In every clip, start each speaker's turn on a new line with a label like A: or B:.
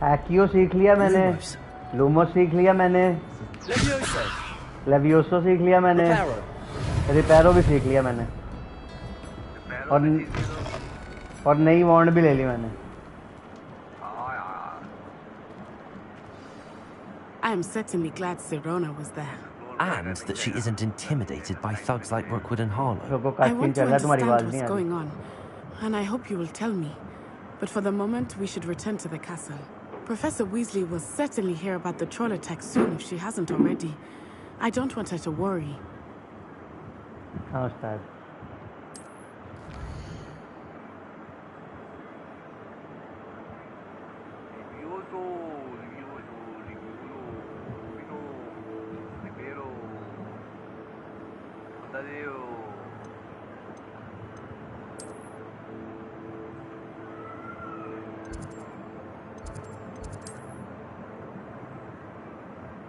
A: एक्यो सीख लिया मैंने, लूमोस सीख लिया मैंने, लेवियोसो सीख लिया मैंने, रिपेरो भी सीख लिया मैंने, और नई वॉन्ड भी ले ली मैंने।
B: I am certainly glad Sirona was there.
C: And that she isn't intimidated by thugs like Rookwood and Harlow.
B: I want to understand what's going on, and I hope you will tell me. But for the moment, we should return to the castle. Professor Weasley will certainly hear about the troll attack soon if she hasn't already. I don't want her to worry.
A: How's that?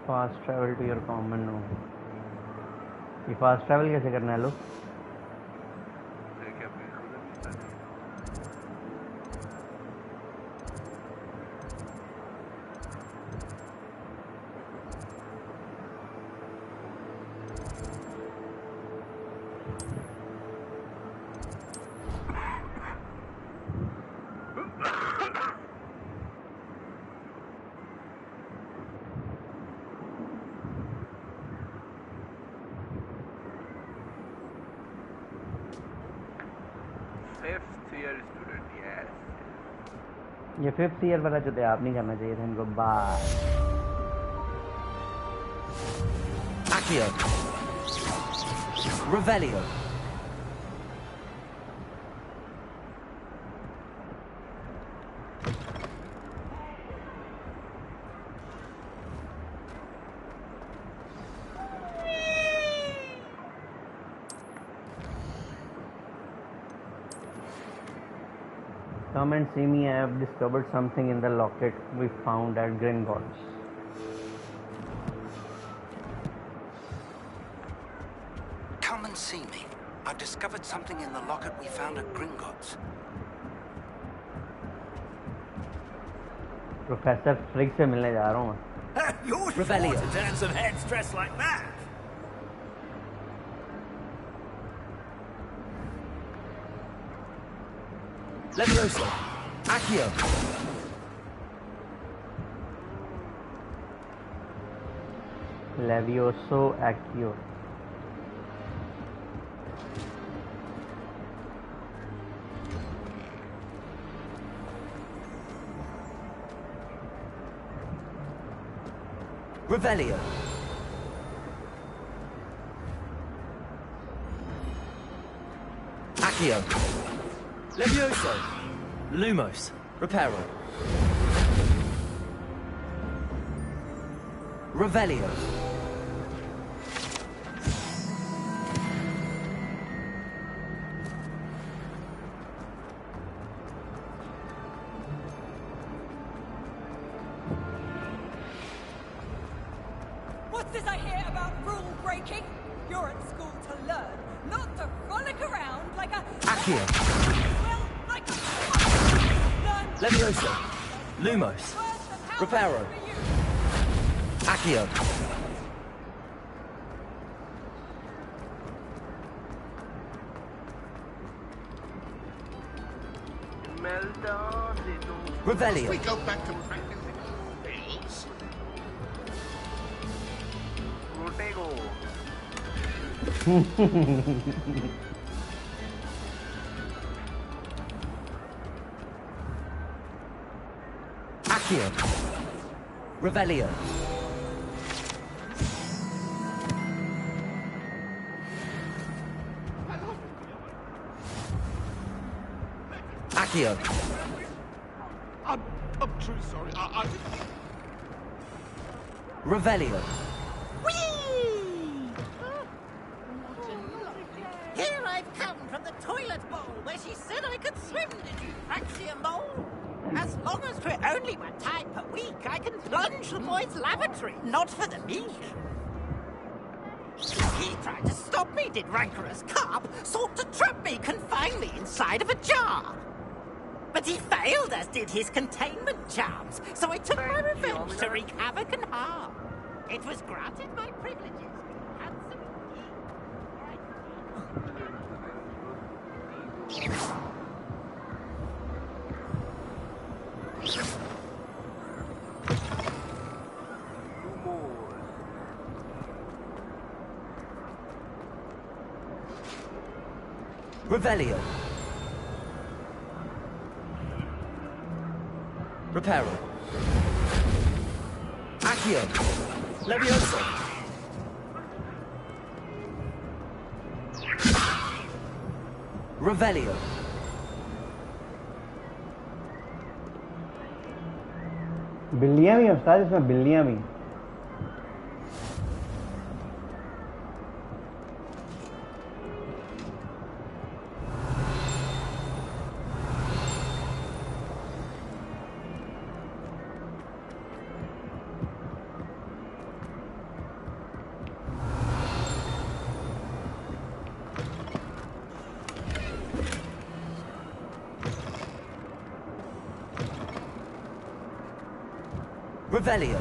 A: Fast travel to your common room. ये fast travel कैसे करना है लोग? ये 5th year वाला जो थे आप नहीं करना चाहिए था इनको। Bye
C: Accio Revelio
A: Come and see me. I have discovered something in the locket we found at Gringotts.
D: Come and see me. I've discovered something in the locket we found at Gringotts.
A: Professor Frigg से मिलने जा रहा हूँ मैं.
E: You're sure to turn some heads dressed like that.
C: Levioso Accio
A: Levioso Accio
C: Revelio Accio Levioso Lumos Reparo Revelio
F: What's this I hear about rule breaking? You're at school to learn, not to frolic around like a...
C: Accio
F: Well, like a...
C: Levioso Lumos Reparo Accio Revelio
G: We go back to practicing spells.
C: Accio Revelio Accio
G: I'm truly sorry. I
C: Revelio
H: Here I've come from the toilet bowl where she said I could swim, did you Praxium bowl? As long as for only one time per week, I can plunge the boys' lavatory, not for the meek. He tried to stop me, did rancorous carp, sought to trap me, confine me inside of a jar. But he failed, as did his containment charms, so I took my revenge to wreak havoc and harm. It was granted my privileges. Handsome
C: Revelio. Reparo. Accio. Levioso. Revelio.
A: बिल्लियाँ भी हैं उस्ताद, इसमें बिल्लियाँ भी।
C: Revelio.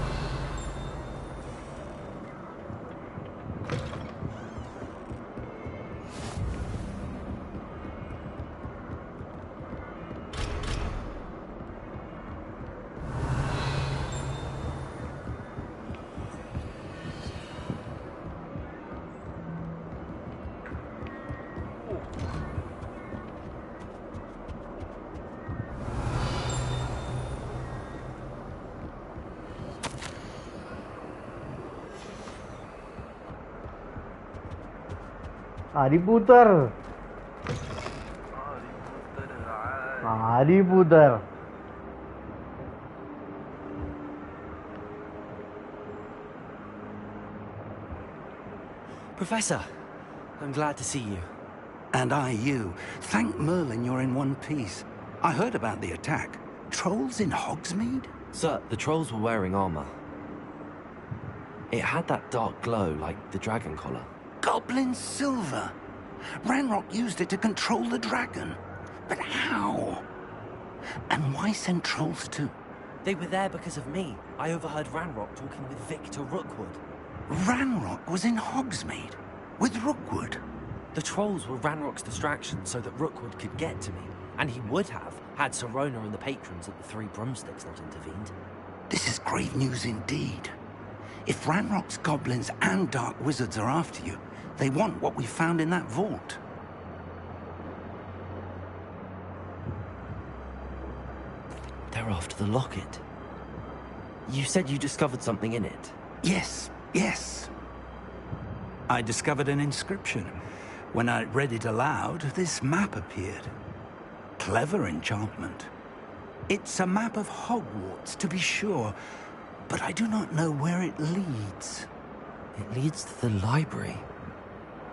A: Hariputar. Hariputar.
C: Professor, I'm glad to see you.
D: And I you. Thank Merlin you're in one piece. I heard about the attack. Trolls in Hogsmeade?
C: Sir, the trolls were wearing armor. It had that dark glow like the dragon collar.
D: Goblin silver. Ranrock used it to control the dragon. But how? And why send trolls too?
C: They were there because of me. I overheard Ranrock talking with Victor Rookwood.
D: Ranrock was in Hogsmeade? With Rookwood?
C: The trolls were Ranrock's distraction so that Rookwood could get to me. And he would have, had Sirona and the patrons at the Three Broomsticks not intervened.
D: This is grave news indeed. If Ranrock's goblins and dark wizards are after you, they want what we found in that vault.
C: They're after the locket. You said you discovered something in it.
D: Yes, yes. I discovered an inscription. When I read it aloud, this map appeared. Clever enchantment. It's a map of Hogwarts, to be sure, but I do not know where it leads.
C: It leads to the library.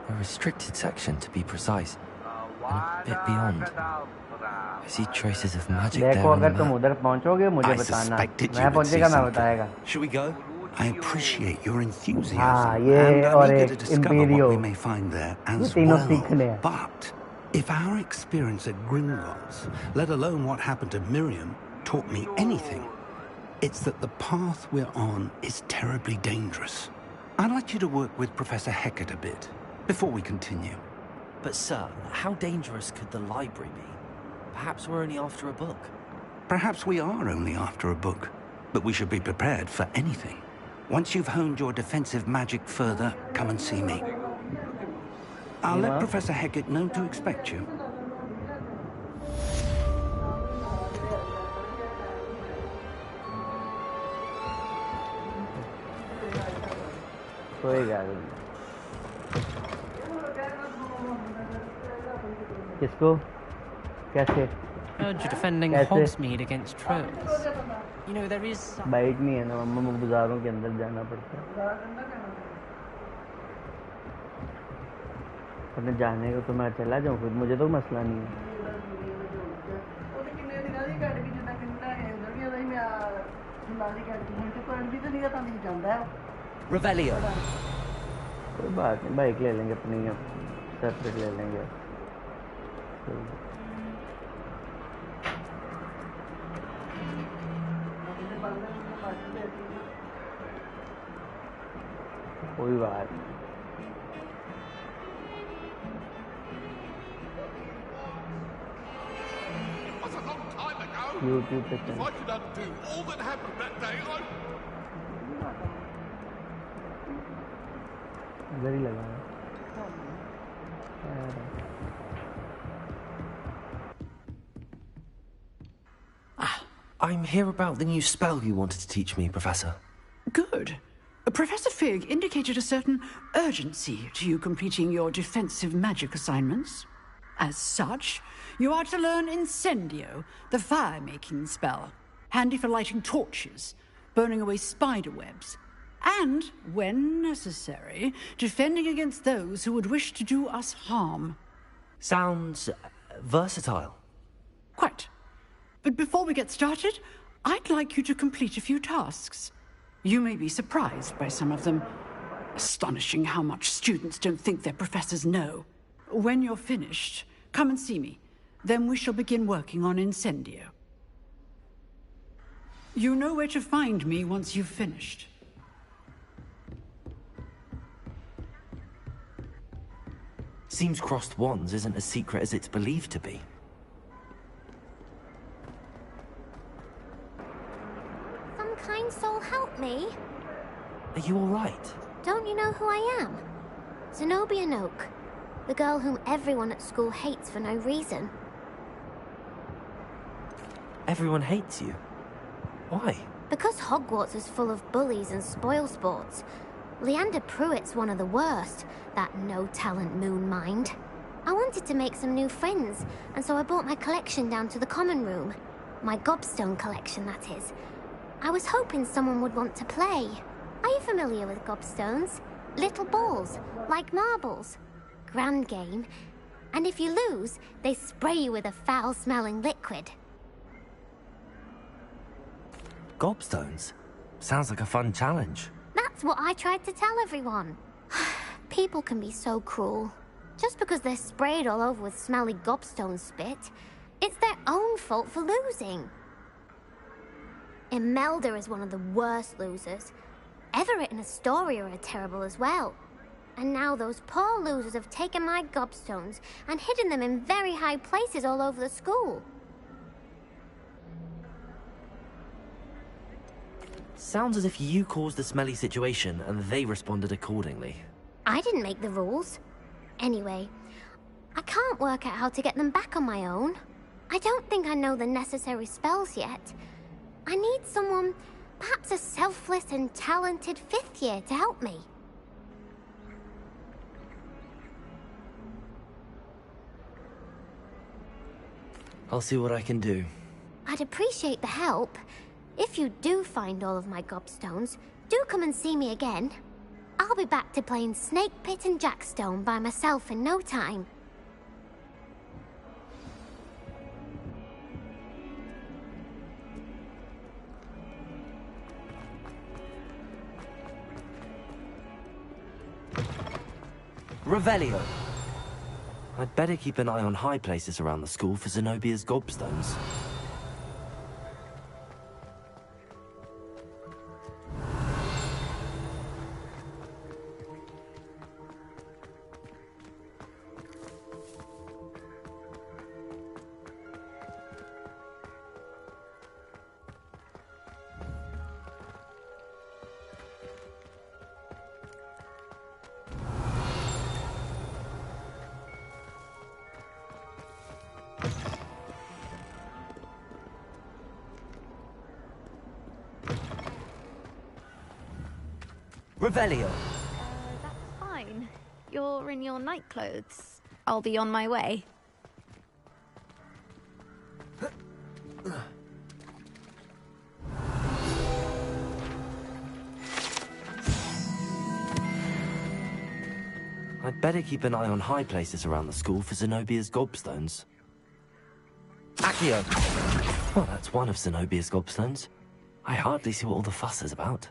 C: A restricted section, to be precise. And a bit beyond. I see traces of magic there
A: देखो
C: on the
A: अगर तुम
C: map.
A: उधर पहुंचोगे मुझे
D: I
A: बताना।
D: suspected you
A: मैं
D: would see
A: पहुंचेगा मैं
D: something.
A: बताएगा।
C: Should we go?
D: I appreciate your enthusiasm,
A: हाँ, ये
D: and I'm
A: और
D: eager to
A: एक
D: discover
A: Imperio.
D: what we may find there
A: ये
D: as
A: तीनों
D: well.
A: सीखने हैं।
D: But if our experience at Gringotts, let alone what happened to Miriam, taught me anything, it's that the path we're on is terribly dangerous. I'd like you to work with Professor Hecat a bit before we continue.
C: But sir, how dangerous could the library be? Perhaps we're only after a book.
D: Perhaps we are only after a book, but we should be prepared for anything. Once you've honed your defensive magic further, come and see me. I'll let Professor Hecat know to expect you.
A: किसको? कैसे?
I: Heard you're defending Hogsmeade against trolls. You know, there is...
A: bite नहीं है ना, मम्मा बाजारों के अंदर जाना पड़ता है। अपने जाने को तो मैं चला जाऊँ, खुद मुझे तो मसला नहीं है।
C: Revelio.
A: कोई बात नहीं, बाइक ले लेंगे अपनी, सेपरेट ले लेंगे। कोई बात नहीं। YouTube पे
G: If I could undo all that happened that day,
A: इधर ही लगा है।
C: I'm here about the new spell you wanted to teach me, Professor.
J: Good. Professor Fig indicated a certain urgency to you completing your defensive magic assignments. As such, you are to learn Incendio, the fire-making spell, handy for lighting torches, burning away spider webs, and, when necessary, defending against those who would wish to do us harm.
C: Sounds versatile.
J: Quite. But before we get started, I'd like you to complete a few tasks. You may be surprised by some of them. Astonishing how much students don't think their professors know. When you're finished, come and see me. Then we shall begin working on Incendio. You know where to find me once you've finished.
C: Seems crossed wands isn't as secret as it's believed to be.
K: Some kind soul help me.
C: Are you all right?
K: Don't you know who I am? Zenobia Noak, the girl whom everyone at school hates for no reason.
C: Everyone hates you. Why?
K: Because Hogwarts is full of bullies and spoilsports. Leander Pruitt's one of the worst, that no-talent moon mind. I wanted to make some new friends, and so I brought my collection down to the common room. My gobstone collection, that is. I was hoping someone would want to play. Are you familiar with gobstones? Little balls, like marbles. Grand game. And if you lose, they spray you with a foul-smelling liquid.
C: Gobstones? Sounds like a fun challenge.
K: That's what I tried to tell everyone. People can be so cruel. Just because they're sprayed all over with smelly gobstone spit, it's their own fault for losing. Imelda is one of the worst losers. Everett and Astoria are terrible as well. And now those poor losers have taken my gobstones and hidden them in very high places all over the school.
C: Sounds as if you caused the smelly situation and they responded accordingly.
K: I didn't make the rules. Anyway, I can't work out how to get them back on my own. I don't think I know the necessary spells yet. I need someone, perhaps a selfless and talented fifth year to help me.
C: I'll see what I can do.
K: I'd appreciate the help. If you do find all of my gobstones, do come and see me again. I'll be back to playing Snake Pit and Jackstone by myself in no time.
C: Revelio. I'd better keep an eye on high places around the school for Zenobia's gobstones. Revelio.
L: That's fine. You're in your night clothes. I'll be on my way.
C: I'd better keep an eye on high places around the school for Zenobia's gobstones. Accio! Well, that's one of Zenobia's gobstones. I hardly see what all the fuss is about.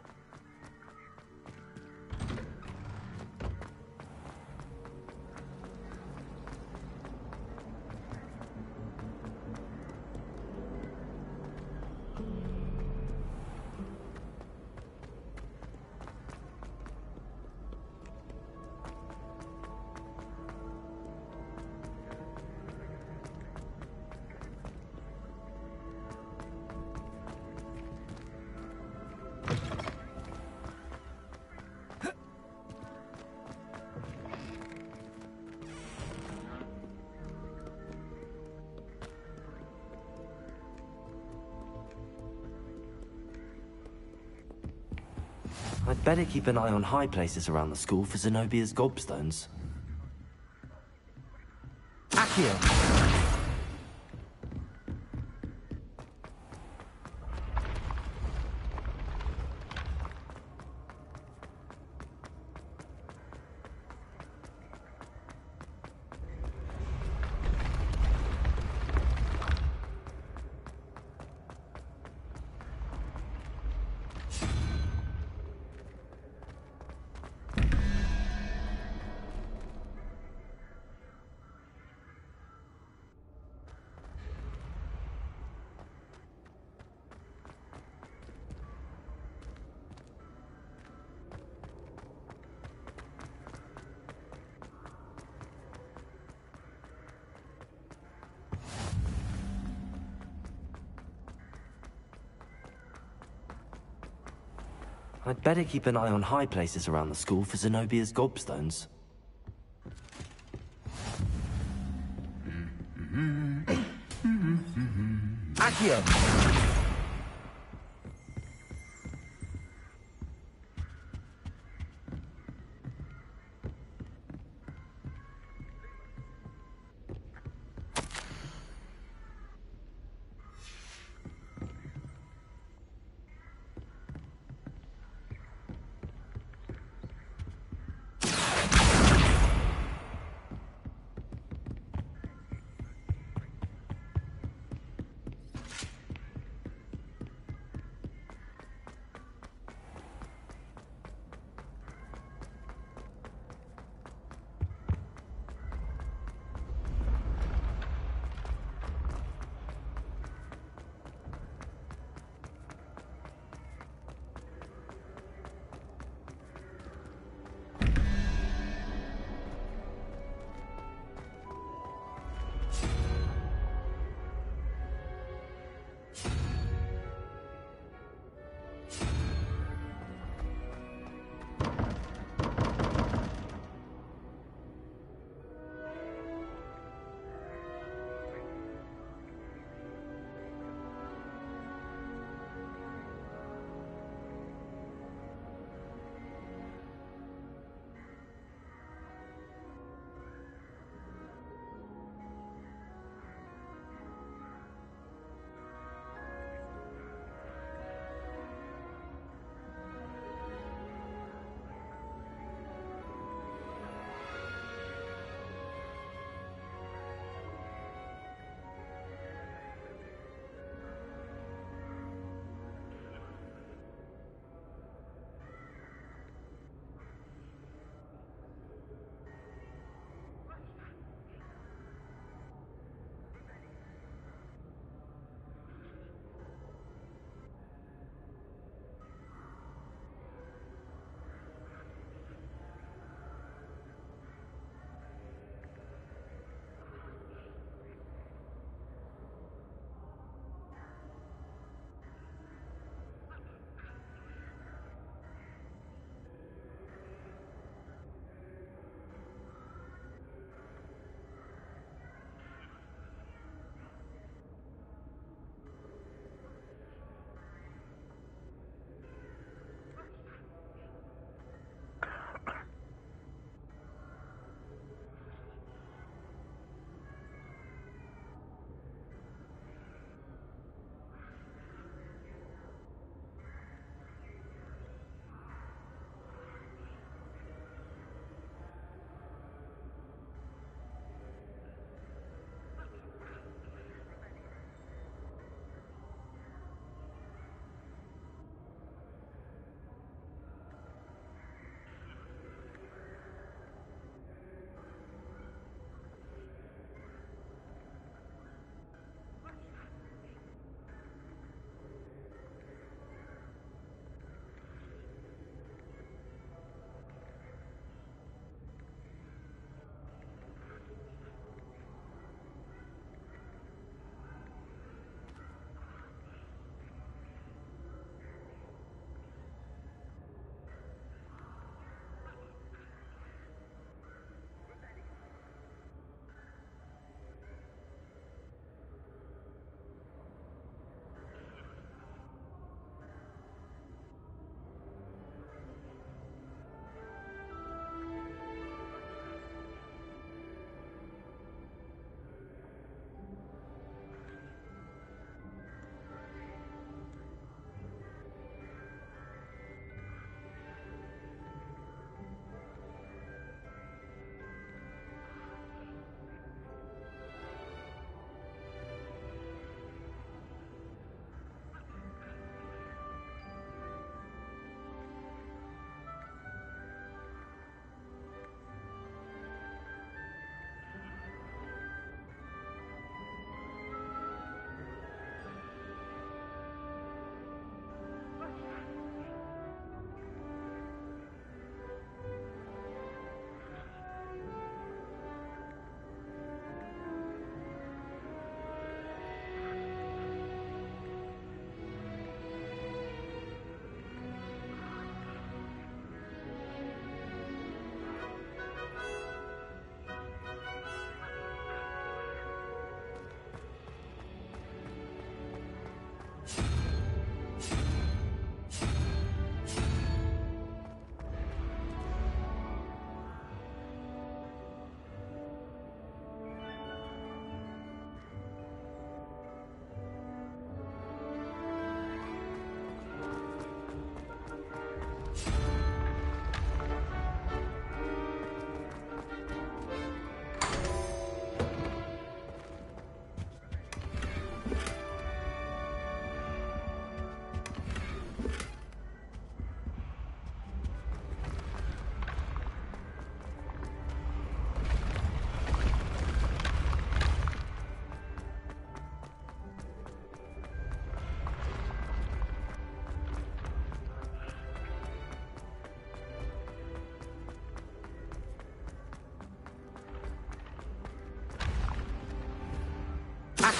C: I'd better keep an eye on high places around the school for Zenobia's gobstones. Accio! I'd better keep an eye on high places around the school for Zenobia's gobstones. Accio!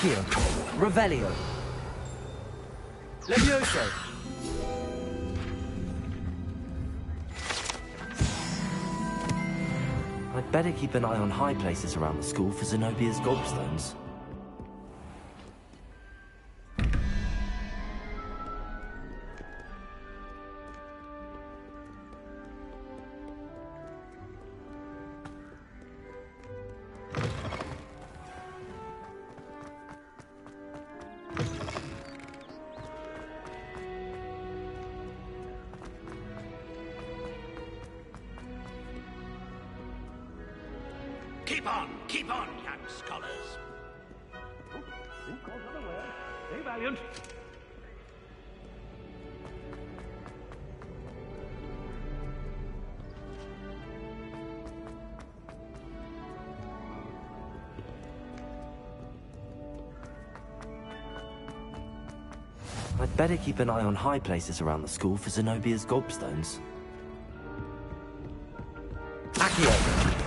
C: Accio. Revelio. Levioso. I'd better keep an eye on high places around the school for Zenobia's gobstones.
E: Keep on, young scholars. Stay valiant.
C: I'd better keep an eye on high places around the school for Zenobia's gobstones. Accio.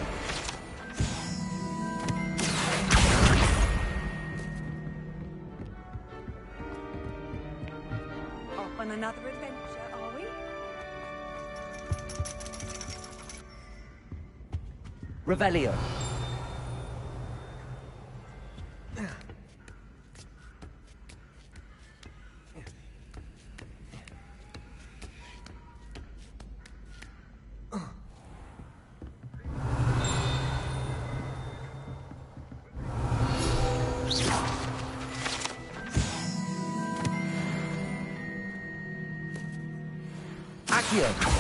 F: On another adventure, are we?
C: Revelio. Accio.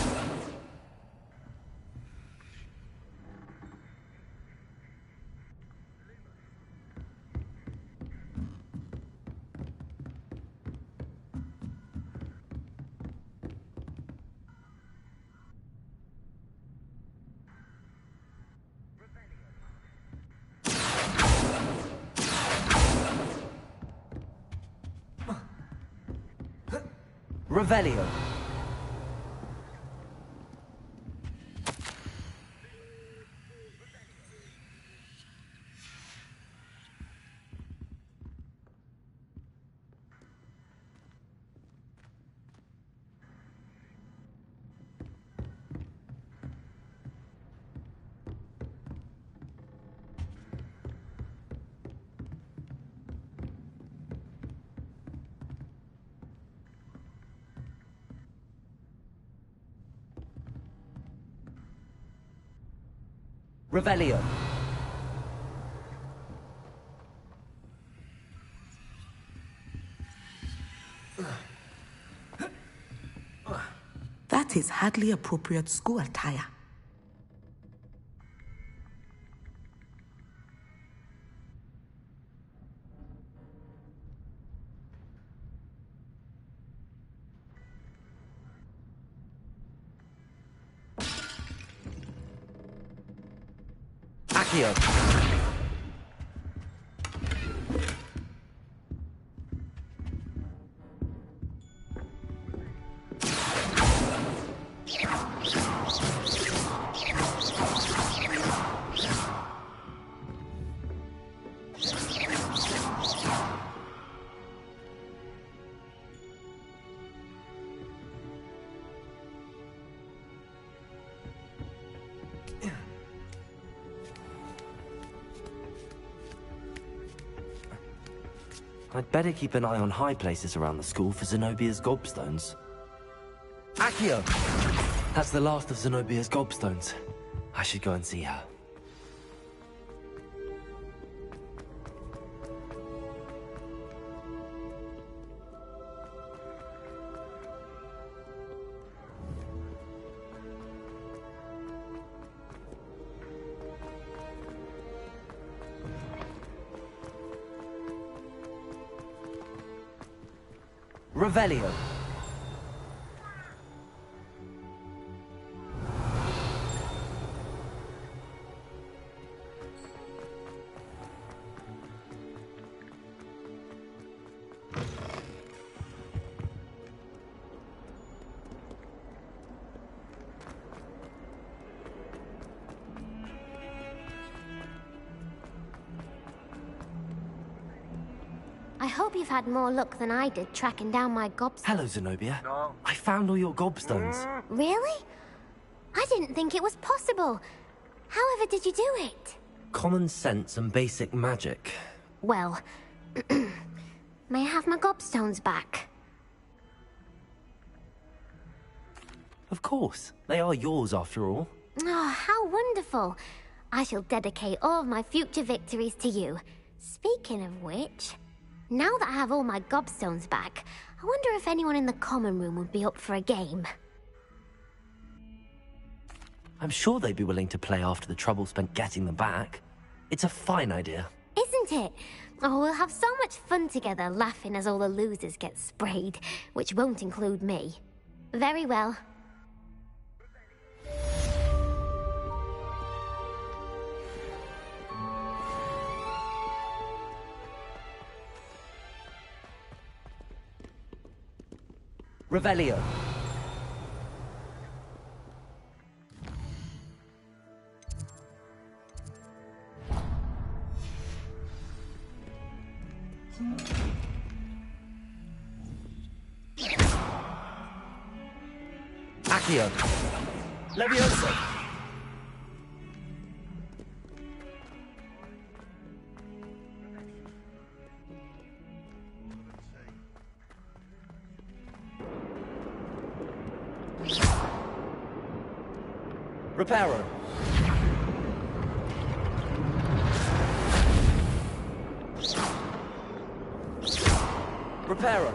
C: Revelio. Revelio.
M: That is hardly appropriate school attire.
C: Accio. I'd better keep an eye on high places around the school for Zenobia's gobstones. Accio! That's the last of Zenobia's gobstones. I should go and see her. Revelio.
K: hope you've had more luck than I did tracking down my gobstones.
C: Hello, Zenobia. I found all your gobstones.
K: Really? I didn't think it was possible. However did you do it?
C: Common sense and basic magic.
K: Well, may I have my gobstones back?
C: Of course. They are yours after all.
K: Oh, how wonderful. I shall dedicate all of my future victories to you. Speaking of which, now that I have all my gobstones back, I wonder if anyone in the common room would be up for a game.
C: I'm sure they'd be willing to play after the trouble spent getting them back. It's a fine idea.
K: Isn't it? Oh, we'll have so much fun together laughing as all the losers get sprayed, which won't include me. Very well.
C: Revelio. Accio. Levioso. Reparo. Reparo.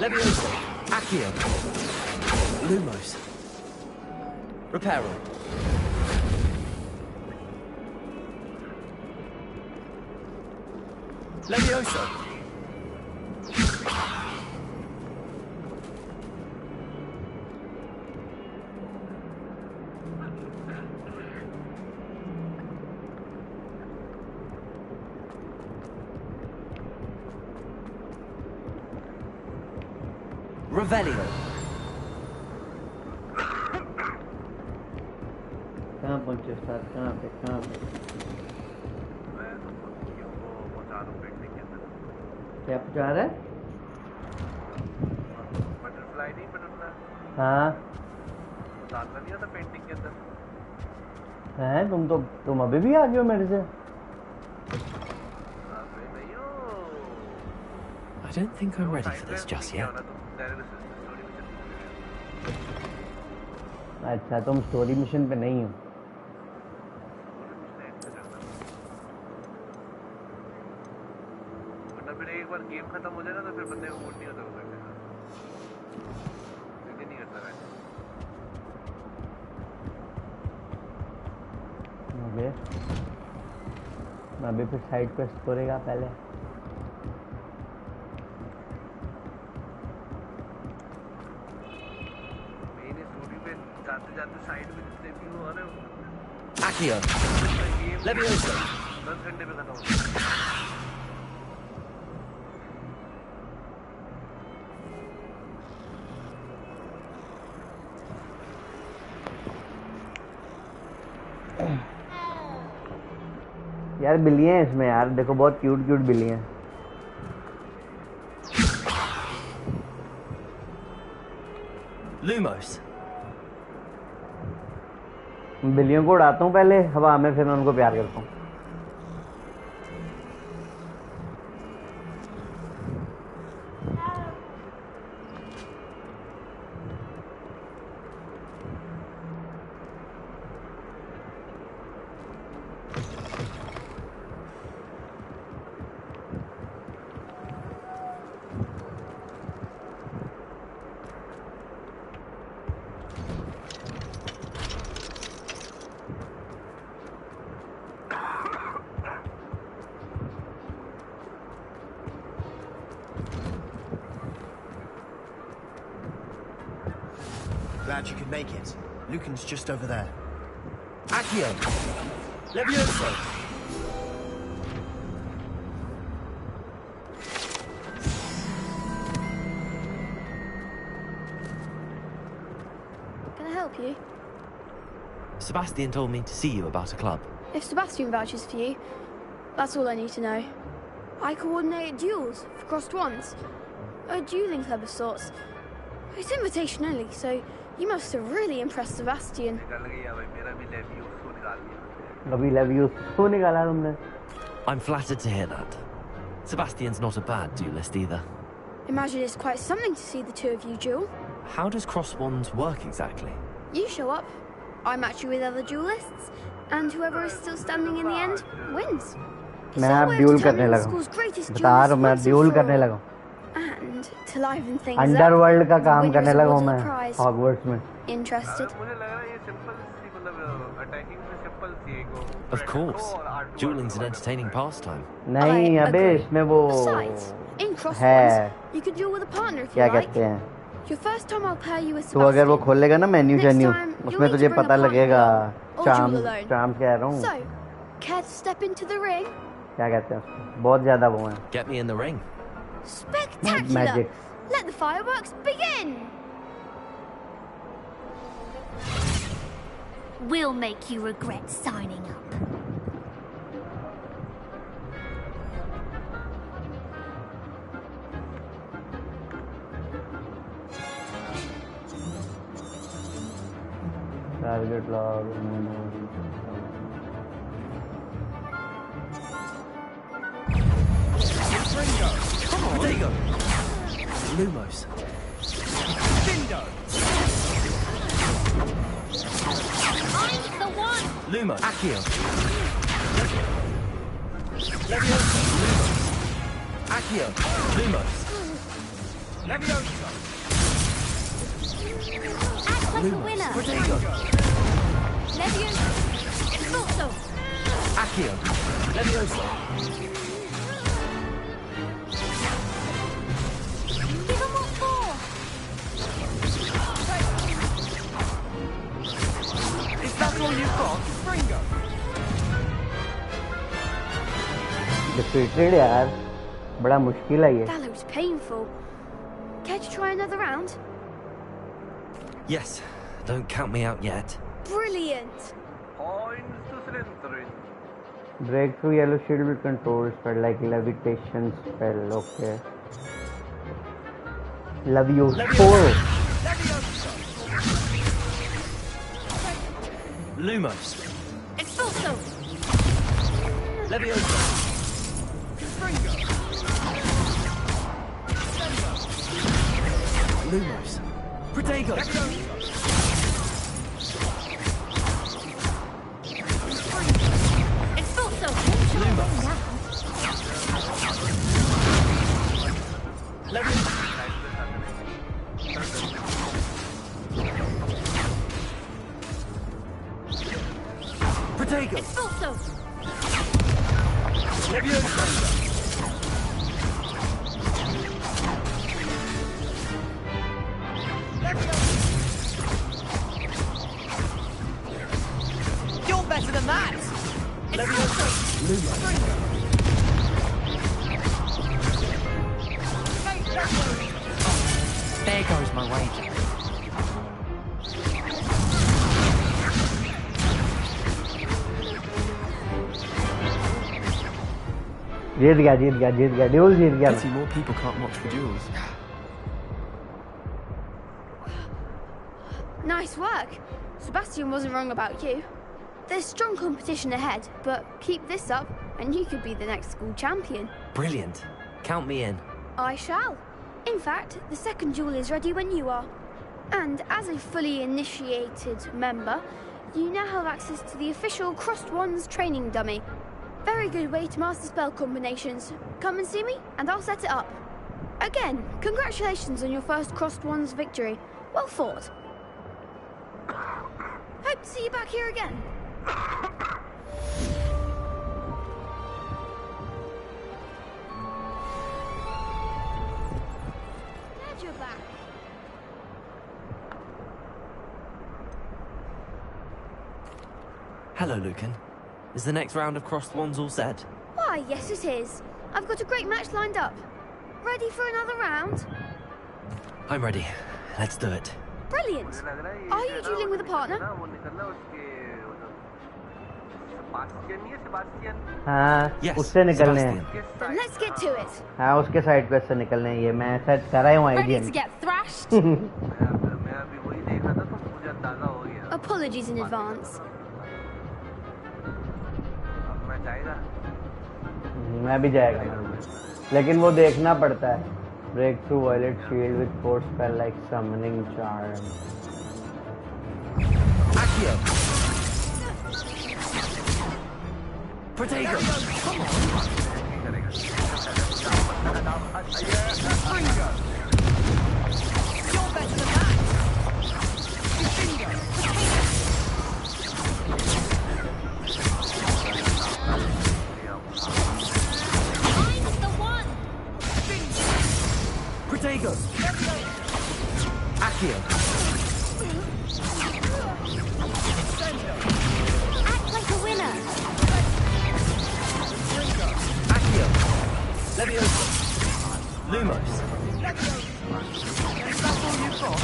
C: Levioso. Accio. Lumos. Reparo. Levioso. Revelio.
A: कहाँ पहुँचे sir? कहाँ पे? क्या पहुँचा रहा है?
N: Butterfly नहीं, butterfly.
A: हाँ।
N: डालना नहीं आता पेंटिंग के अंदर।
A: हैं? तुम अभी भी आ गए हो मेरे से?
C: I don't think I'm ready for this just yet.
A: अच्छा, तुम स्टोरी मिशन पे नहीं हो।
N: फिर एक बार गेम खत्म हो जाए ना तो फिर बंदे को मूड नहीं होता करने का, दिल नहीं करता रहता।
A: अभी फिर साइड क्वेस्ट करेगा पहले।
N: मेरी स्टोरी पे जाते जाते साइड में जितने भी हो रहे हो
C: Accio. Levioso.
N: 10 घंटे में खत्म हो।
A: यार बिल्लियाँ हैं इसमें यार, देखो बहुत क्यूट बिल्लियाँ।
C: Lumos.
A: बिल्लियों को उड़ाता हूँ पहले हवा में, फिर मैं उनको प्यार करता हूँ।
O: Glad you could make it. Lucan's just over there.
C: Accio! Levioso!
P: Can I help you?
C: Sebastian told me to see you about a club.
P: If Sebastian vouches for you, that's all I need to know. I coordinate duels for crossed ones. A dueling club of sorts. It's invitation only, so you must have really impressed Sebastian.
C: I'm flattered to hear that. Sebastian's not a bad duelist either.
P: Imagine it's quite something to see the two of you duel.
C: How does cross wands work exactly?
P: You show up, I match you with other duelists, and whoever is still standing in the end wins.
A: मैं अब dual करने लगा हूँ बता रहा हूँ मैं dual करने लगा हूँ
P: And to liven things
A: underworld
P: up,
A: का काम
P: the
A: करने
P: winner is
A: लगा हूँ
P: awarded
A: मैं
P: a prize.
A: हॉगवर्ट्स में
P: Interested?
C: Of course. Dueling's an entertaining pastime.
A: नहीं अबे इसमें वो
P: Besides, in cross
A: है
P: ones, you could duel with a partner if you
A: क्या
P: like.
A: कहते हैं
P: Your first time I'll pair you with
A: तो अगर वो
P: Sebastian.
A: खोलेगा ना मेन्यू
P: Next
A: जेन्यू
P: time, you'll
A: उसमें
P: need
A: तुझे
P: to bring
A: पता
P: a partner
A: लगेगा
P: or
A: charm
P: duel alone.
A: Charm कह रहा हूँ
P: So, care to step into the ring?
A: क्या कहते हैं उसको बहुत ज्यादा वो है
C: Get me in the ring.
P: Spectacular!
A: Magic.
P: Let the fireworks begin!
K: We'll make you regret signing up.
A: Target log.
C: Protego! Lumos.
E: Bindo!
K: I'm the one!
C: Lumos. Accio.
E: Levioso!
C: Accio. Lumos.
E: Levioso!
K: Act like a
C: Lumos.
K: winner!
C: Protego.
K: Levioso! Expulso!
C: Accio. Levioso.
K: Give 'em what for!
E: Is that all you've got? Springo!
A: Defeated यार बड़ा मुश्किल है ये
P: That looks painful. Care to try another round?
C: Yes. Don't count me out yet.
P: Brilliant!
A: break through yellow shield with control spell like levitation spell okay Levioso
C: Lumos.
P: Expulso!
C: Levioso.
E: Springo!
C: Lumos. Protego.
P: Expulso!
C: Lumos. Levioso. Protego.
P: Expulso!
C: Levioso.
H: You're better than that!
C: Levioso. Lumos.
I: There goes my wager.
A: जीत गया dual जीत गया
I: Pity more people can't watch the duels.
P: Nice work. Sebastian wasn't wrong about you. There's strong competition ahead, but keep this up and you could be the next school champion.
C: Brilliant. Count me in.
P: I shall. In fact, the second duel is ready when you are. And as a fully initiated member, you now have access to the official Crossed Wands training dummy. Very good way to master spell combinations. Come and see me, and I'll set it up. Again, congratulations on your first Crossed Wands victory. Well fought. Hope to see you back here again. Glad you're back.
C: Hello, Lucan. Is the next round of Crossed Wands all set?
P: Why, yes it is. I've got a great match lined up. Ready for another round?
C: I'm ready. Let's do it.
P: Brilliant. Are you dueling with a partner?
A: हाँ,
C: Yes,
A: उससे निकलने हैं.
C: Sebastian.
P: Then let's get to it.
A: हाँ, उसके side quest से निकलने हैं. ये मैं सेट कर रहा हूँ
P: Ready
A: idea.
P: to get thrashed? Apologies in advance.
A: मैं भी जाएगा. लेकिन वो देखना पड़ता है. Break through violet shield with force spell like summoning charm.
C: Accio. Protego. Come on.
F: You're better than that.
K: Mine's the one.
C: Protego. Accio.
K: Act like a winner.
C: Accio. Leviosa. Lumos.
F: Is that all you've got?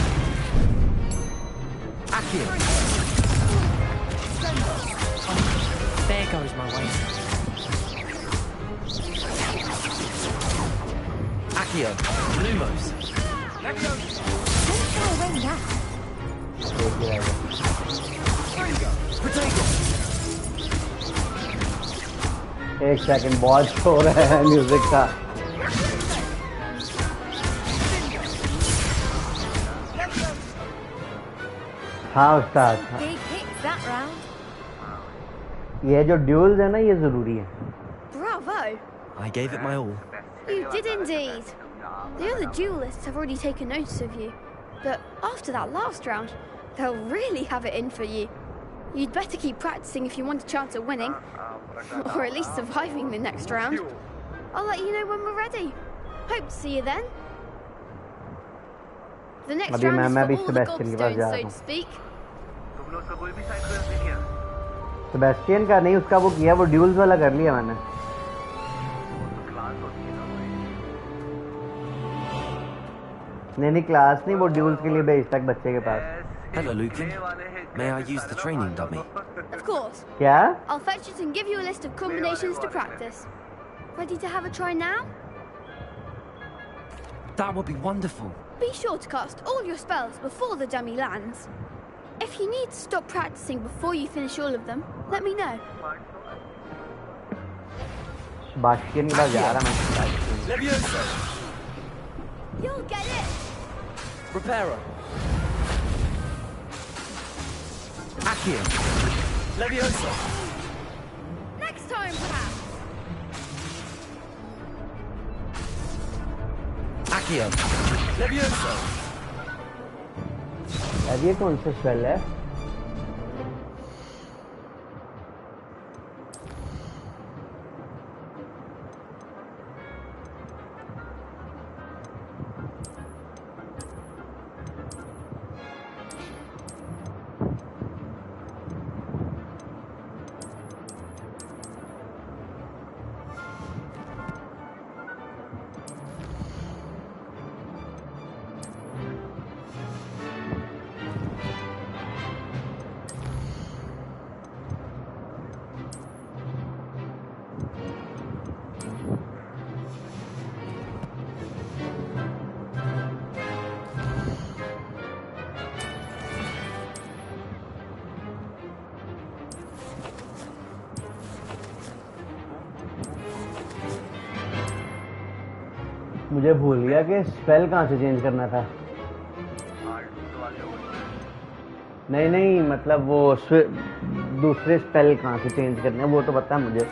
C: Accio.
I: There goes my way.
C: Accio. Lumos.
K: Don't throw away that.
C: Protego.
A: एक second बहुत शोर है music का. हाँ उस्ताद.
L: Big hits that round.
A: ये जो duels है ना ये जरूरी है.
P: Bravo.
C: I gave it my all.
P: You did indeed. The other duelists have already taken notice of you. But after that last round, they'll really have it in for you. You'd better keep practicing if you want a chance at winning. Or at least surviving the next round. I'll let you know when we're ready. Hope to see you then. The next
A: अभी
P: round is
A: मैं
P: for
A: भी
P: all the
A: Sebastian के पास जा
P: gobstones,
A: रहा
P: so
A: हूँ.
P: to speak.
N: तुम लोग का कोई भी साइड क्वेस्ट नहीं किया?
A: सेबेस्टियन का नहीं, उसका वो किया, वो ड्यूल्स वाला कर लिया मैंने.
N: क्लास होती है ना
A: नहीं क्लास नहीं, वो ड्यूल्स के लिए भेजता है बच्चे के पास.
C: Hello, Lucan. May I use the training dummy?
P: Of course.
A: क्या?
P: I'll fetch it and give you a list of combinations to practice. Ready to have a try now?
C: That would be wonderful.
P: Be sure to cast all your spells before the dummy lands. If you need to stop practicing before you finish all of them, let me know.
A: Bastian के पास जा रहा मैं.
C: Leviosa.
P: You'll get it.
C: Reparo. Accio. Leviosa.
P: Next time, perhaps.
C: Accio. Leviosa.
A: यार ये कौन सा spell है? मुझे भूल गया कि स्पेल कहाँ से चेंज करना था. नहीं मतलब वो दूसरे स्पेल कहाँ से चेंज करने हैं वो तो पता है मुझे.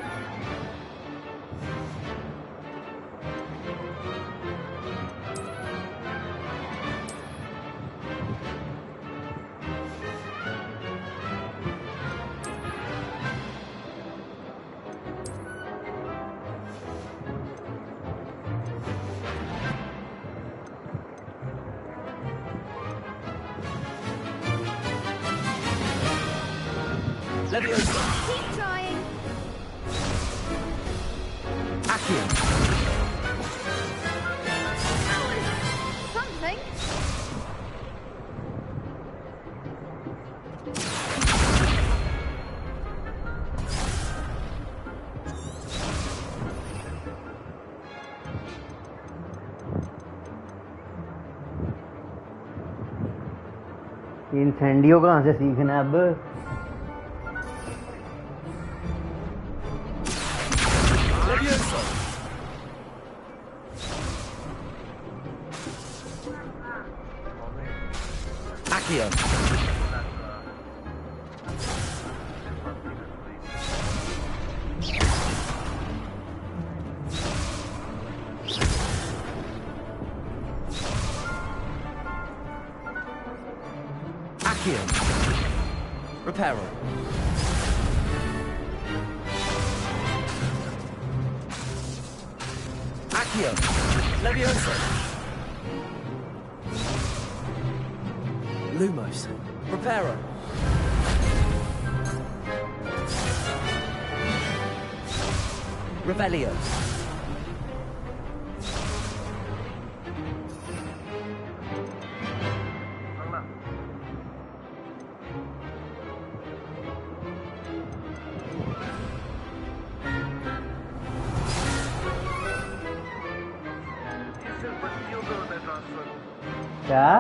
P: Keep trying.
C: Accio.
P: Something.
A: इंसेंडियो कहाँ से सीखना है अब?
C: Accio. Accio. Reparo. Accio. Levioso. Lumos. Reparo. Revelio.
A: क्या?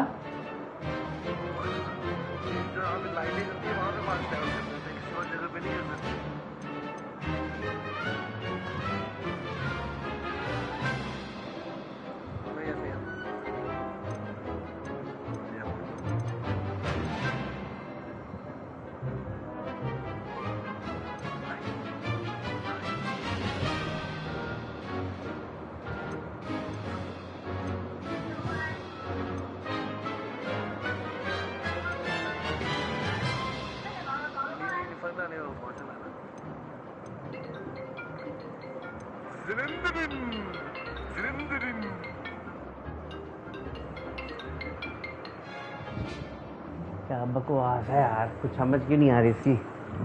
A: क्या बकवास है यार, कुछ समझ क्यों नहीं आ रही इसकी।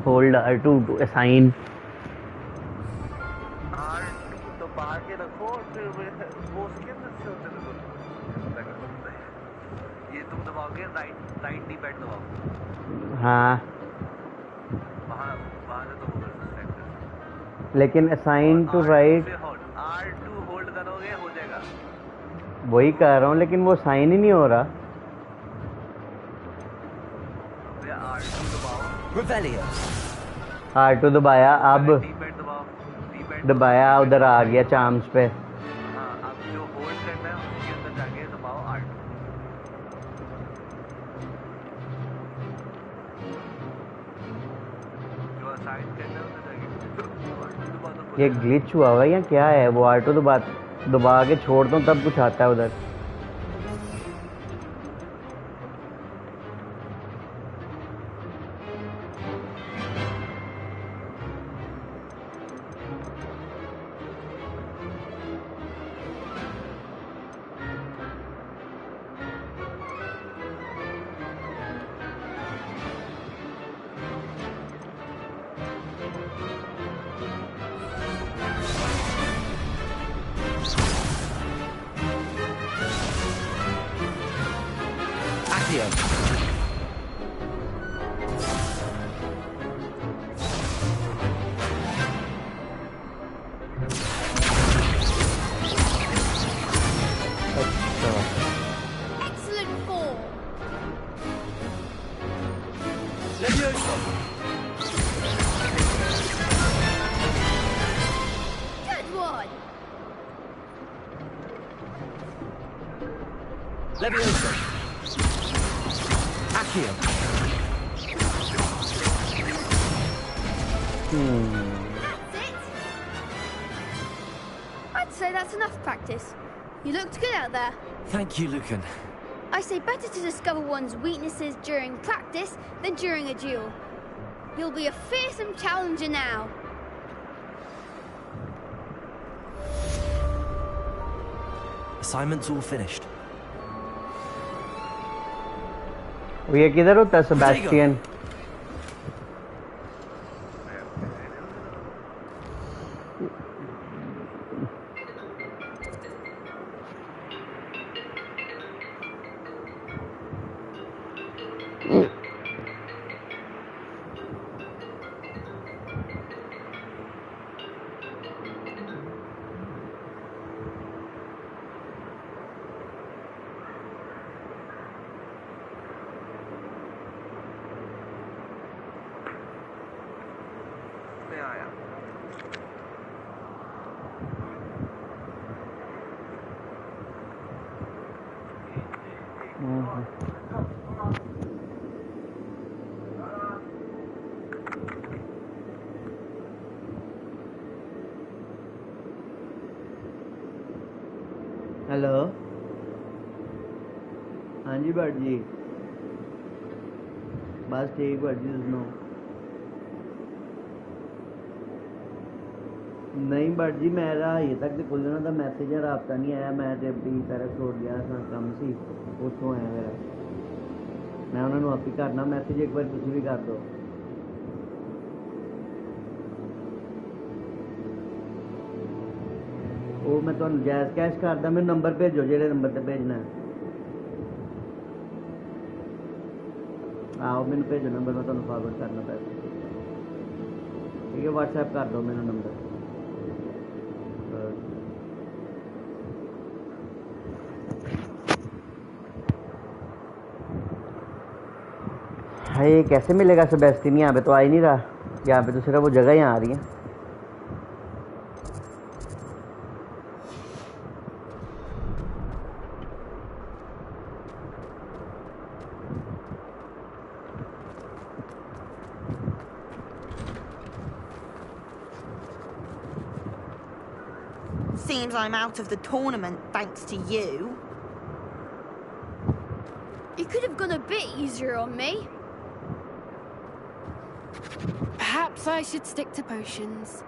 A: Hold R2 to assign.
N: R2 दबा के रखो फिर वो उसके अंदर से होते हैं। ये तुम दबाओगे राइट डी पैड दबाओ।
A: हाँ
N: वहाँ से तो होगा सेलेक्ट।
A: लेकिन assign to right
N: R2 hold करोगे हो जाएगा।
A: वही कर रहा हूँ लेकिन वो साइन ही नहीं हो रहा। R2 दबाया, अब दबाया उधर आ गया चार्म्स पे।
N: अब जो होल्ड करना है उसके अंदर जाके दबाओ R2। जो असाइन करना है उधर जाके
A: ये ग्लिच हुआ हुआ या क्या है? वो R2 दबा के छोड़ता हूँ तब कुछ आता है उधर।
C: Levioso. Accio.
P: I'd say that's enough practice. You looked good out there.
C: Thank you, Lucan.
P: I say better to discover one's weaknesses during practice than during a duel. You'll be a fearsome challenger now.
C: Assignment's all finished.
A: ये किधर होता है Sebastian? Hello हाँ जी भट जी बस ठीक भट जी सुनो नहीं भट जी मेरा अजे तक तो कोई उन्होंने मैसेज या राबता नहीं आया मैं तो अपनी तरफ छोड़ गया कम सी उत्थों आया मेरा मैं उन्होंने आप ही करना मैसेज एक बार तुम भी कर दो वो मैं तुहानू जैज़ कैश करदा मैनू नंबर भेजो जेह्ड़े नंबर ते भेजना है आओ मैनू भेजो नंबर मैं तुहानू फॉरवर्ड करना पैसे ठीक है व्हाट्सएप कर दो मैनू नंबर हाँ ये कैसे मिलेगा सेबेस्टियन यहाँ पे तो आ ही नहीं रहा यहाँ पे तो सिर्फ वो जगह यहाँ आ रही है
Q: Seems I'm out of the tournament thanks to you.
P: You could have gone a bit easier on me.
B: Perhaps I should stick to potions.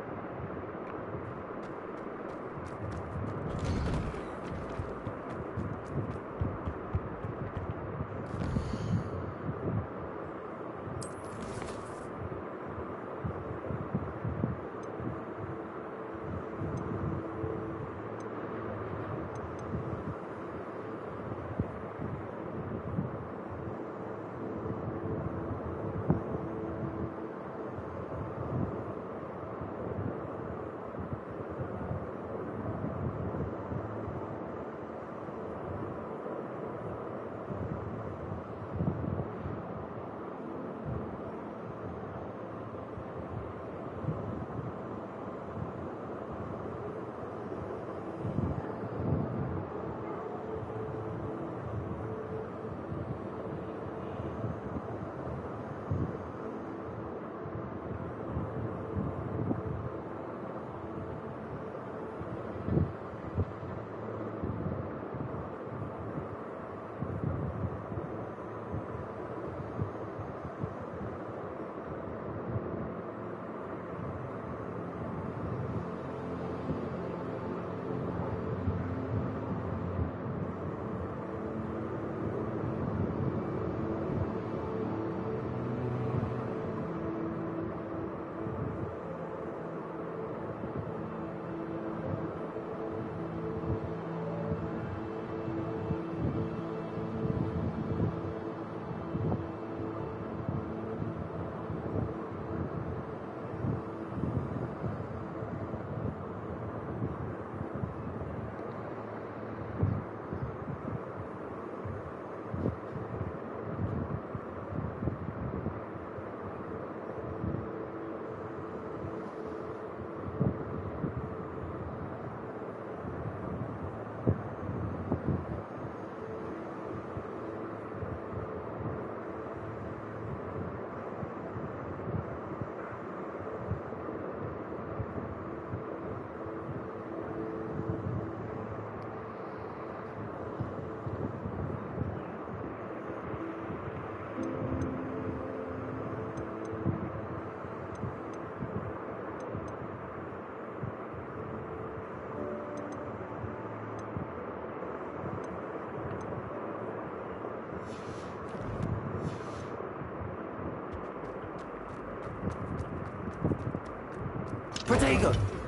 D: Protego!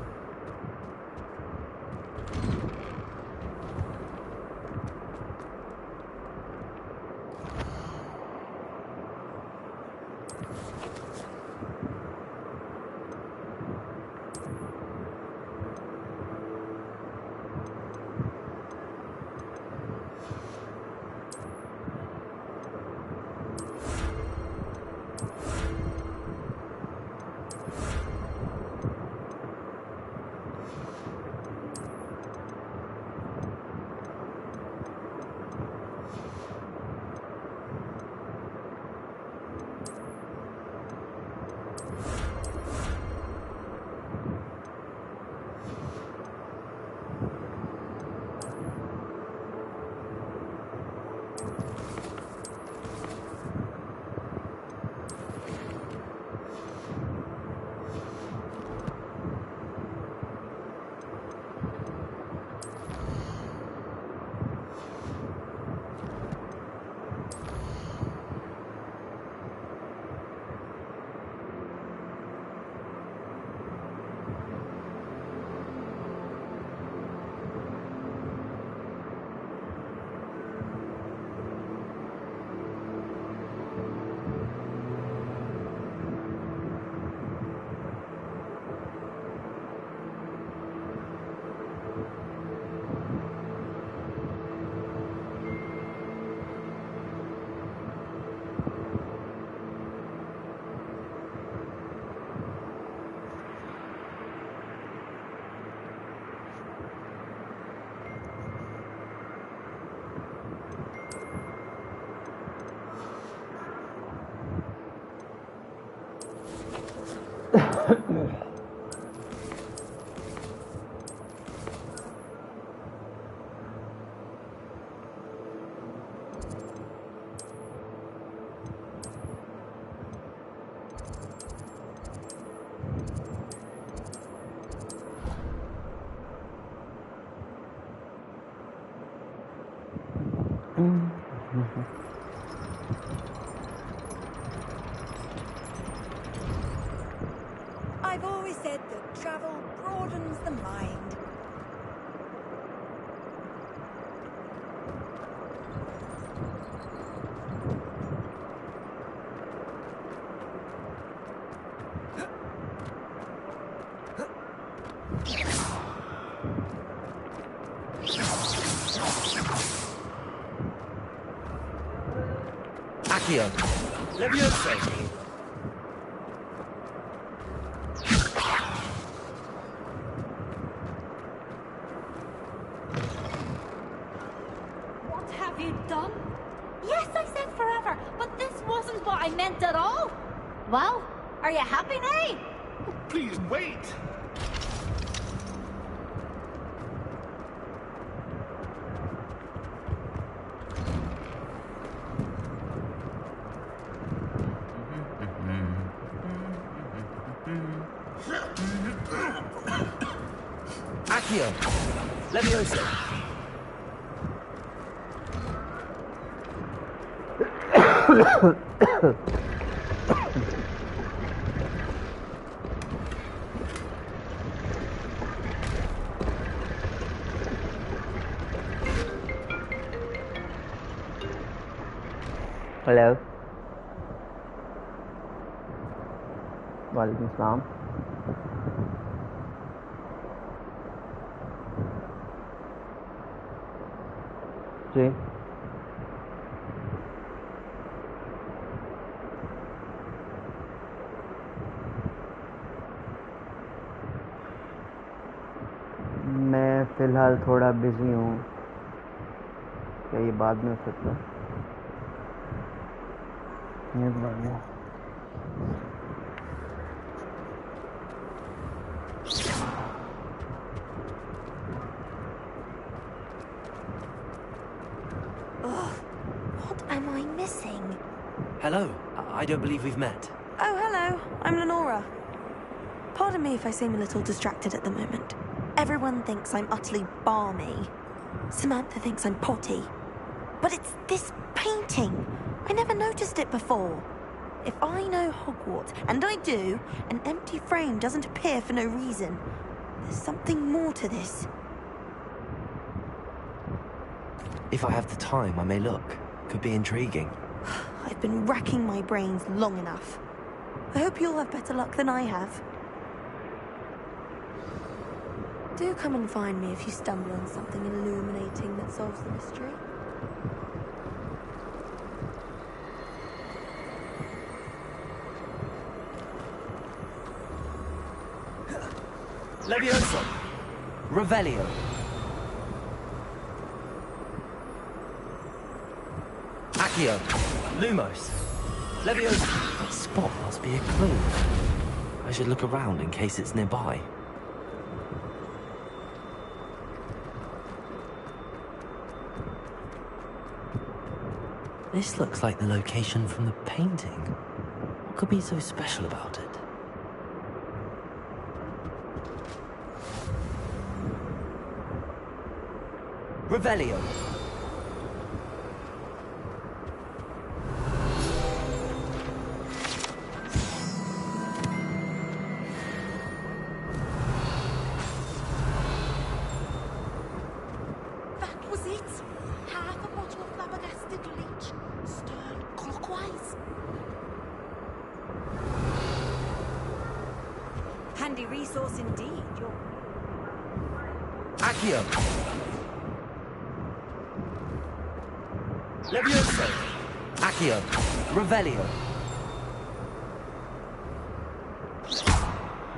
F: I've always said that travel broadens the mind.
C: Accio. Levioso.
R: What have you done? Yes, I said forever, but this wasn't what I meant at all. Well, are you happy now?
G: Please wait.
C: Accio. Levioso.
A: Hello. Walaikum Assalam. जी मैं फ़िलहाल थोड़ा busy हूँ, क्या ये बाद में हो सकता है? ये बाद में
C: Hello. I don't believe we've met.
Q: Oh, hello. I'm Lenora. Pardon me if I seem a little distracted at the moment. Everyone thinks I'm utterly balmy. Samantha thinks I'm potty. But it's this painting. I never noticed it before. If I know Hogwarts, and I do, an empty frame doesn't appear for no reason. There's something more to this.
C: If I have the time, I may look. Could be intriguing.
Q: I've been racking my brains long enough. I hope you'll have better luck than I have. Do come and find me if you stumble on something illuminating that solves the mystery.
C: Levioso. Revelio. Accio. Lumos. Levioso. That spot must be a clue. I should look around in case it's nearby. This looks like the location from the painting. What could be so special about it? Revelio.
M: That was it. Half a bottle of flabbergasted leech. Stirred clockwise.
F: Handy resource indeed. You're...
C: Accio. Levioso. Accio. Revelio.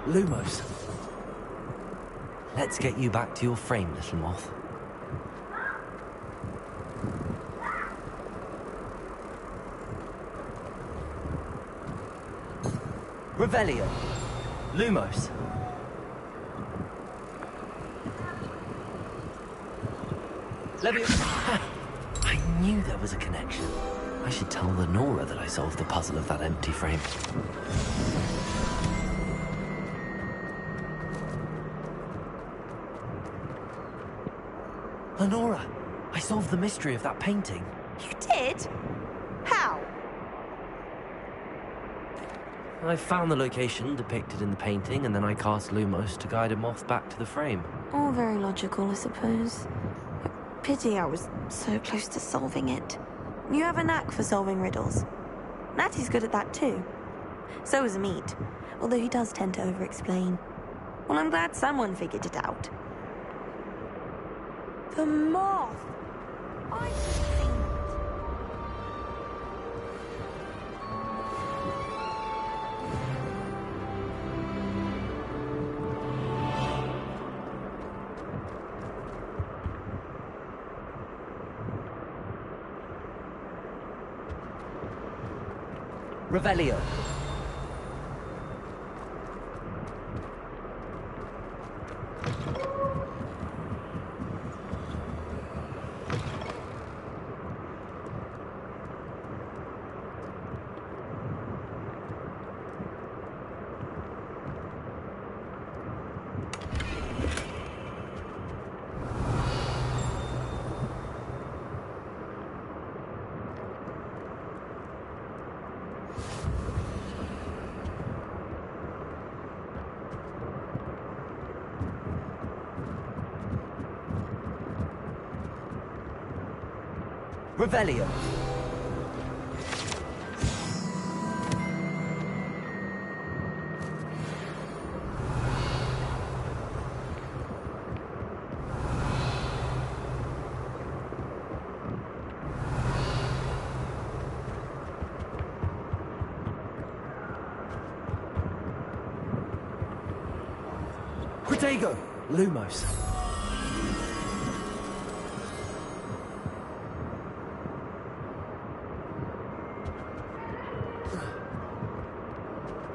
C: Lumos. Let's get you back to your frame, little moth. Revelio. Lumos. Levioso. I knew there was a connection. I should tell Lenora that I solved the puzzle of that empty frame. Lenora, I solved the mystery of that painting.
Q: You did? How?
C: I found the location depicted in the painting, and then I cast Lumos to guide a moth back to the frame.
Q: All very logical, I suppose. Pity I was so close to solving it. You have a knack for solving riddles. Natty's good at that too. So is Meat, although he does tend to over-explain. Well, I'm glad someone figured it out. The moth! I think...
C: Revelio. Revelio. Protego. Lumos.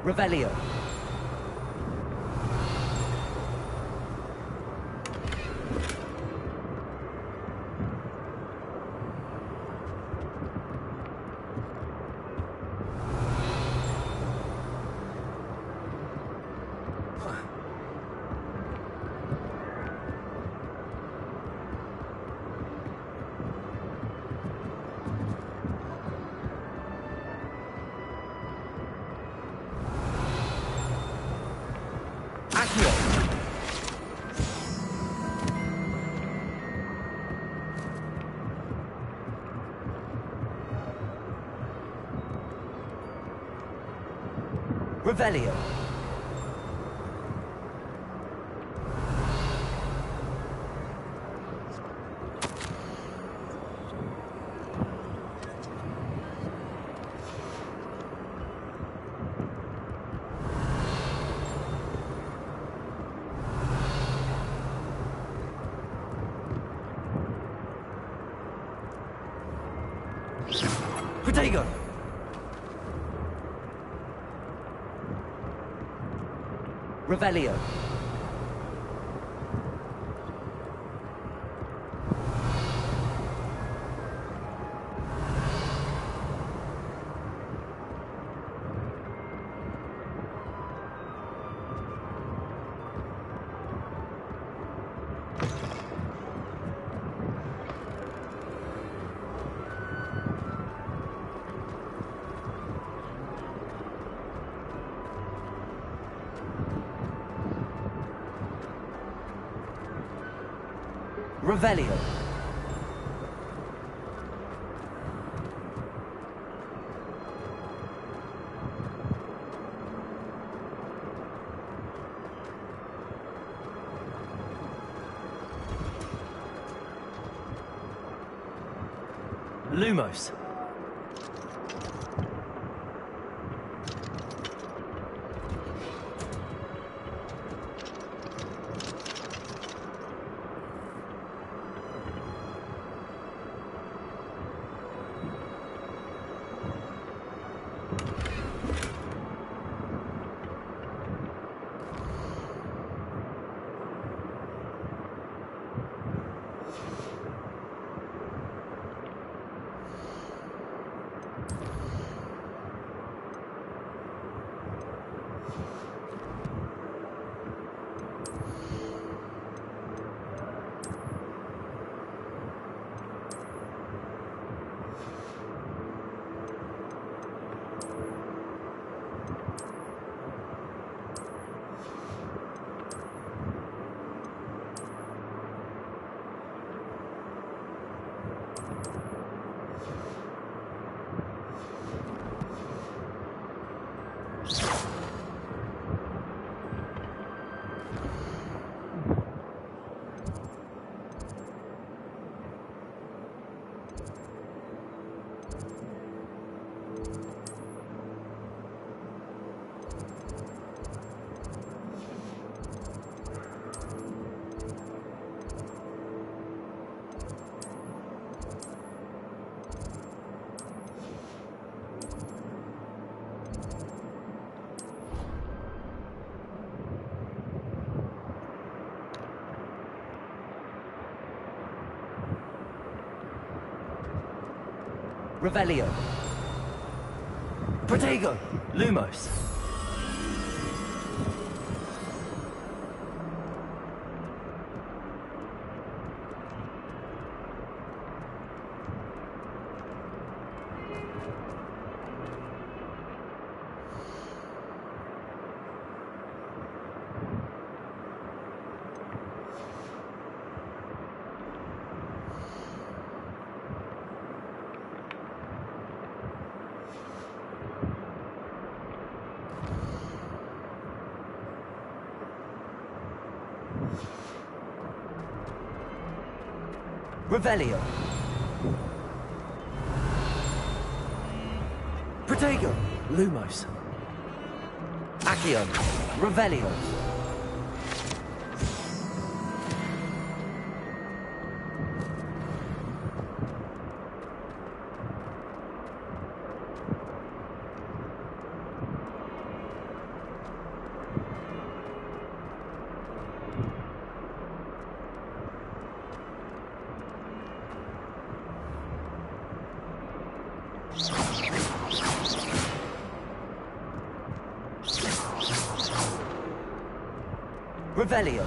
C: Revelio. Revelio. Protego. Revelio. Revelio. Lumos. Revelio. Protego. Lumos. Revelio. Protego. Lumos. Accio. Revelio. Revelio.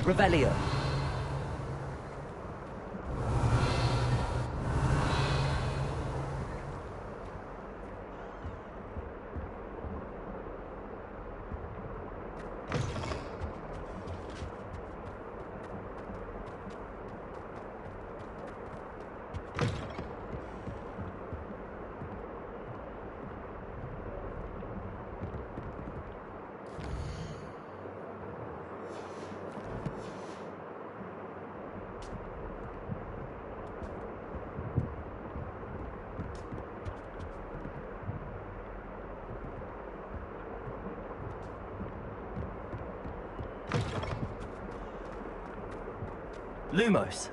C: Revelio. Lumos.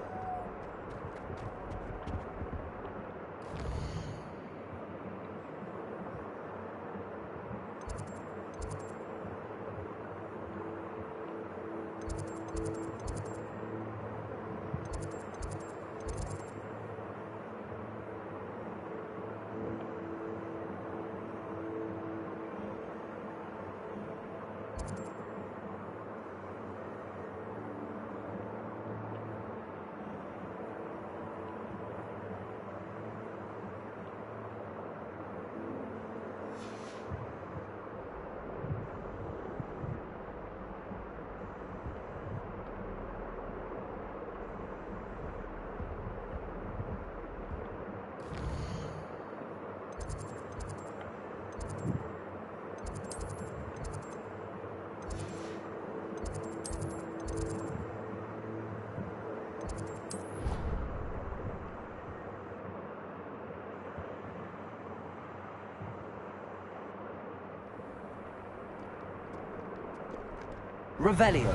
C: Revelio.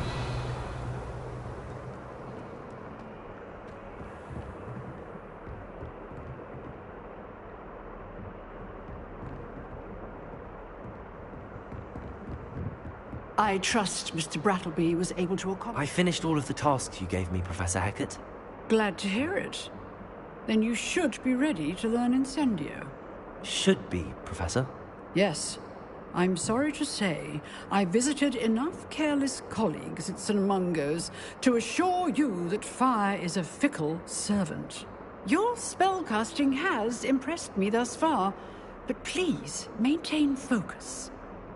J: I trust Mr. Brattleby was able to accomplish.
C: I finished all of the tasks you gave me, Professor Hecat.
J: Glad to hear it. Then you should be ready to learn Incendio.
C: Should be, Professor.
J: Yes. I'm sorry to say, I visited enough careless colleagues at St. Mungo's to assure you that fire is a fickle servant. Your spellcasting has impressed me thus far, but please maintain focus.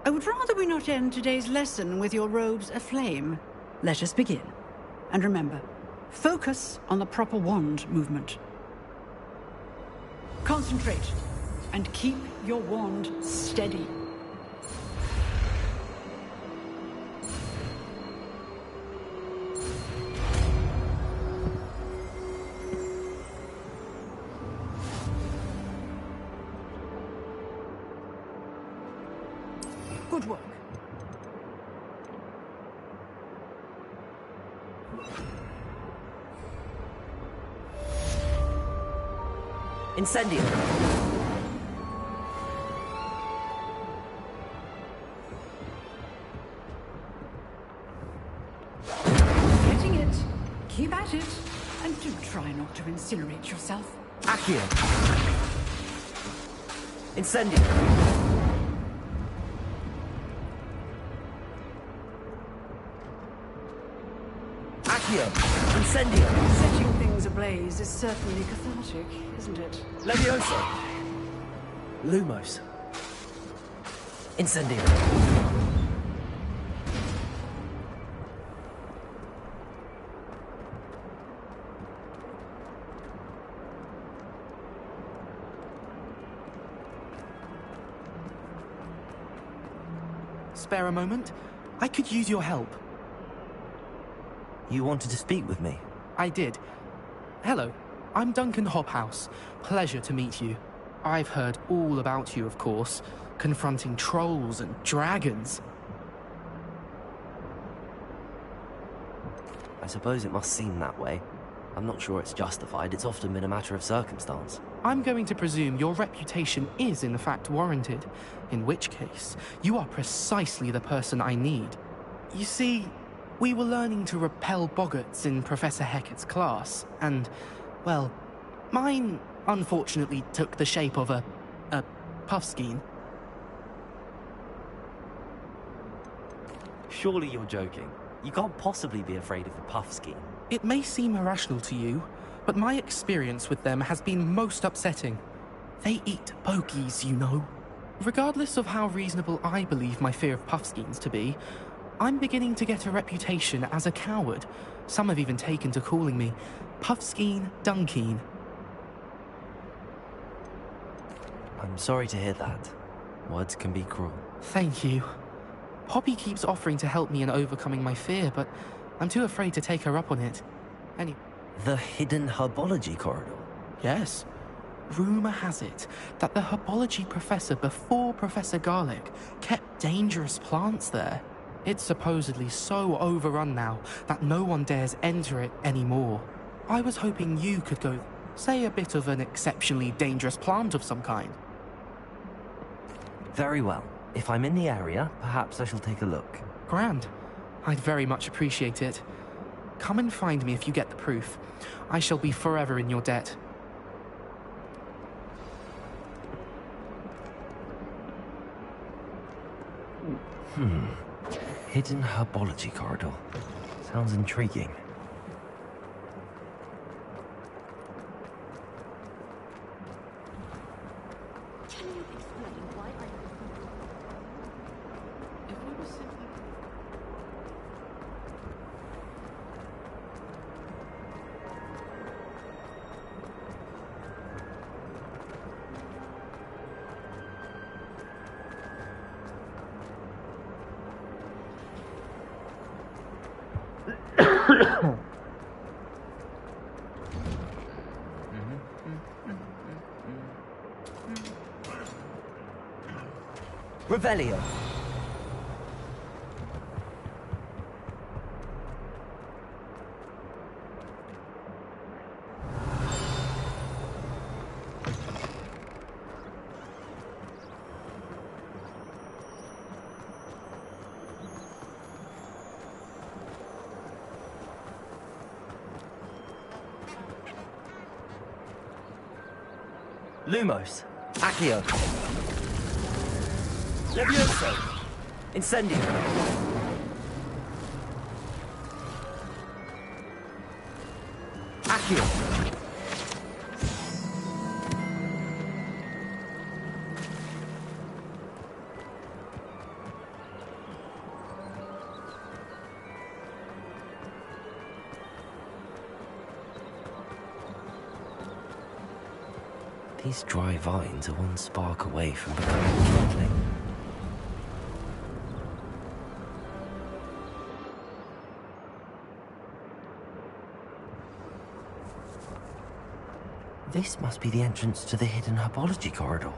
J: I would rather we not end today's lesson with your robes aflame. Let us begin. And remember, focus on the proper wand movement. Concentrate, and keep your wand steady. Good work.
C: Incendio.
J: Getting it. Keep at it. And do try not to incinerate yourself.
C: Accio. Incendio. Incendio!
J: Setting things ablaze is certainly cathartic, isn't it?
C: Levioso! Lumos. Incendio.
S: Spare a moment? I could use your help.
C: You wanted to speak with me?
S: I did. Hello, I'm Duncan Hobhouse. Pleasure to meet you. I've heard all about you, of course, confronting trolls and dragons.
C: I suppose it must seem that way. I'm not sure it's justified. It's often been a matter of circumstance.
S: I'm going to presume your reputation is in fact warranted, in which case, you are precisely the person I need. You see, we were learning to repel boggarts in Professor Hecat's class, and, well, mine unfortunately took the shape of a puffskein.
C: Surely you're joking. You can't possibly be afraid of the puff scheme.
S: It may seem irrational to you, but my experience with them has been most upsetting. They eat bogies, you know. Regardless of how reasonable I believe my fear of puffskeins to be, I'm beginning to get a reputation as a coward. Some have even taken to calling me Puffskeen Dunkeen.
C: I'm sorry to hear that. Words can be cruel.
S: Thank you. Poppy keeps offering to help me in overcoming my fear, but I'm too afraid to take her up on it. Anyway.
C: The hidden herbology corridor?
S: Yes. Rumour has it that the herbology professor before Professor Garlic kept dangerous plants there. It's supposedly so overrun now that no one dares enter it anymore. I was hoping you could go, say, a bit of an exceptionally dangerous plant of some kind.
C: Very well. If I'm in the area, perhaps I shall take a look.
S: Grand. I'd very much appreciate it. Come and find me if you get the proof. I shall be forever in your debt.
C: Hidden herbology corridor. Sounds intriguing.
J: Can you explain why I... If we were simply...
C: Revelio. Lumos. Accio. Levioso. Incendio. Accio. These dry vines are one spark away from becoming kindling. This must be the entrance to the hidden herbology corridor.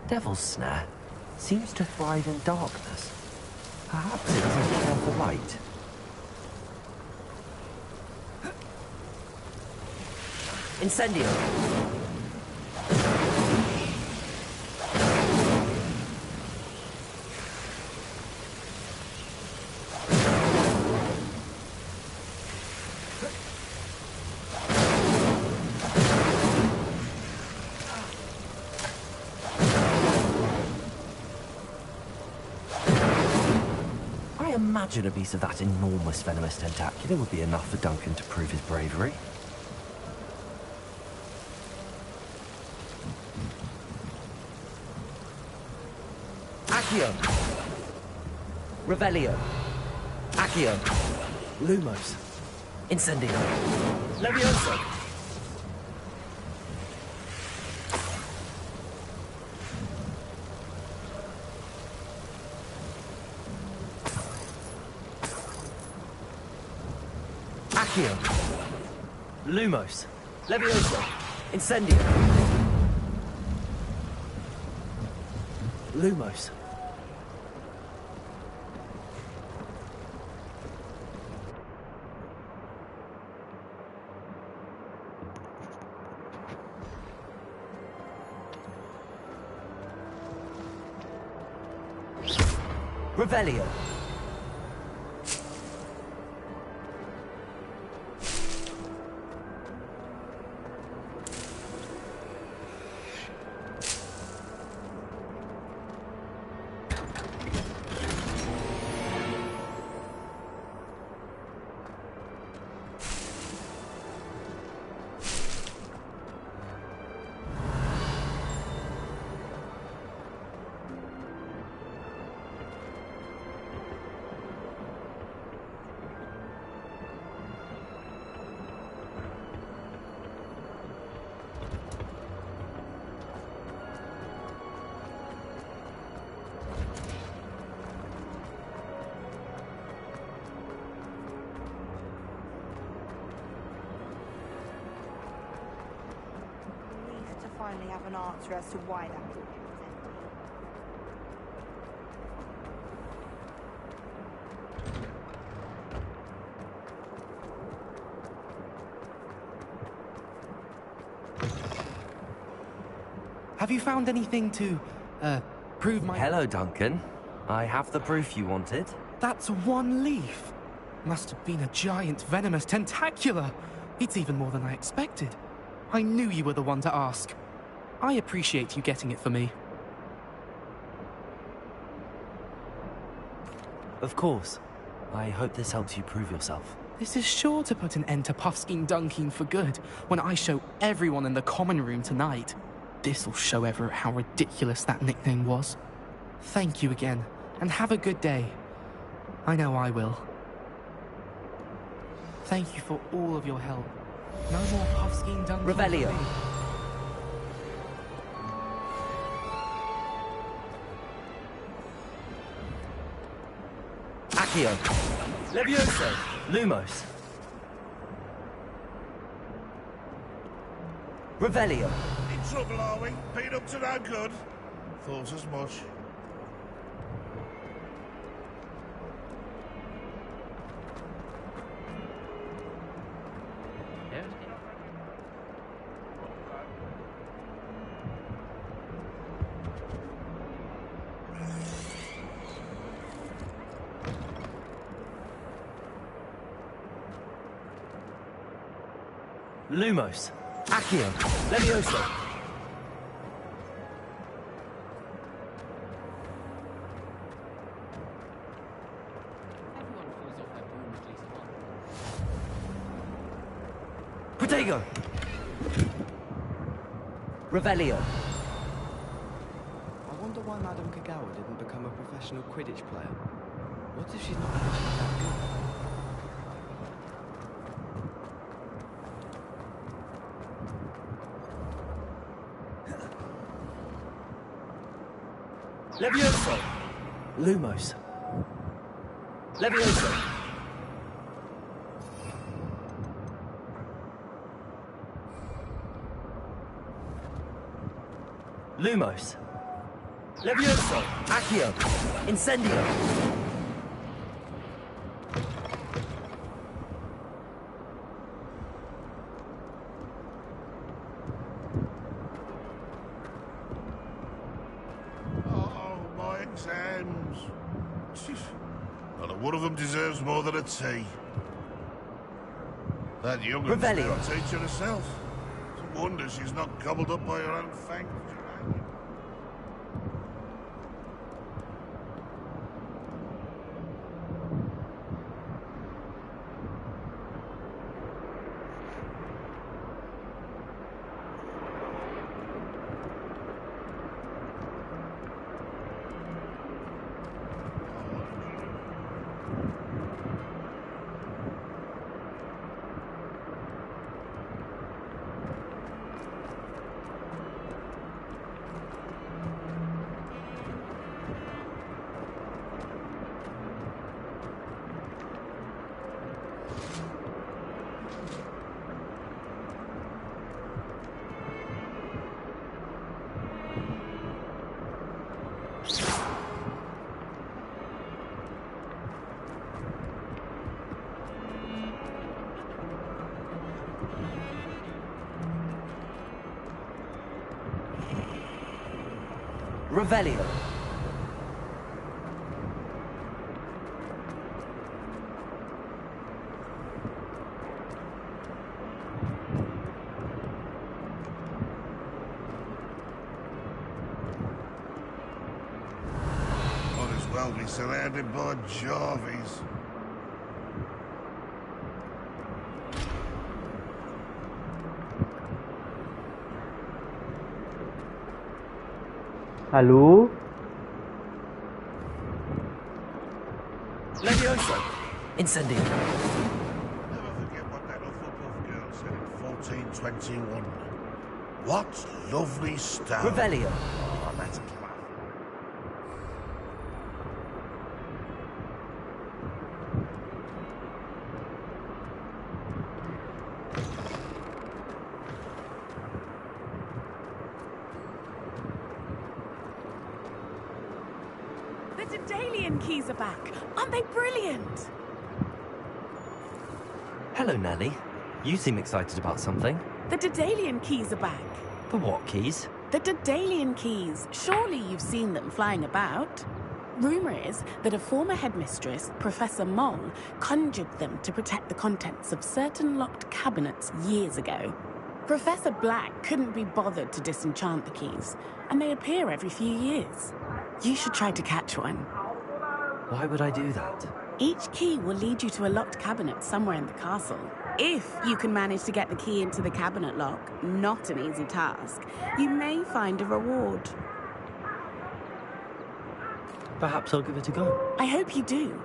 C: Devil's Snare seems to thrive in darkness. Perhaps it doesn't care for light. Incendio. I imagine a piece of that enormous venomous tentacular would be enough for Duncan to prove his bravery. Accio. Revelio. Accio. Lumos. Incendio. Levioso. Accio. Lumos. Levioso. Incendio. Lumos. Revelio.
Q: finally have an answer as to why that door
S: Have you found anything to, prove my...
C: Hello, Duncan. I have the proof you wanted.
S: That's one leaf. Must have been a giant venomous tentacula. It's even more than I expected. I knew you were the one to ask. I appreciate you getting it for me.
C: Of course. I hope this helps you prove yourself.
S: This is sure to put an end to Puffskein Dunkeen for good when I show everyone in the common room tonight. This'll show Everett how ridiculous that nickname was. Thank you again, and have a good day. I know I will. Thank you for all of your help. No more Puffskein Dunkeen.
C: Revelio. Accio. Levioso. Lumos. Revelio.
G: In trouble, are we? Been up to no good? Thought as much.
C: Lumos. Accio. Levioso. Protego. Revelio.
T: I wonder why Madame Kagawa didn't become a professional Quidditch player. What if she's not actually that good?
C: Levioso. Lumos. Levioso. Lumos. Levioso. Accio. Incendio.
G: Exams. Not a one of them deserves more than a tea. That young one's now a teacher herself. It's a wonder she's not gobbled up by her own fangs.
C: Revelio.
G: Might as well be surrounded by Jarvies.
A: Hello?
C: Levioso. Incendio.
G: Never forget what that Hufflepuff girl said in 1421. What lovely stone.
C: Revelio.
G: Oh, that's class.
B: Daedalian keys are back. Aren't they brilliant?
C: Hello, Nellie. You seem excited about something.
B: The Daedalian keys are back.
C: The what keys?
B: The Daedalian keys. Surely you've seen them flying about. Rumour is that a former headmistress, Professor Moll, conjured them to protect the contents of certain locked cabinets years ago. Professor Black couldn't be bothered to disenchant the keys, and they appear every few years. You should try to catch one.
C: Why would I do that?
B: Each key will lead you to a locked cabinet somewhere in the castle. If you can manage to get the key into the cabinet lock, not an easy task, you may find a reward.
C: Perhaps I'll give it a go.
B: I hope you do.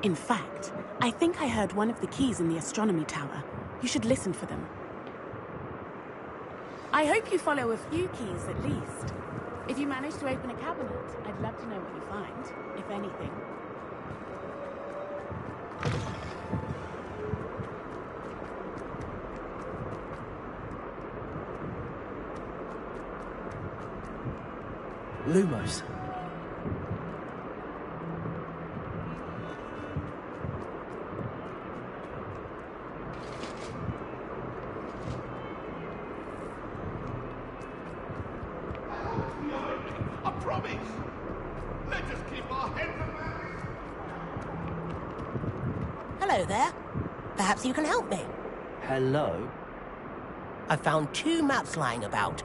B: In fact, I think I heard one of the keys in the astronomy tower. You should listen for them. I hope you follow a few keys at least. If you manage to open a cabinet, I'd love to know what you find, if anything.
C: Lumos.
G: I promise. Let us keep our heads about it.
U: Hello there. Perhaps you can help me.
C: Hello?
U: I found 2 maps lying about.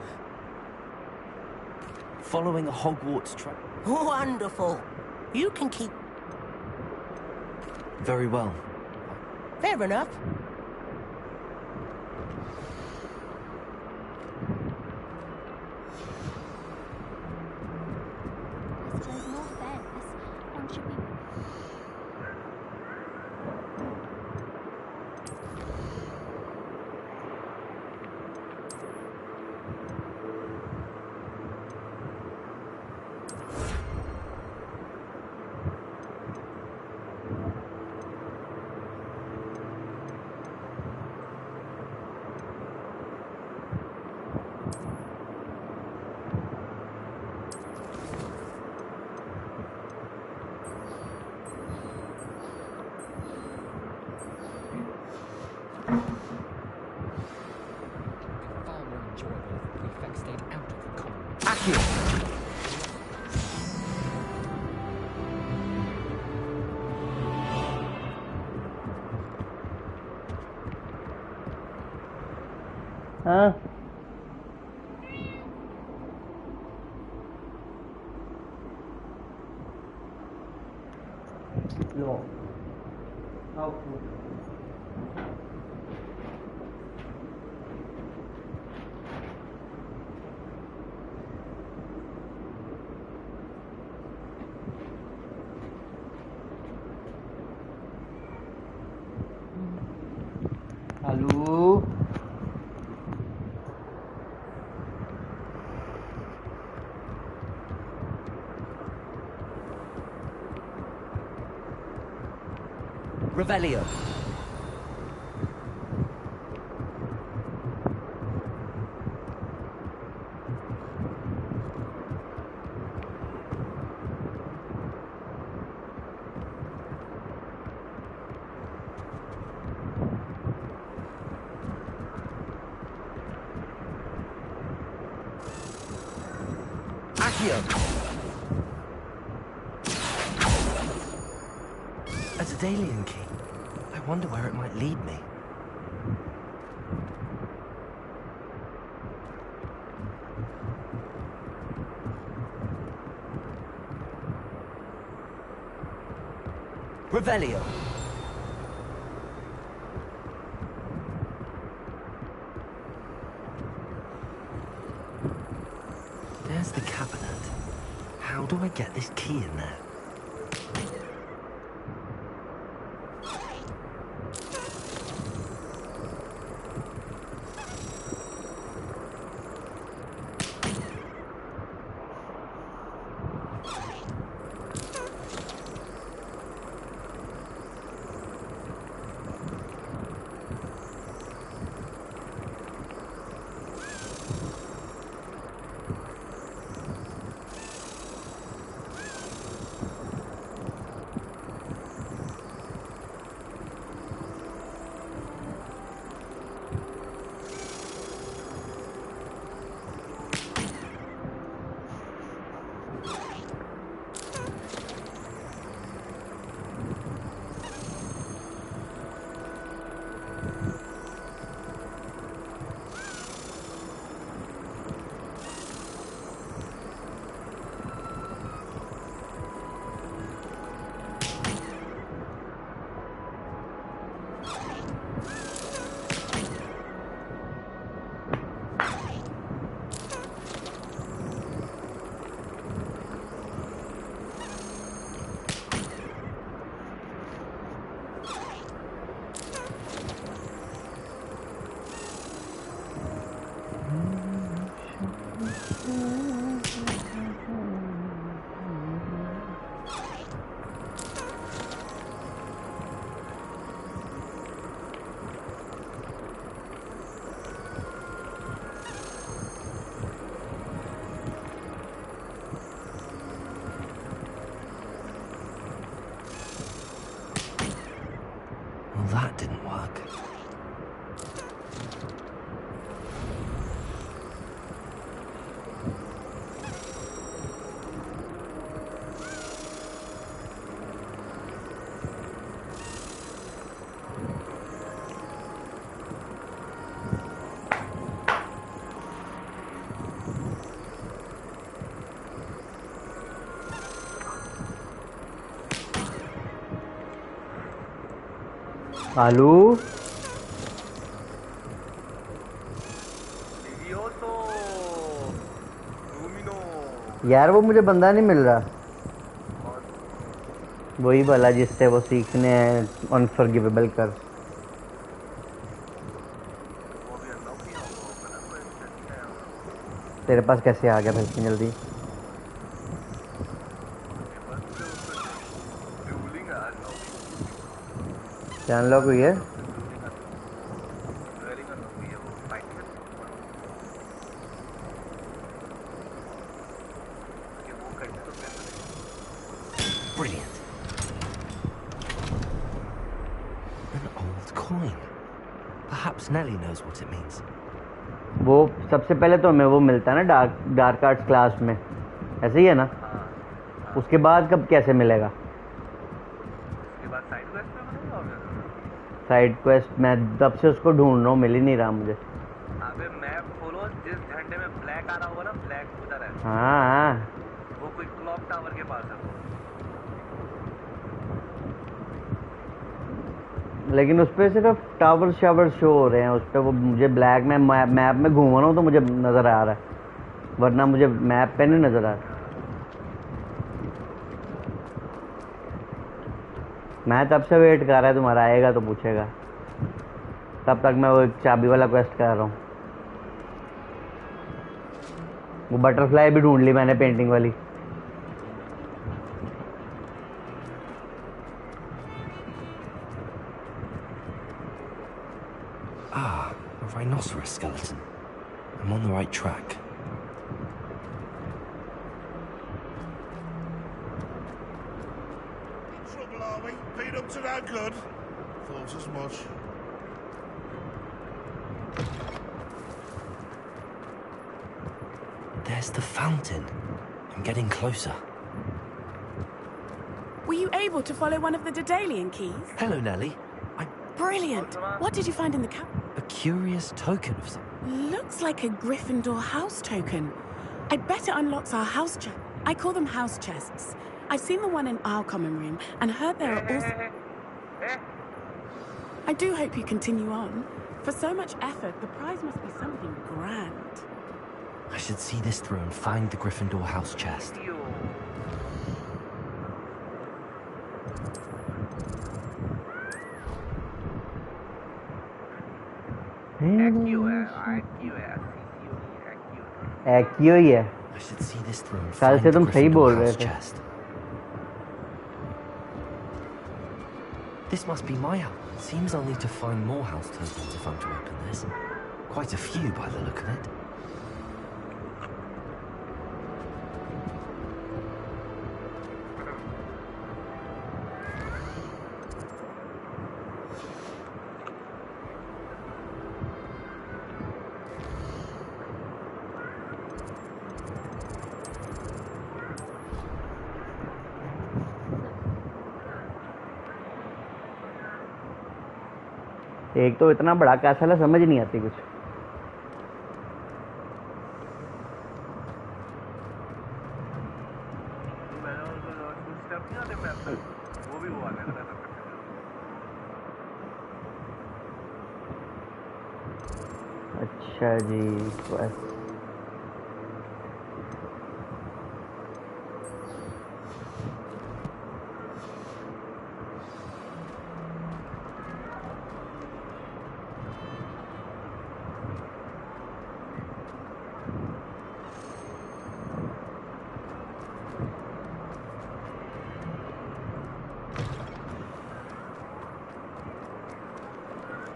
C: Following a Hogwarts track.
U: Wonderful. You can keep...
C: Very well.
U: Fair enough.
K: There's more fairness. One should be...
I: Far more enjoyable if the prefect stayed out of the common.
C: Accio!
A: Huh? No. How cool. Hello?
C: Revelio. Accio. A Daedalian key. I wonder where it might lead me. Revelio. There's the cabinet. How do I get this key in there?
A: आलू यार वो मुझे बंदा नहीं मिल रहा, वही वाला जिससे वो सीखने हैं अनफॉरगिवेबल कर। तेरे पास कैसे आ गया भाई इतनी जल्दी? क्या अनलॉक हुई है?
C: Brilliant. An old coin. Perhaps Nellie knows what it means.
A: वो सबसे पहले तो हमें वो मिलता है ना डार्क आर्ट्स क्लास में, ऐसे ही है ना? उसके बाद कब कैसे मिलेगा? साइड क्वेस्ट मैं तब से उसको ढूंढ रहा हूँ, मिल ही नहीं रहा मुझे।
N: अबे मैप खोलो, जिस झंडे में ब्लैक आ रहा होगा ना, ब्लैक उधर है।
A: हाँ
N: वो कोई क्लॉक टावर के पास है।
A: लेकिन उस पर सिर्फ टावर शावर शो हो रहे हैं, उस पर वो मुझे ब्लैक में मैप में घूम रहा हूँ तो मुझे नज़र आ रहा है, वरना मुझे मैप पे नहीं नज़र आ रहा। मैं तब से वेट कर रहा है, तुम्हारा आएगा तो पूछेगा, तब तक मैं वो एक चाबी वाला क्वेस्ट कर रहा हूँ। वो बटरफ्लाई भी ढूंढ ली मैंने, पेंटिंग वाली।
C: Ah, a rhinoceros skeleton. I'm on the right track.
G: In trouble, are we? Been up to no good? Thought as much.
C: There's the fountain. I'm getting closer.
B: Were you able to follow one of the Daedalian keys?
C: Hello, Nellie.
B: Brilliant. What did you find in the cap?
C: A curious token of some.
B: Looks like a Gryffindor house token. I bet it unlocks our house chest. I call them house chests. I've seen the one in our common room and heard there are also... I do hope you continue on. For so much effort, the prize must be something grand.
C: I should see this through and find the Gryffindor house chest.
A: एक्यो ही है। कल से तुम सही बोल रहे थे।
C: This must be my house. Seems I'll need to find more house tokens if I'm to open this. Quite a few by the look of it.
A: एक तो इतना बड़ा कैसल है, समझ नहीं आती कुछ। अच्छा जी, बस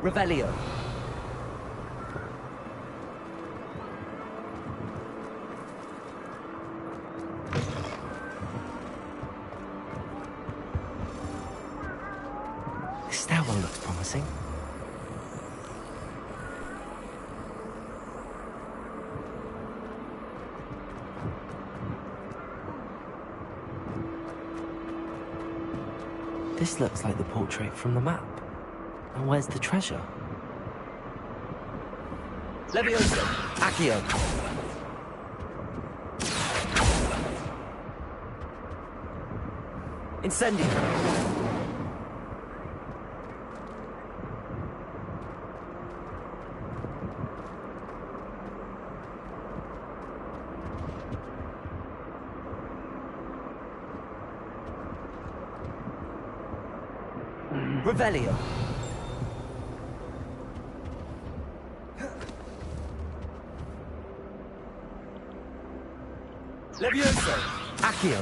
E: Revelio.
C: This stairwell looks promising. This looks like the portrait from the map. And where's the treasure?
E: Leviosa.
C: Accio.
E: Incendio.
C: Revelio.
E: Levioso.
C: Accio.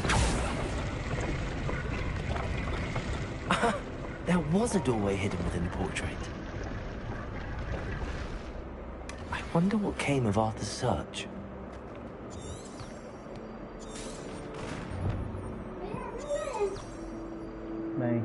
C: There was a doorway hidden within the portrait. I wonder what came of Arthur's search.
A: नहीं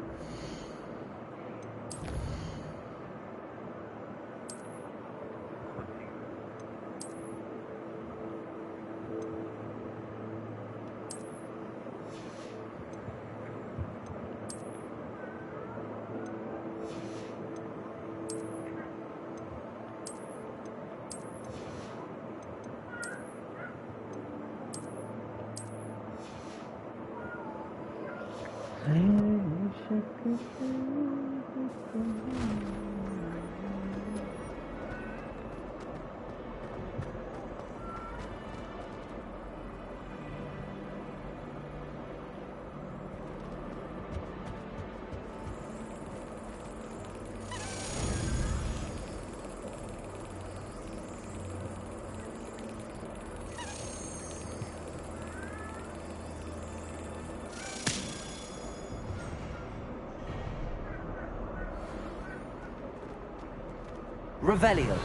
C: Revelio.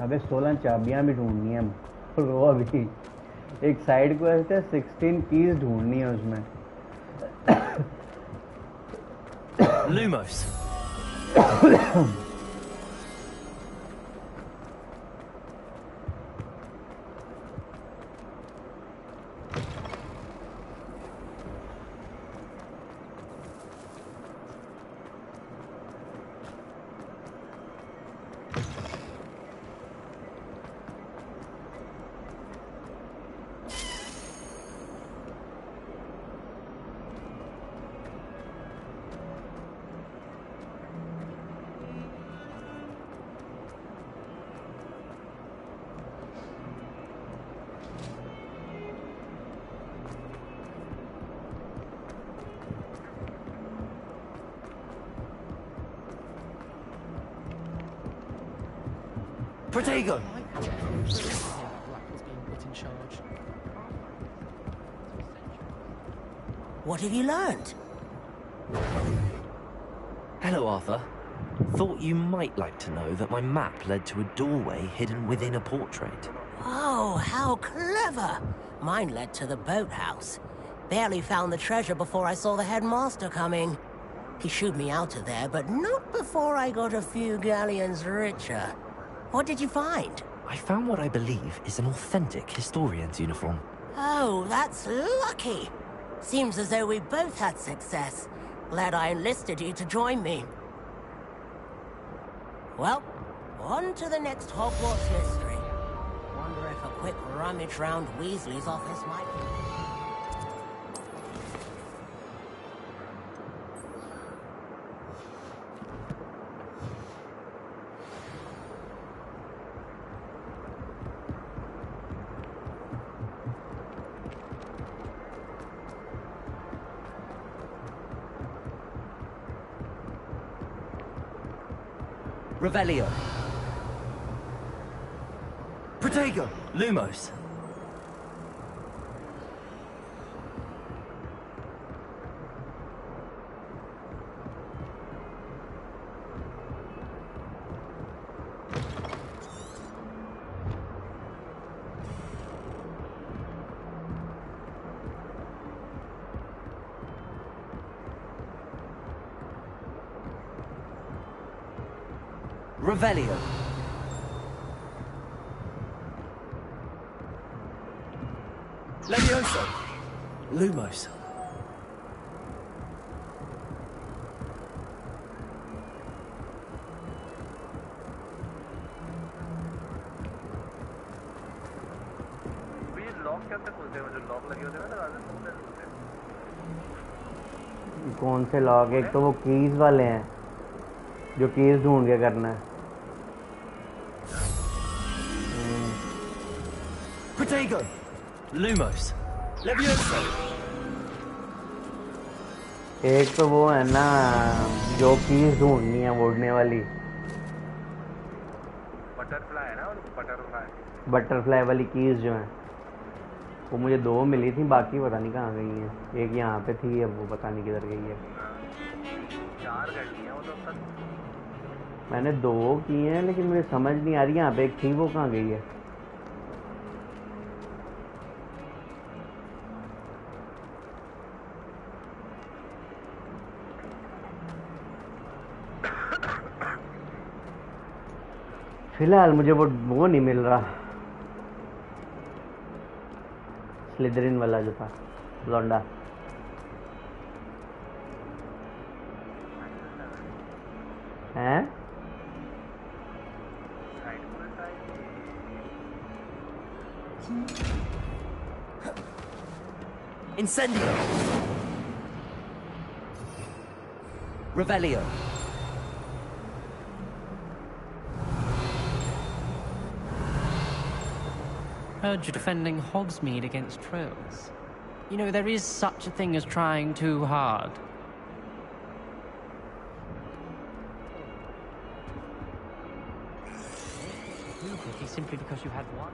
A: अबे 16 चाबियां भी ढूंढनी है रो अभी एक side quest है 16 keys ढूंढनी है उसमें
C: Lumos. Protego!
U: What have you learned?
C: Hello, Arthur. Thought you might like to know that my map led to a doorway hidden within a portrait.
U: Oh, how clever! Mine led to the boathouse. Barely found the treasure before I saw the headmaster coming. He shooed me out of there, but not before I got a few galleons richer. What did you find?
C: I found what I believe is an authentic historian's uniform.
U: Oh, that's lucky. Seems as though we both had success. Glad I enlisted you to join me. Well, on to the next Hogwarts mystery. Wonder if a quick rummage round Weasley's office might...
C: Revelio. Protego. Lumos. Revelio.
E: Levioso.
C: Lumos.
A: कौन से lock? एक तो वो keys वाले हैं जो keys ढूंढ के करना है।
C: Protego! Lumos! Levioso!
A: एक तो वो है ना जो कीज ढूंढनी है उड़ने वाली,
N: बटरफ्लाई है ना,
A: बटरफ्लाई वाली कीज जो है वो मुझे 2 मिली थी, बाकी पता नहीं कहाँ गई हैं। एक यहाँ पे थी, अब वो पता नहीं किधर गई है।
N: 4 कर दी हैं वो तो तक।
A: मैंने 2 की हैं लेकिन मुझे समझ नहीं आ रही, यहाँ पे एक थी वो कहाँ गई है। फिलहाल मुझे वो नहीं मिल रहा, स्लिदरिन वाला जो था लौंडा। हैं?
C: Incendio! Revelio!
I: Heard you're defending Hogsmeade against trolls. You know, there is such a thing as trying too hard. Too quickly simply because you had one.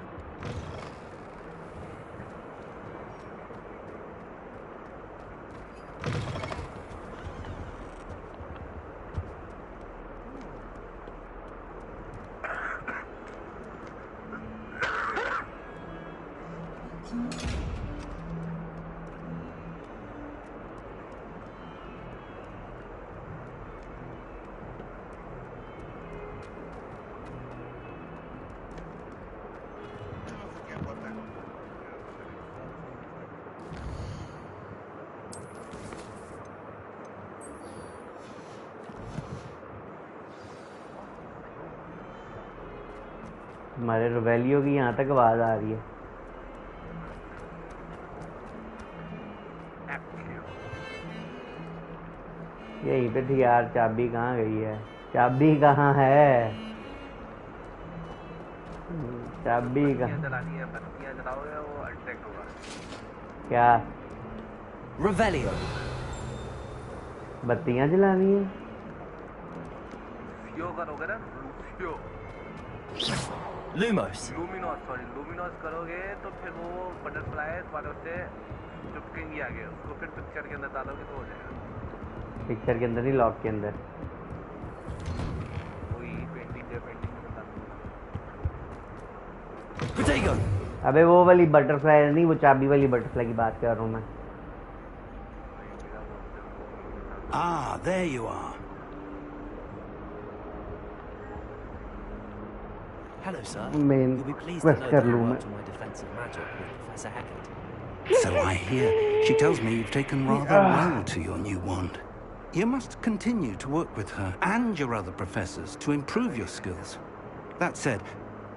A: हमारे रिवेलियो की यहाँ तक आवाज़ आ रही है। यहीं पे थी यार, चाबी कहाँ गई है? चाबी कहाँ है? चाबी कहाँ?
N: बत्तियां जलाओगे वो अटैक होगा।
A: क्या?
C: Revelio!
A: बत्तियां जलानी है?
N: फ्यो करोगे ना, फ्यो।
C: Lumos!
N: लूमिनोस करोगे तो फिर वो बटरफ्लाई वालों से चिपकेंगे आगे, उसको फिर पिक्चर के अंदर डालोगे तो हो जाएगा।
A: पिक्चर के अंदर ही, लॉक के अंदर।
N: वही पेंटिंग बता दूँ।
C: Protego!
A: अबे वो वाली बटरफ्लाई नहीं, वो चाबी वाली बटरफ्लाई की बात कर रहा हूँ मैं।
D: Ah, there you are.
C: Hello, sir.
A: Main
C: You'll be pleased
A: quest
C: to know
A: कर
C: that I
A: लूँ मैं।
C: worked on my defensive magic with Professor Hecat.
D: So I hear. She tells me you've taken rather well to your new wand. You must continue to work with her and your other professors to improve your skills. That said,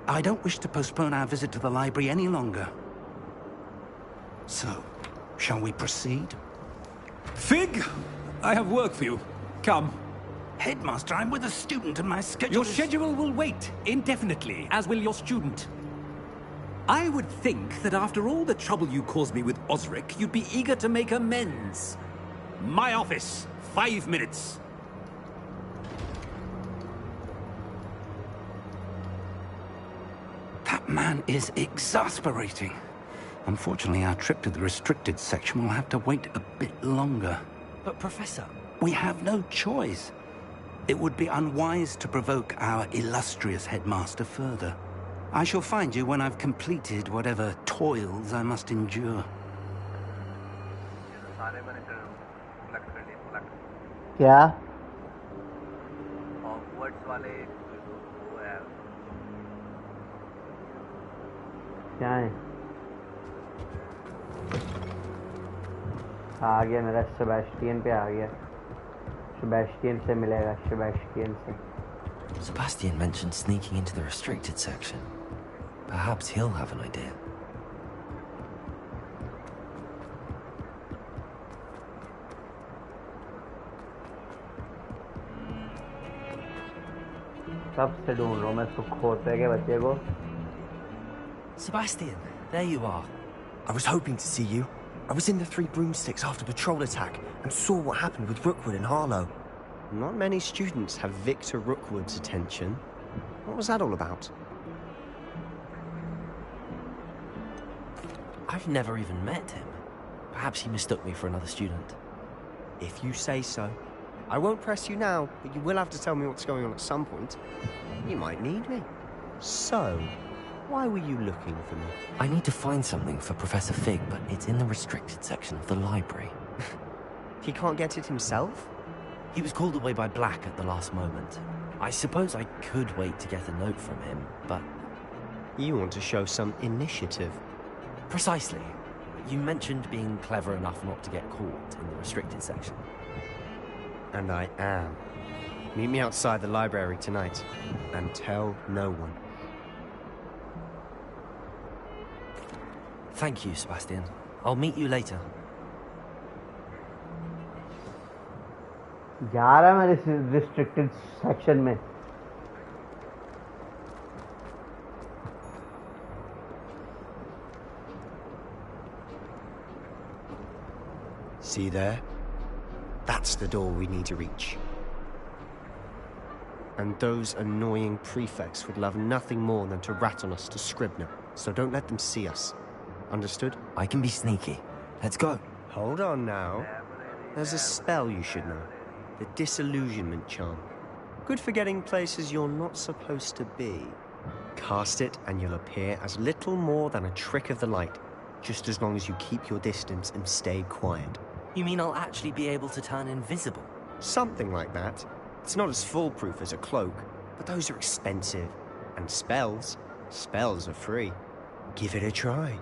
D: I don't wish to postpone our visit to the library any longer. So, shall we proceed?
O: Fig, I have work for you. Come.
D: Headmaster, I'm with a student and my schedule
O: Your schedule will wait indefinitely, as will your student. I would think that after all the trouble you caused me with Osric, you'd be eager to make amends. My office, 5 minutes.
D: That man is exasperating. Unfortunately, our trip to the restricted section will have to wait a bit longer.
C: But, Professor...
D: We have no choice. It would be unwise to provoke our illustrious headmaster further. I shall find you when I've completed whatever toils I must endure.
A: क्या?
N: Hogwarts वाले वो है।
A: क्या है? आ गया मेरा Sebastian पे आ गया। सेबेस्टियन से मिलेगा, सेबेस्टियन से।
C: Sebastian mentioned sneaking into the restricted section. Perhaps he'll have an idea.
A: कब से ढूंढ रहा हूँ मैं इसको खोते के बच्चे को.
C: Sebastian, there you are. I was hoping to see you. I was in the Three Broomsticks after patrol attack and saw what happened with Rookwood and Harlow.
T: Not many students have Victor Rookwood's attention. What was that all about?
C: I've never even met him. Perhaps he mistook me for another student.
T: If you say so. I won't press you now, but you will have to tell me what's going on at some point. You might need me. So, why were you looking for me?
C: I need to find something for Professor Fig, but it's in the restricted section of the library.
T: He can't get it himself?
C: He was called away by Black at the last moment. I suppose I could wait to get a note from him, but...
T: You want to show some initiative.
C: Precisely. You mentioned being clever enough not to get caught in the restricted section.
T: And I am. Meet me outside the library tonight, and tell no one.
C: Thank you, Sebastian. I'll meet you later.
A: जा रहा है मैं restricted section में.
T: See there? That's the door we need to reach. And those annoying prefects would love nothing more than to rat on us to Scribner, so don't let them see us. Understood?
C: I can be sneaky. Let's go.
T: Hold on now. There's a spell you should know. The Disillusionment Charm. Good for getting places you're not supposed to be. Cast it and you'll appear as little more than a trick of the light, just as long as you keep your distance and stay quiet.
C: You mean I'll actually be able to turn invisible?
T: Something like that. It's not as foolproof as a cloak, but those are expensive. And spells are free. Give it a try.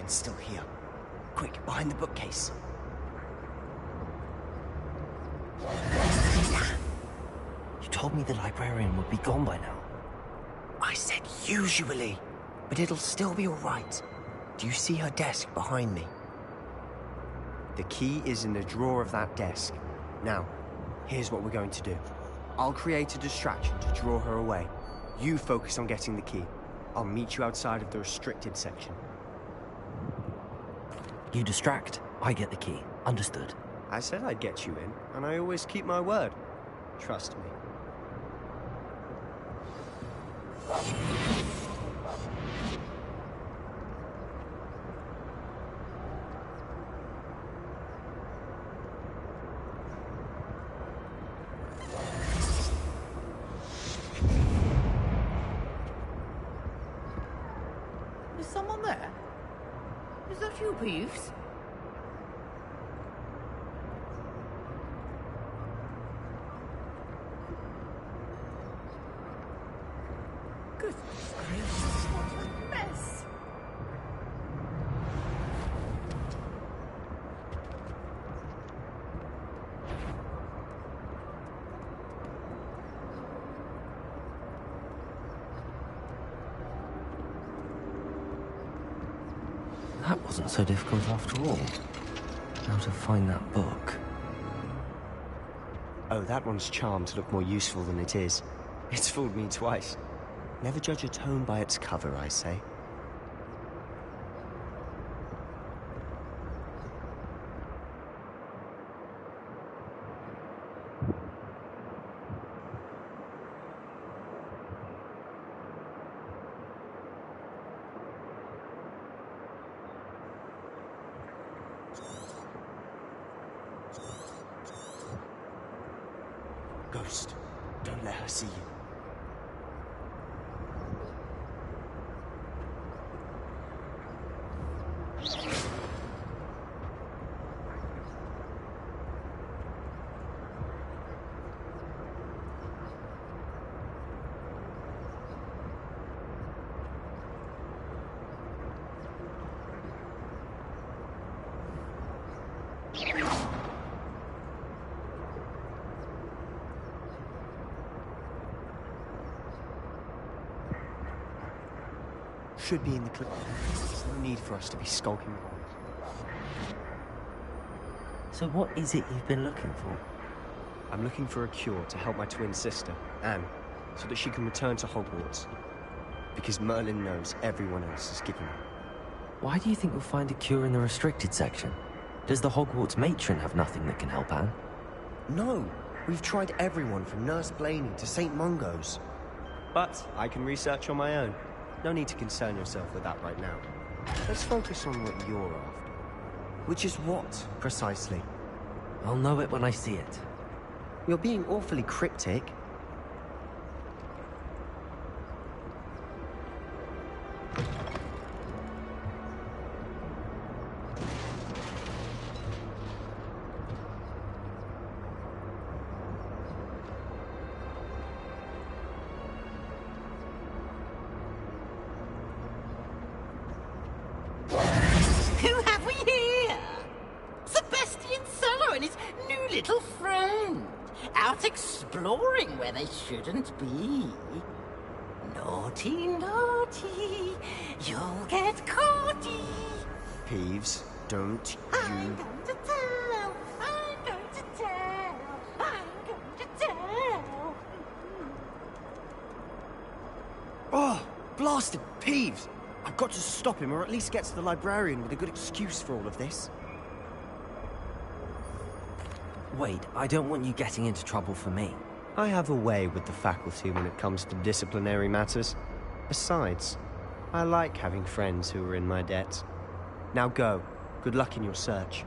C: Still here. Quick, behind the bookcase. You told me the librarian would be gone by now.
T: I said usually, but it'll still be all right. Do you see her desk behind me? The key is in the drawer of that desk. Now, here's what we're going to do. I'll create a distraction to draw her away. You focus on getting the key. I'll meet you outside of the restricted section.
C: You distract, I get the key. Understood.
T: I said I'd get you in, and I always keep my word. Trust me.
R: Is someone there? Is that you, Peeves? Goodness gracious, what a mess!
C: That wasn't so difficult after all. How to find that book.
T: Oh, that one's charmed to look more useful than it is. It's fooled me twice. Never judge a tome by its cover, I say. Ghost, don't let her see you. Should be in the clip. There's no need for us to be skulking around.
C: So what is it you've been looking for?
T: I'm looking for a cure to help my twin sister, Anne, so that she can return to Hogwarts. Because Merlin knows everyone else is giving up.
C: Why do you think you'll find a cure in the restricted section? Does the Hogwarts matron have nothing that can help Anne?
T: No! We've tried everyone from Nurse Blaney to St. Mungo's. But I can research on my own. No need to concern yourself with that right now. Let's focus on what you're after. Which is what, precisely?
C: I'll know it when I see it.
T: You're being awfully cryptic.
H: Who have we here? Sebastian Cello and his new little friend. Out exploring where they shouldn't be. Naughty, naughty. You'll get caughty.
T: Peeves, don't
H: I'm going to tell. I'm going to tell. I'm going to tell.
T: Oh, blasted Peeves! I've got to stop him, or at least get to the librarian with a good excuse for all of this.
C: Wait, I don't want you getting into trouble for me.
T: I have a way with the faculty when it comes to disciplinary matters. Besides, I like having friends who are in my debt. Now go. Good luck in your search.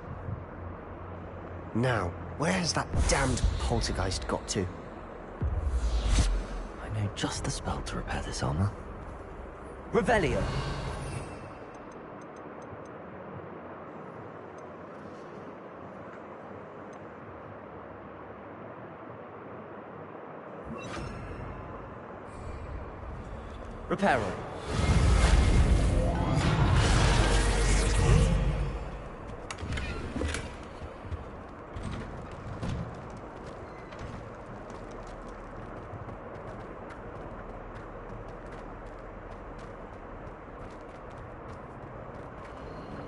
T: Now, where has that damned poltergeist got to?
C: I know just the spell to repair this armor. Revelio! Reparo.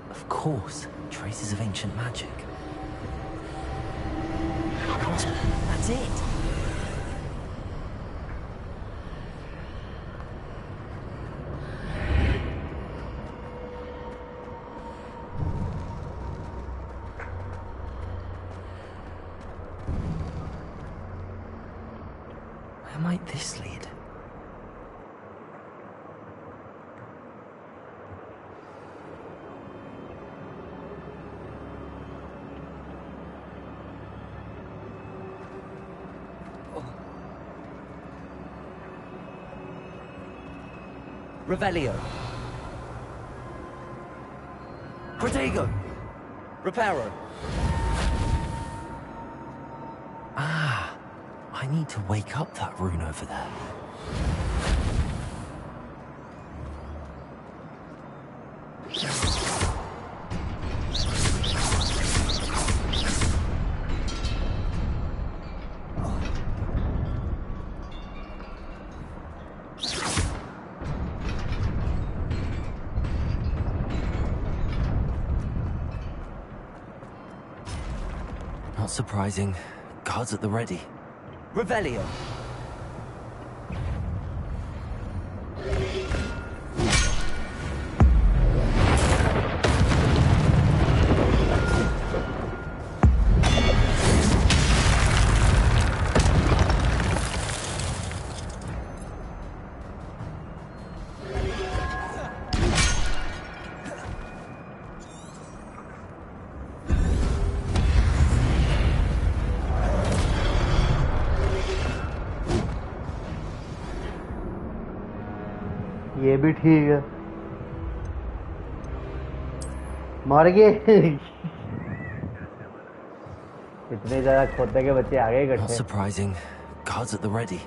C: Of course, traces of ancient magic. That's it. Where might this lead? Revelio. Protego. Reparo. Ah, I need to wake up that rune over there. Not surprising. Guards at the ready. Revelio.
A: ये भी ठीक है मर गए इतने ज्यादा खोते के बच्चे आ गए इकट्ठे
C: Not surprising. Guards at the ready.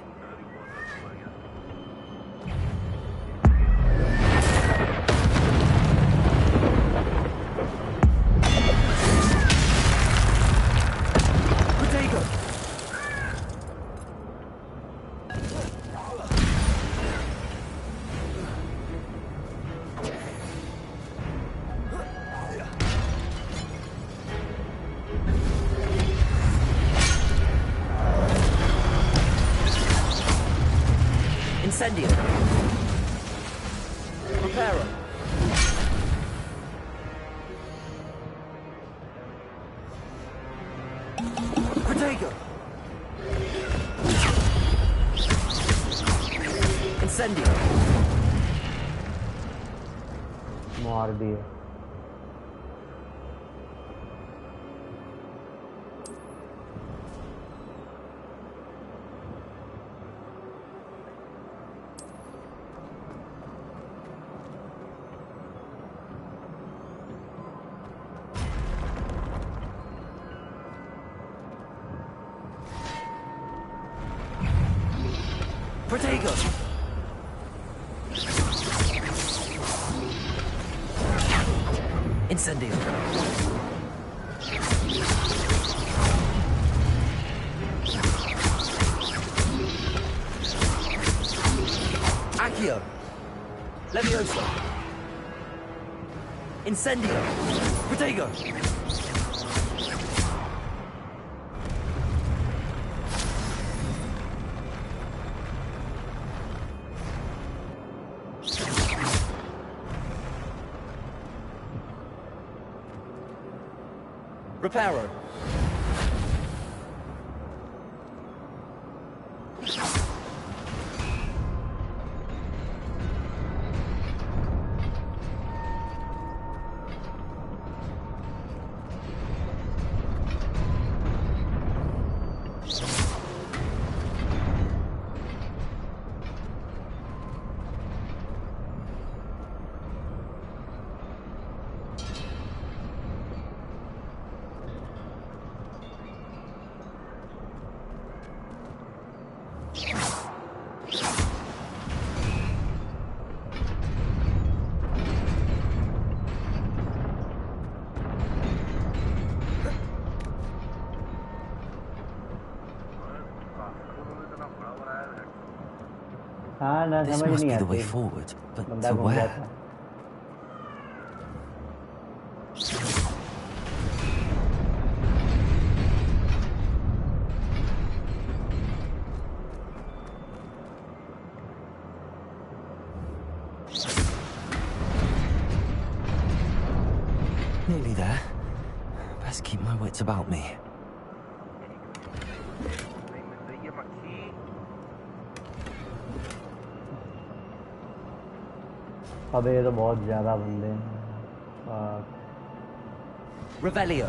E: Incendio. Reparo. Protego. Incendio.
A: मार दिए
E: Protego. Incendio. Accio. Levioso. Incendio. Protego. Reparo.
A: हाँ ना
C: This
A: समझ
C: must
A: नहीं
C: be the way
A: आती
C: forward, but
A: बंदा
C: to
A: घूम
C: where?
A: जाता
C: Nearly there. Best keep my wits about me.
A: अबे ये तो बहुत ज्यादा बंदे हैं
E: Revelio.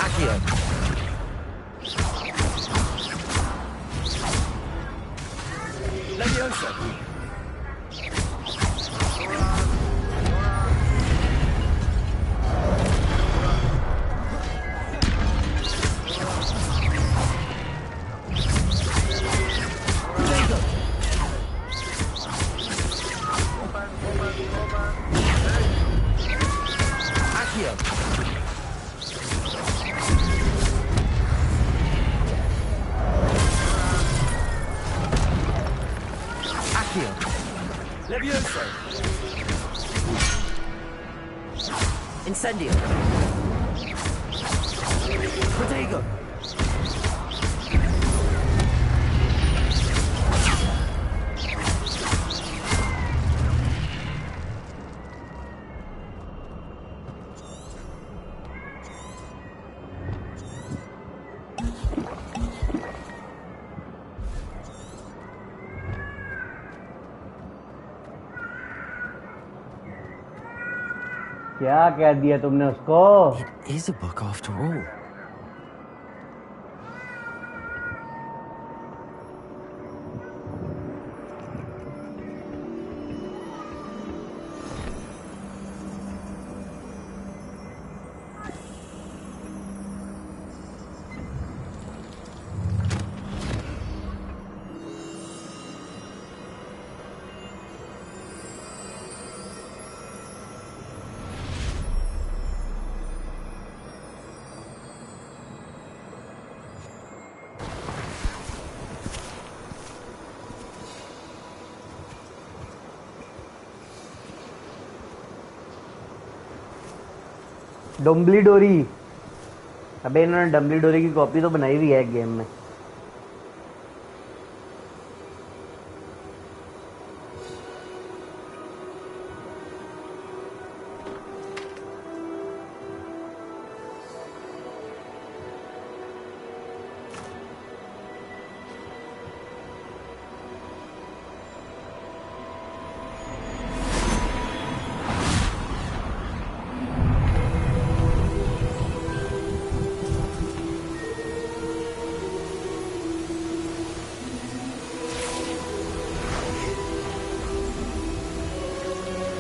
E: Accio. Levioso. Accio. Accio. Levioso. Incendio. Protego.
A: क्या कह दिया तुमने उसको?
C: It is a book after all.
A: Dumbly डोरी। अबे इन्होंने डम्बली डोरी की कॉपी तो बनाई हुई है गेम में।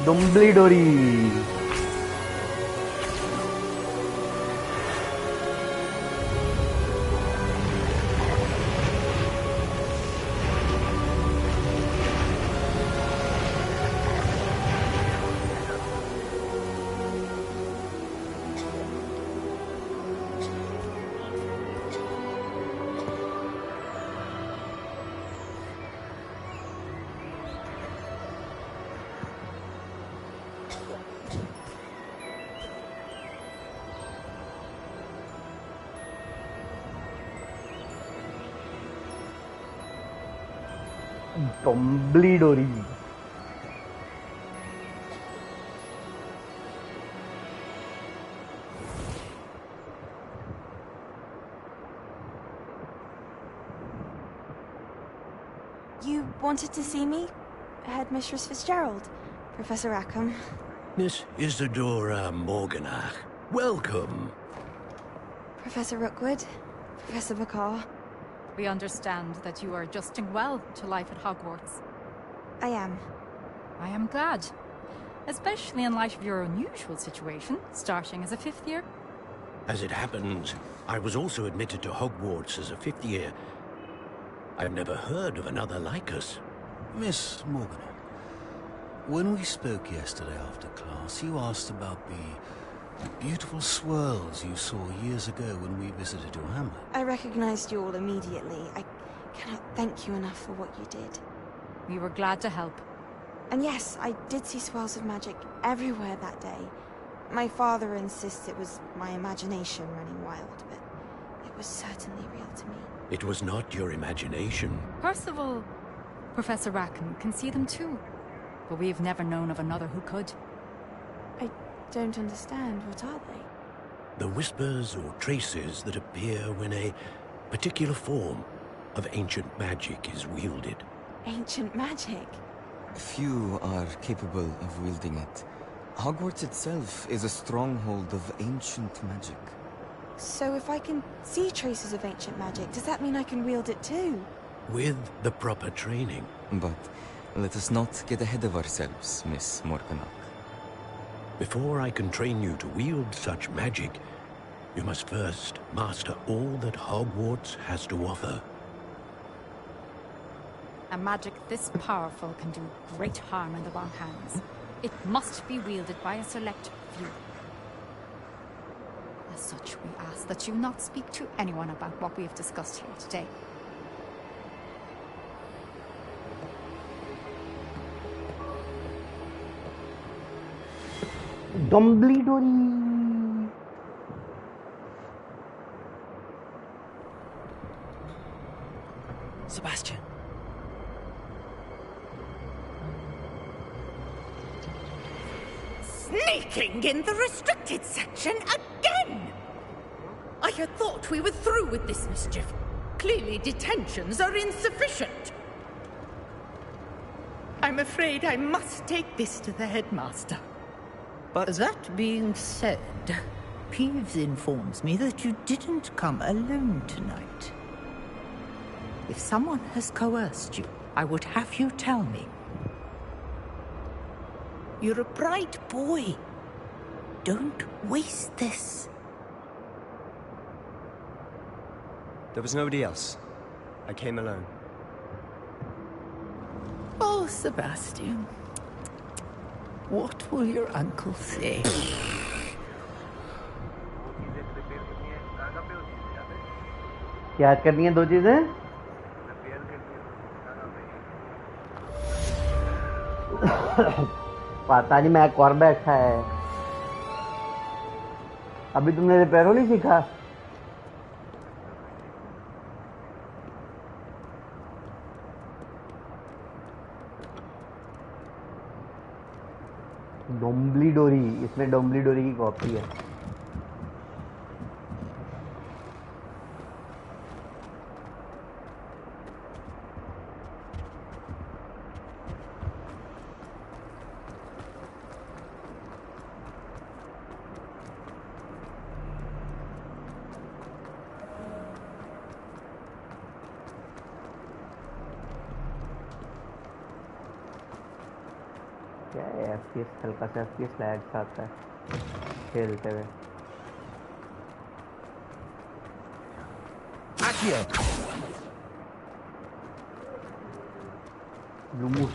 A: डम्बली डोरी। डम्बली डोरी।
Q: You wanted to see me? Headmistress Fitzgerald? Professor Rackham?
L: Miss Isadora Morganach, welcome.
Q: Professor Rookwood? Professor Bakar?
F: We understand that you are adjusting well to life at Hogwarts.
Q: I am.
F: I am glad. Especially in light of your unusual situation, starting as a 5th year.
L: As it happens, I was also admitted to Hogwarts as a 5th year. I've never heard of another like us.
G: Miss Morgan, when we spoke yesterday after class, you asked about the beautiful swirls you saw years ago when we visited your hamlet.
Q: I recognized you all immediately. I cannot thank you enough for what you did.
F: We were glad to help.
Q: And yes, I did see swirls of magic everywhere that day. My father insists it was my imagination running wild, but it was certainly real to me.
L: It was not your imagination.
F: Percival, Professor Rackham can see them too. But we've never known of another who could.
Q: I don't understand. What are they?
L: The whispers or traces that appear when a particular form of ancient magic is wielded.
Q: Ancient magic?
C: Few are capable of wielding it. Hogwarts itself is a stronghold of ancient magic.
Q: So if I can see traces of ancient magic, does that mean I can wield it too?
L: With the proper training.
C: But let us not get ahead of ourselves, Miss Morganach.
L: Before I can train you to wield such magic, you must first master all that Hogwarts has to offer.
F: A magic this powerful can do great harm in the wrong hands. It must be wielded by a select few. As such, we ask that you not speak to anyone about what we have discussed here today.
A: Dumbledore.
C: Sebastian.
H: Sneaking in the restricted section again! I had thought we were through with this mischief. Clearly detentions are insufficient. I'm afraid I must take this to the headmaster.
P: But that being said, Peeves informs me that you didn't come alone tonight. If someone has coerced you, I would have you tell me. You're a bright boy. Don't waste this.
T: There was nobody else. I came alone.
P: Oh, Sebastian. What will your uncle say?
A: याद करनी है दो चीजें पता नहीं मैं कौन बैठा है अभी तुमने रिपेयरो नहीं सीखा डोम्बली डोरी इसमें डोम्बली डोरी की कॉपी है क्या है FPS हल्का सा FPS लैग्स आता है खेलते हुए लुमूस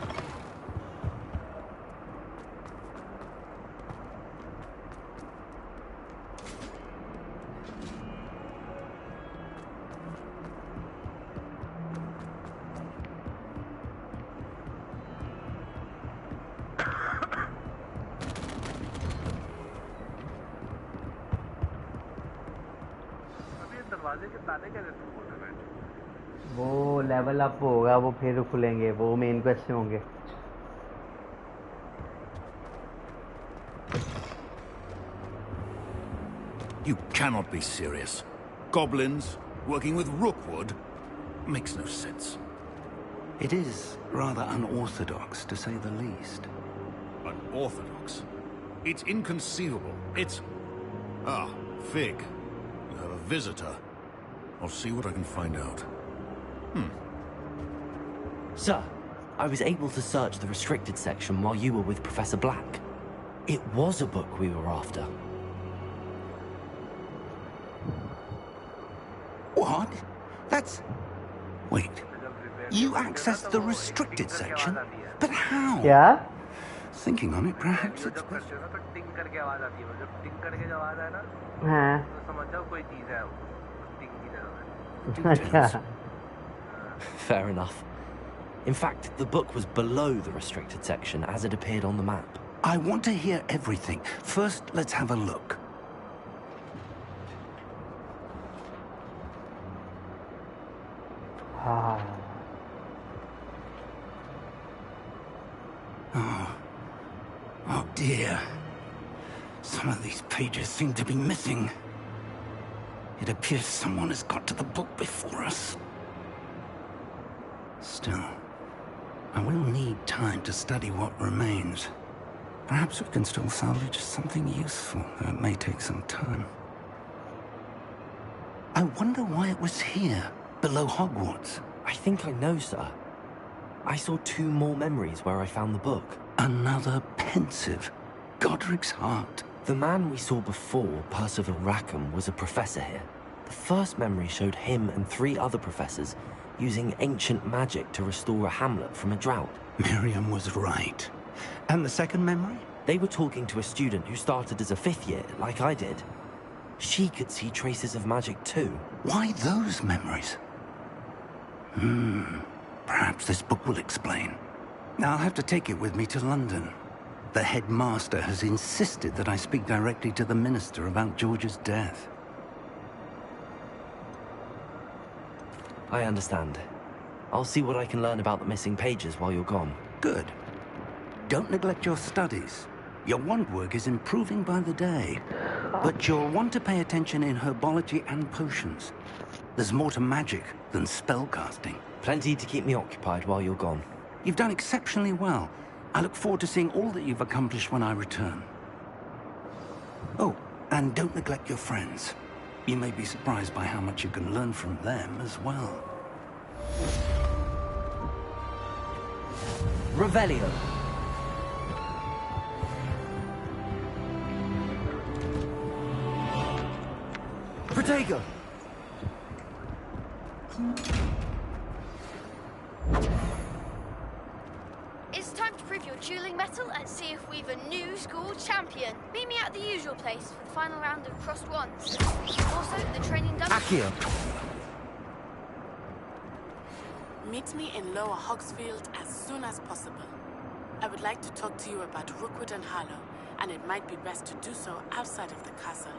A: वो लेवल अप होगा वो फिर खुलेंगे वो मेन क्वेस्ट होंगे
G: You cannot be serious. Goblins working with Rookwood makes no sense.
D: It is rather unorthodox, to say the least.
G: Unorthodox? It's inconceivable. It's... Ah, Fig. You have a visitor. I'll see what I can find out.
C: Sir, I was able to search the restricted section while you were with Professor Black. It was a book we were after.
D: What? That's... Wait. You accessed the restricted section? But how?
A: Yeah?
D: Thinking on it, perhaps it's...
C: Fair enough. In fact, the book was below the restricted section as it appeared on the map.
D: I want to hear everything. First, let's have a look. Oh dear. Some of these pages seem to be missing. It appears someone has got to the book before us. Still, I will need time to study what remains. Perhaps we can still salvage something useful, though it may take some time. I wonder why it was here, below Hogwarts.
C: I think I know, sir. I saw 2 more memories where I found the book.
D: Another pensive. Godric's heart.
C: The man we saw before, Percival Rackham, was a professor here. The first memory showed him and 3 other professors using ancient magic to restore a hamlet from a drought.
D: Miriam was right. And the second memory?
C: They were talking to a student who started as a 5th year, like I did. She could see traces of magic too.
D: Why those memories? Perhaps this book will explain. I'll have to take it with me to London. The headmaster has insisted that I speak directly to the minister about George's death.
C: I understand. I'll see what I can learn about the missing pages while you're gone.
D: Good. Don't neglect your studies. Your wand work is improving by the day. But you'll want to pay attention in herbology and potions. There's more to magic than spellcasting.
C: Plenty to keep me occupied while you're gone.
D: You've done exceptionally well. I look forward to seeing all that you've accomplished when I return. Oh, and don't neglect your friends. You may be surprised by how much you can learn from them as well.
C: Revelio. Protego.
M: It's time to prove your dueling mettle and see if we've a new school champion. Meet me at the usual place for the final round of crossed wands. Also, the training done.
C: Accio.
B: Meet me in Lower Hogsfield as soon as possible. I would like to talk to you about Rookwood and Harlow, and it might be best to do so outside of the castle.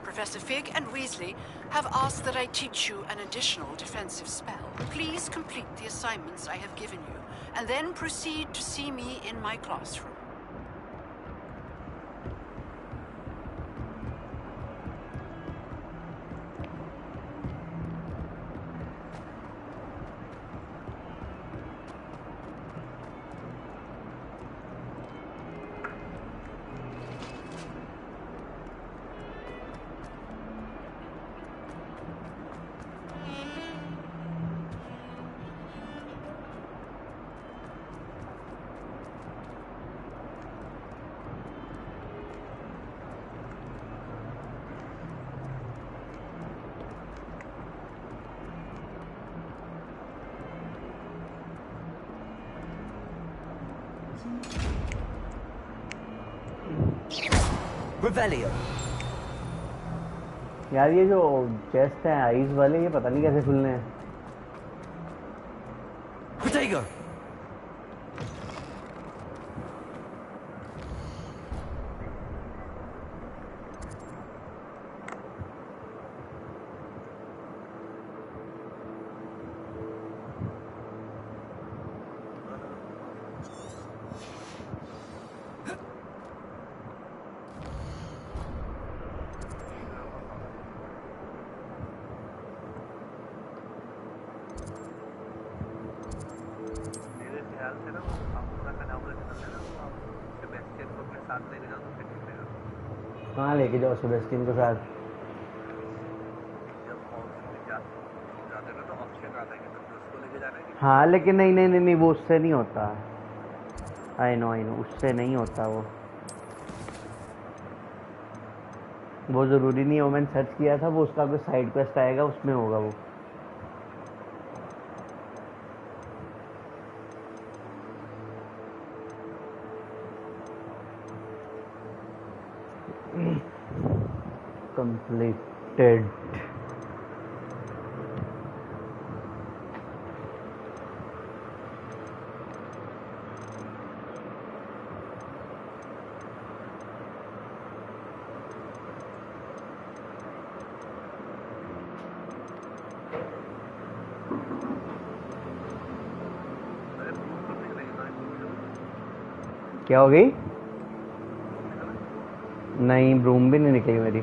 J: Professor Fig and Weasley have asked that I teach you an additional defensive spell. Please complete the assignments I have given you, and then proceed to see me in my classroom.
C: Revelio.
A: यार ये जो chest है eyes वाले, ये पता नहीं कैसे खुलने हैं.
C: Protego.
A: हाँ लेके जाओ सेबेस्टियन के साथ. हाँ लेकिन नहीं वो उससे नहीं होता. आई नो उससे नहीं होता वो ज़रूरी नहीं है. वो मैंने सर्च किया था, वो उसका कोई साइड क्वेस्ट आएगा उसमें होगा वो. Completed. क्या हो गई? नहीं, ब्रूम भी नहीं निकली मेरी.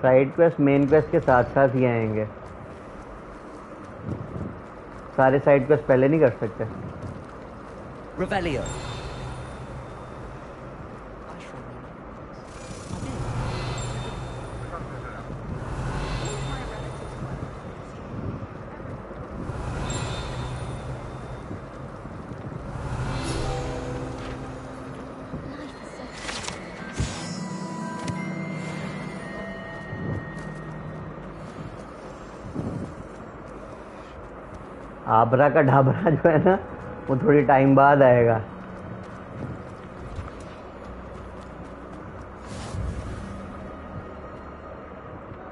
A: साइड क्वेस्ट मेन क्वेस्ट के साथ साथ ही आएंगे. सारे साइड क्वेस्ट पहले नहीं कर सकते.
C: Revelio.
A: आबरा का ढाबरा जो है ना वो थोड़ी टाइम बाद आएगा.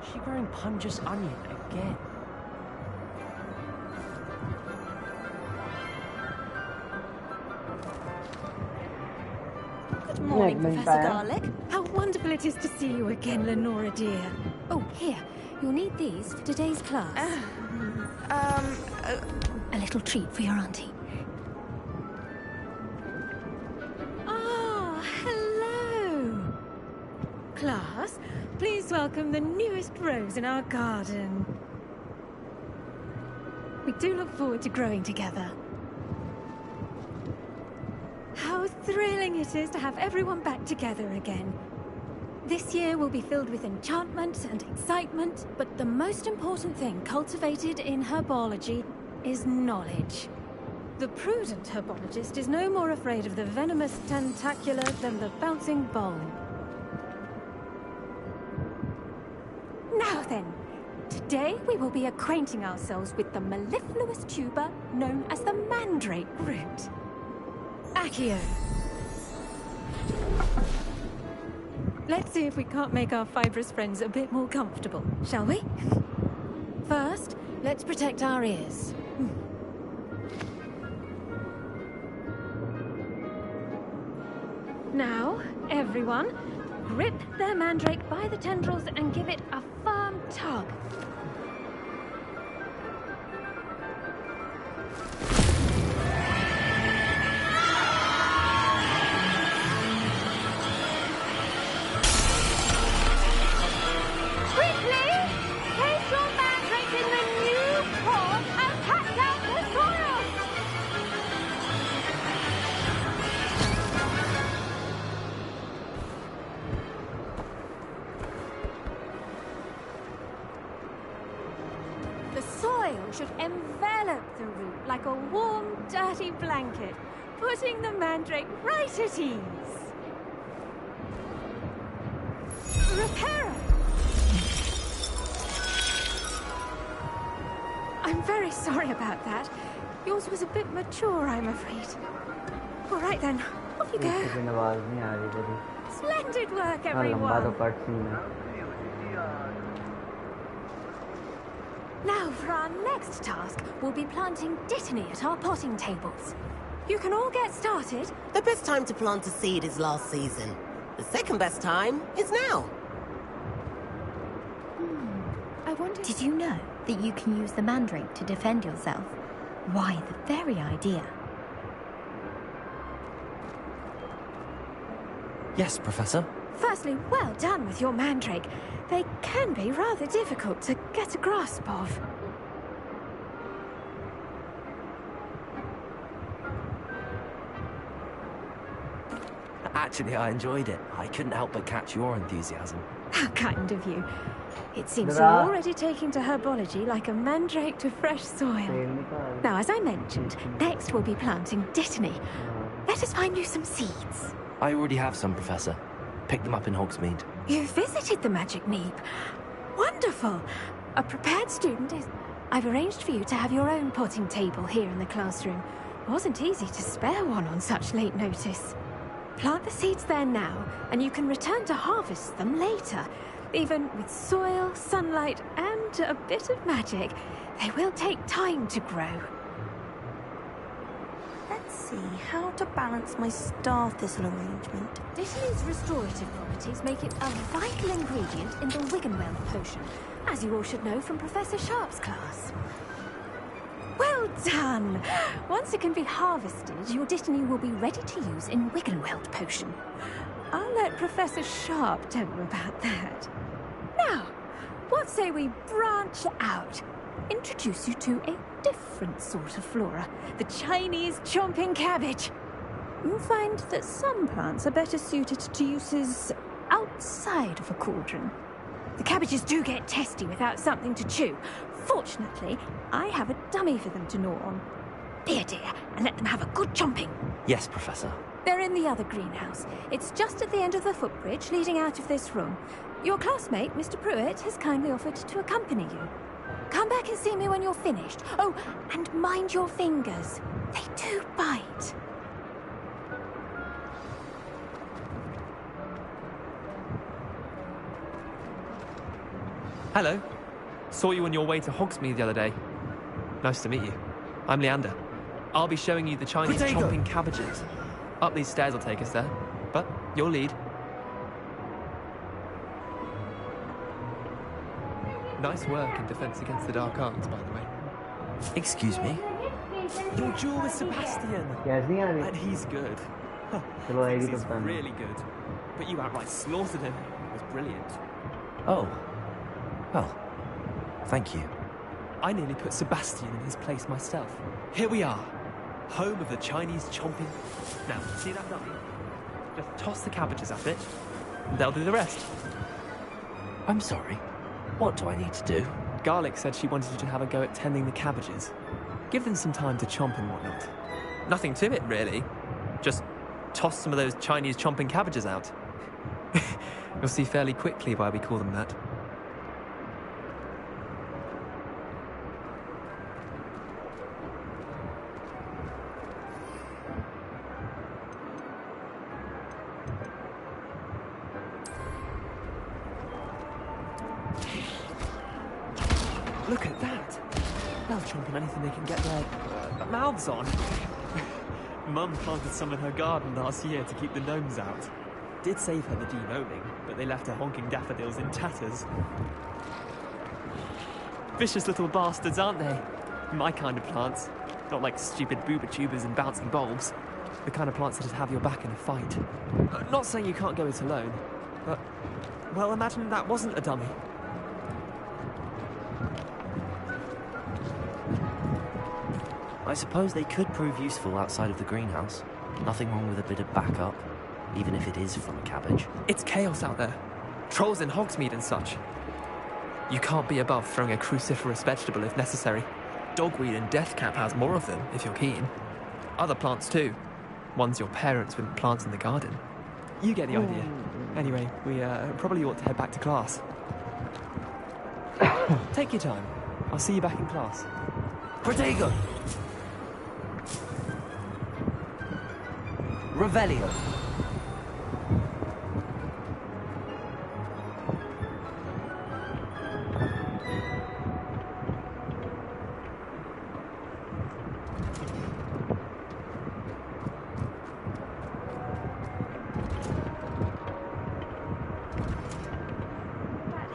I: She growing Punja's onion again.
S: Good morning, Professor Garlick. How wonderful it is to see you again, Lenora dear. Oh, here. You'll need these for today's class. A little treat for your auntie.
Q: Ah, hello. Class, please welcome the newest rose in our garden. We do look forward to growing together. How thrilling it is to have everyone back together again. This year will be filled with enchantment and excitement, but the most important thing cultivated in herbology is knowledge. The prudent herbologist is no more afraid of the venomous tentacular than the bouncing bulb. Now then, today we will be acquainting ourselves with the mellifluous tuber known as the mandrake root. Accio. Let's see if we can't make our fibrous friends a bit more comfortable, shall we? First, let's protect our ears. Now, everyone, grip their mandrake by the tendrils and give it a firm tug. Should envelop the root like a warm, dirty blanket, putting the mandrake right at ease. Reparo! I'm very sorry about that. Yours was a bit mature, I'm afraid. All right then, off you go. Splendid work, everyone. Now, for our next task, we'll be planting dittany at our potting tables. You can all get started.
U: The best time to plant a seed is last season. The second best time is now.
S: I wonder...
V: Did you know that you can use the mandrake to defend yourself? Why, the very idea.
C: Yes, Professor.
Q: Firstly, well done with your mandrake. They can be rather difficult to get a grasp of.
C: Actually, I enjoyed it. I couldn't help but catch your enthusiasm.
Q: How kind of you. It seems you're already taking to herbology like a mandrake to fresh soil. Now, as I mentioned, next we'll be planting dittany. Let us find you some seeds.
C: I already have some, Professor. Picked them up in Hogsmeade.
Q: You visited the Magic Neep. Wonderful. A prepared student is... I've arranged for you to have your own potting table here in the classroom. Wasn't easy to spare one on such late notice. Plant the seeds there now, and you can return to harvest them later. Even with soil, sunlight, and a bit of magic, they will take time to grow.
S: Let's see how to balance my star thistle arrangement.
Q: Dittany's restorative properties make it a vital ingredient in the Wiggenweld potion, as you all should know from Professor Sharp's class. Well done! Once it can be harvested, your dittany will be ready to use in Wiggenweld potion. I'll let Professor Sharp tell you about that. Now, what say we branch out? Introduce you to a different sort of flora, the Chinese chomping cabbage. You'll find that some plants are better suited to uses outside of a cauldron. The cabbages do get testy without something to chew. Fortunately, I have a dummy for them to gnaw on. Here, dear, and let them have a good chomping.
C: Yes, Professor.
Q: They're in the other greenhouse. It's just at the end of the footbridge leading out of this room. Your classmate, Mr. Pruitt, has kindly offered to accompany you.
S: Come back and see me when you're finished. Oh, and mind your fingers. They do bite.
K: Hello. Saw you on your way to Hogsmeade the other day. Nice to meet you. I'm Leander. I'll be showing you the Chinese chomping cabbages. Up these stairs will take us there, but you'll lead. Nice work in Defense Against the Dark Arts, by the way.
C: Excuse me?
K: Your duel with Sebastian! And he's good. He's really good. But you outright slaughtered him. It was brilliant.
C: Oh. Well, thank you.
K: I nearly put Sebastian in his place myself. Here we are. Home of the Chinese chomping. Now, see that dummy? Just toss the cabbages at it, and they'll do the rest.
C: I'm sorry. What do I need to do?
K: Garlic said she wanted you to have a go at tending the cabbages. Give them some time to chomp and whatnot. Nothing to it, really. Just toss some of those Chinese chomping cabbages out. You'll see fairly quickly why we call them that. Look at that! They'll chomp on anything they can get their mouths on. Mum planted some in her garden last year to keep the gnomes out. Did save her the de-gnoming, but they left her honking daffodils in tatters. Vicious little bastards, aren't they? My kind of plants. Not like stupid booba tubers and bouncing bulbs. The kind of plants that'd have your back in a fight. Not saying you can't go it alone, but... well, imagine that wasn't a dummy.
C: I suppose they could prove useful outside of the greenhouse. Nothing wrong with a bit of backup, even if it is from a cabbage.
K: It's chaos out there. Trolls in Hogsmeade and such. You can't be above throwing a cruciferous vegetable if necessary. Dogweed and deathcap has more of them, if you're keen. Other plants too. Ones your parents wouldn't plant in the garden. You get the idea. Anyway, we probably ought to head back to class. Take your time. I'll see you back in class.
C: Protego! Revelio.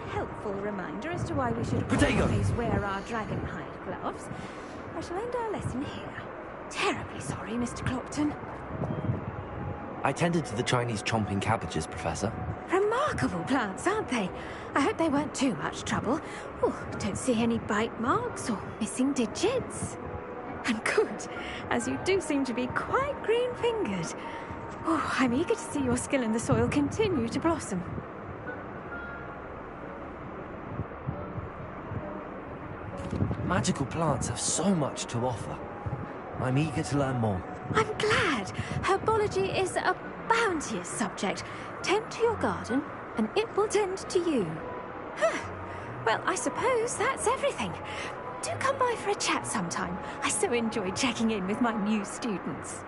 S: Helpful reminder as to why we should always wear our dragonhide gloves. I shall end our lesson here. Terribly sorry, Mr. Clopton.
C: I tended to the Chinese chomping cabbages, Professor.
S: Remarkable plants, aren't they? I hope they weren't too much trouble. Oh, don't see any bite marks or missing digits. And good, as you do seem to be quite green-fingered. Oh, I'm eager to see your skill in the soil continue to blossom.
C: Magical plants have so much to offer. I'm eager to learn more.
S: I'm glad. Herbology is a bounteous subject. Tend to your garden, and it will tend to you. Well, I suppose that's everything. Do come by for a chat sometime. I so enjoy checking in with my new students.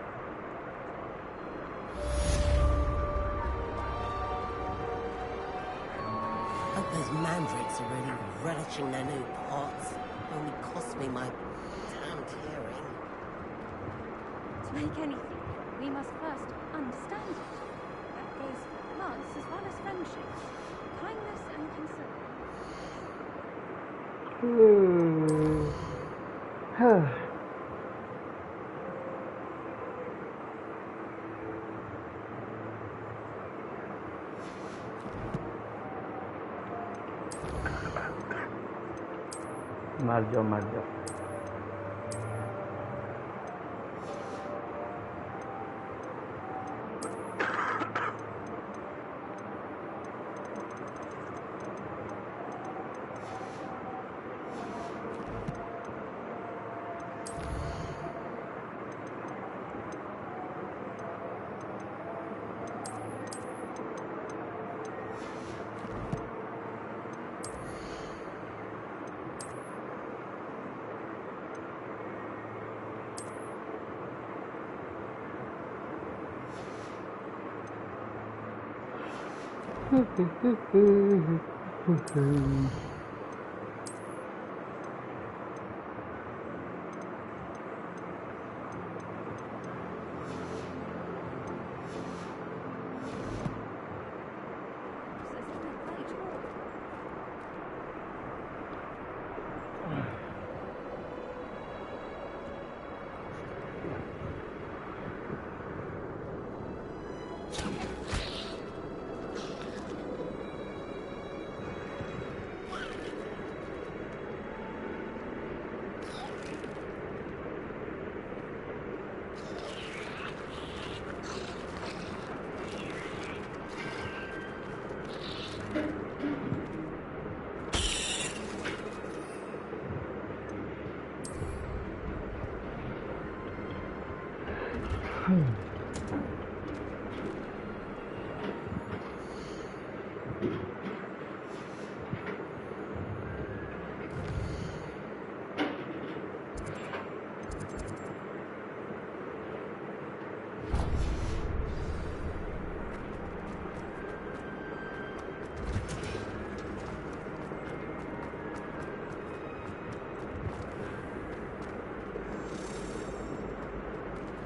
U: Hope those mandrakes are really relishing their new pots. Only cost me my damned hearing.
S: To make anything, we must first understand it. That goes loves as well as friendship, kindness and concern.
A: मर जाओ मर जाओ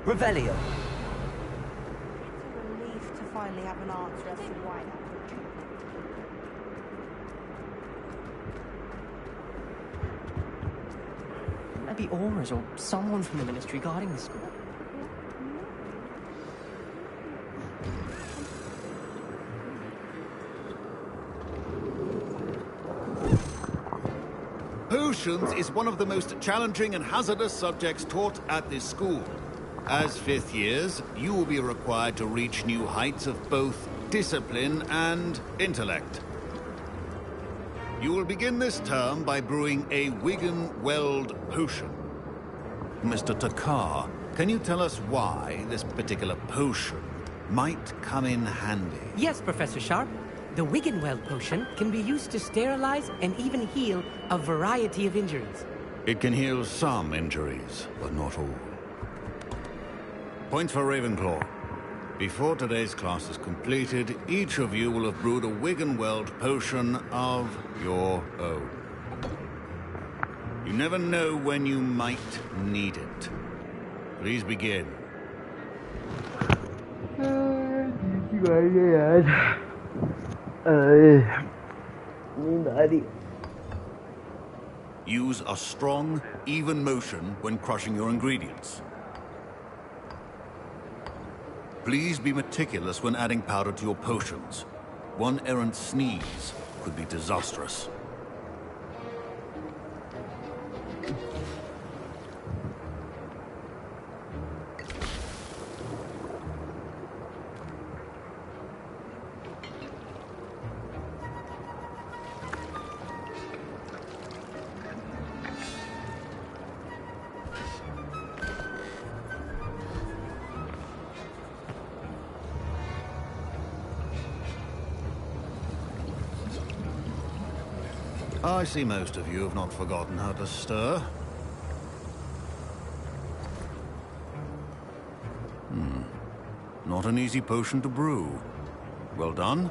C: Revelio.
N: It's a relief to finally have an answer as to why that
I: Wouldn't there be auras or someone from the ministry guarding the school?
G: Potions is one of the most challenging and hazardous subjects taught at this school. As fifth years, you will be required to reach new heights of both discipline and intellect. You will begin this term by brewing a Wigan-Weld potion. Mr. Takar, can you tell us why this particular potion might come in handy?
O: Yes, Professor Sharp. The Wigan-Weld potion can be used to sterilize and even heal a variety of injuries.
G: It can heal some injuries, but not all. Point for Ravenclaw. Before today's class is completed, each of you will have brewed a Wigan-Weld potion of your own. You never know when you might need it. Please begin. Use a strong, even motion when crushing your ingredients. Please be meticulous when adding powder to your potions. One errant sneeze could be disastrous. I see most of you have not forgotten how to stir. Not an easy potion to brew. Well done.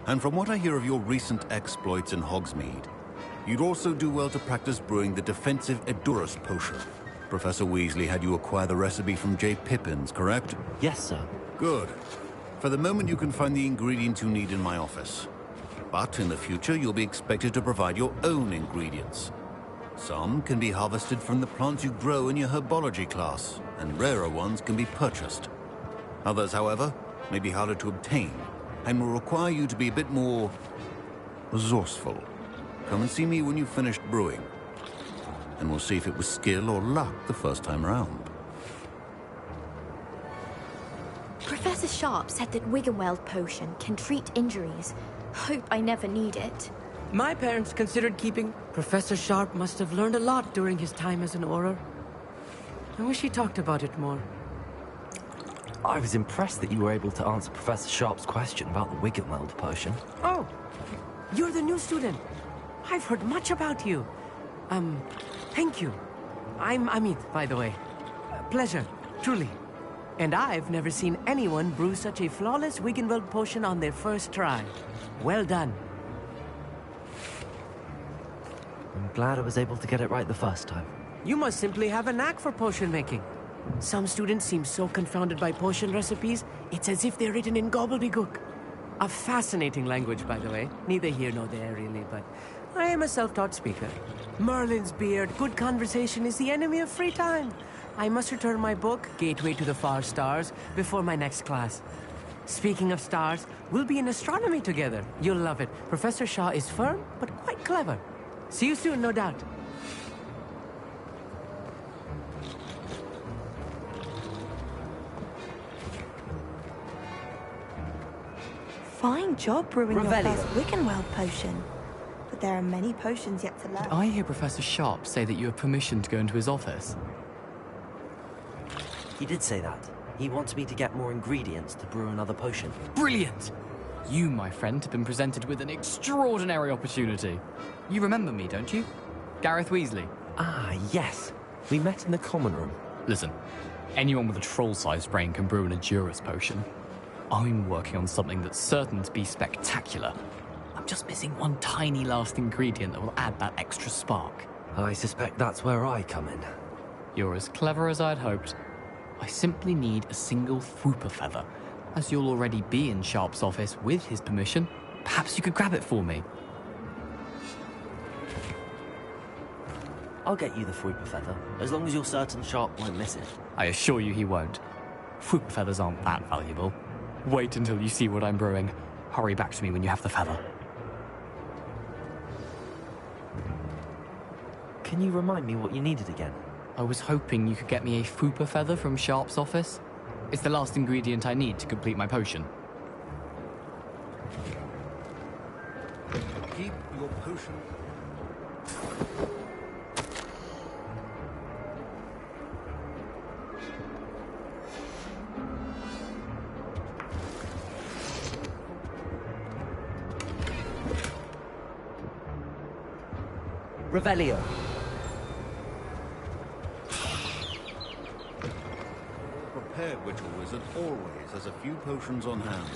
G: And from what I hear of your recent exploits in Hogsmeade, you'd also do well to practice brewing the defensive Edurus potion. Professor Weasley had you acquire the recipe from J. Pippin's, correct?
C: Yes, sir.
G: Good. For the moment, you can find the ingredients you need in my office. But in the future, you'll be expected to provide your own ingredients. Some can be harvested from the plants you grow in your herbology class, and rarer ones can be purchased. Others, however, may be harder to obtain, and will require you to be a bit more resourceful. Come and see me when you've finished brewing, and we'll see if it was skill or luck the first time around.
V: Professor Sharp said that Wigan-Weld potion can treat injuries. Hope I never need it.
O: My parents considered keeping. Professor Sharp must have learned a lot during his time as an Auror. I wish he talked about it more.
C: I was impressed that you were able to answer Professor Sharp's question about the Wigan-Weld potion.
O: Oh, you're the new student. I've heard much about you. Thank you. I'm Amit, by the way. Pleasure, truly. And I've never seen anyone brew such a flawless Wiggenweld potion on their first try. Well done.
C: I'm glad I was able to get it right the first time.
O: You must simply have a knack for potion making. Some students seem so confounded by potion recipes, it's as if they're written in gobbledygook. A fascinating language, by the way. Neither here nor there, really, but I am a self-taught speaker. Merlin's beard, good conversation is the enemy of free time. I must return my book, Gateway to the Far Stars, before my next class. Speaking of stars, we'll be in astronomy together. You'll love it. Professor Shaw is firm, but quite clever. See you soon, no doubt.
Q: Fine job brewing
K: Revelio.
Q: your first Wiggenweld potion. But there are many potions yet to learn.
K: Did I hear Professor Sharp say that you have permission to go into his office?
C: He did say that. He wants me to get more ingredients to brew another potion.
K: Brilliant! You, my friend, have been presented with an extraordinary opportunity. You remember me, don't you? Gareth Weasley.
C: Ah, yes. We met in the common room.
K: Listen, anyone with a troll-sized brain can brew an Edurus potion. I'm working on something that's certain to be spectacular. I'm just missing one tiny last ingredient that will add that extra spark.
C: I suspect that's where I come in.
K: You're as clever as I'd hoped. I simply need a single Fwooper feather. As you'll already be in Sharp's office with his permission, perhaps you could grab it for me.
C: I'll get you the Fwooper feather, as long as you're certain Sharp won't miss it.
K: I assure you he won't. Fwooper feathers aren't that valuable. Wait until you see what I'm brewing. Hurry back to me when you have the feather.
C: Can you remind me what you needed again?
K: I was hoping you could get me a Fwooper feather from Sharp's office. It's the last ingredient I need to complete my potion.
G: Keep your potion.
C: Revelio.
G: Prepared Witcher Wizard always has a few potions on hand.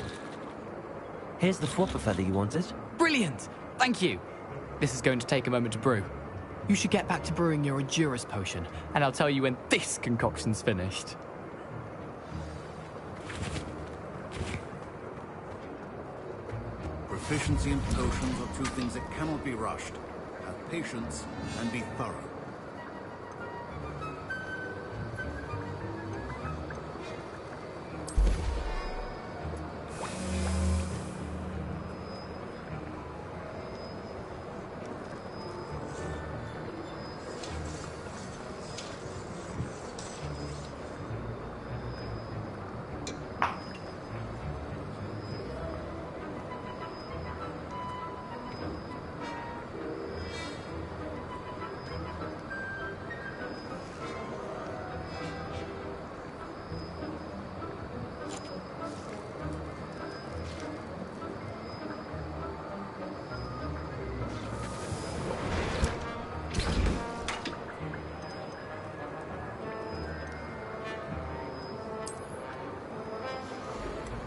C: Here's the Fwooper feather you wanted.
K: Brilliant! Thank you! This is going to take a moment to brew. You should get back to brewing your Edurus potion, and I'll tell you when this concoction's finished.
G: Proficiency and potions are two things that cannot be rushed. Have patience and be thorough.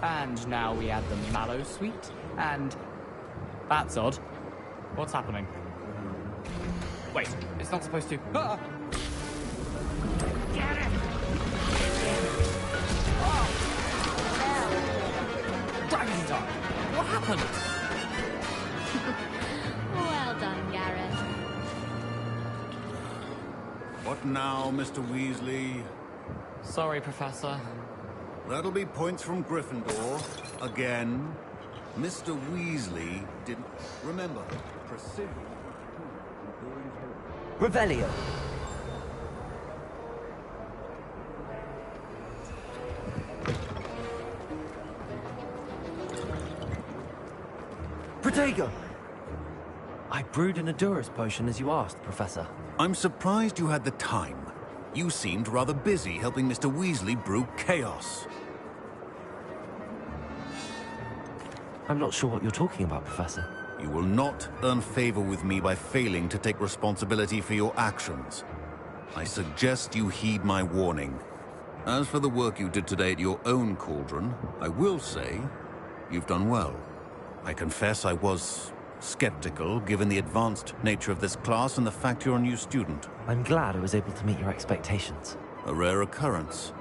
K: And now we add the mallow sweet, and... That's odd. What's happening? Wait, it's not supposed to... Ah! Get it! Oh! Dragon's Eye! What happened?
S: Well done, Gareth.
G: What now, Mr. Weasley?
K: Sorry, Professor.
G: That'll be points from Gryffindor. Again. Mr. Weasley didn't... Remember, precision...
C: Revelio. Protego! I brewed an Edurus potion as you asked, Professor.
G: I'm surprised you had the time. You seemed rather busy helping Mr. Weasley brew chaos.
C: I'm not sure what you're talking about, Professor.
G: You will not earn favor with me by failing to take responsibility for your actions. I suggest you heed my warning. As for the work you did today at your own cauldron, I will say you've done well. I confess I was skeptical, given the advanced nature of this class and the fact you're a new student.
C: I'm glad I was able to meet your expectations.
G: A rare occurrence.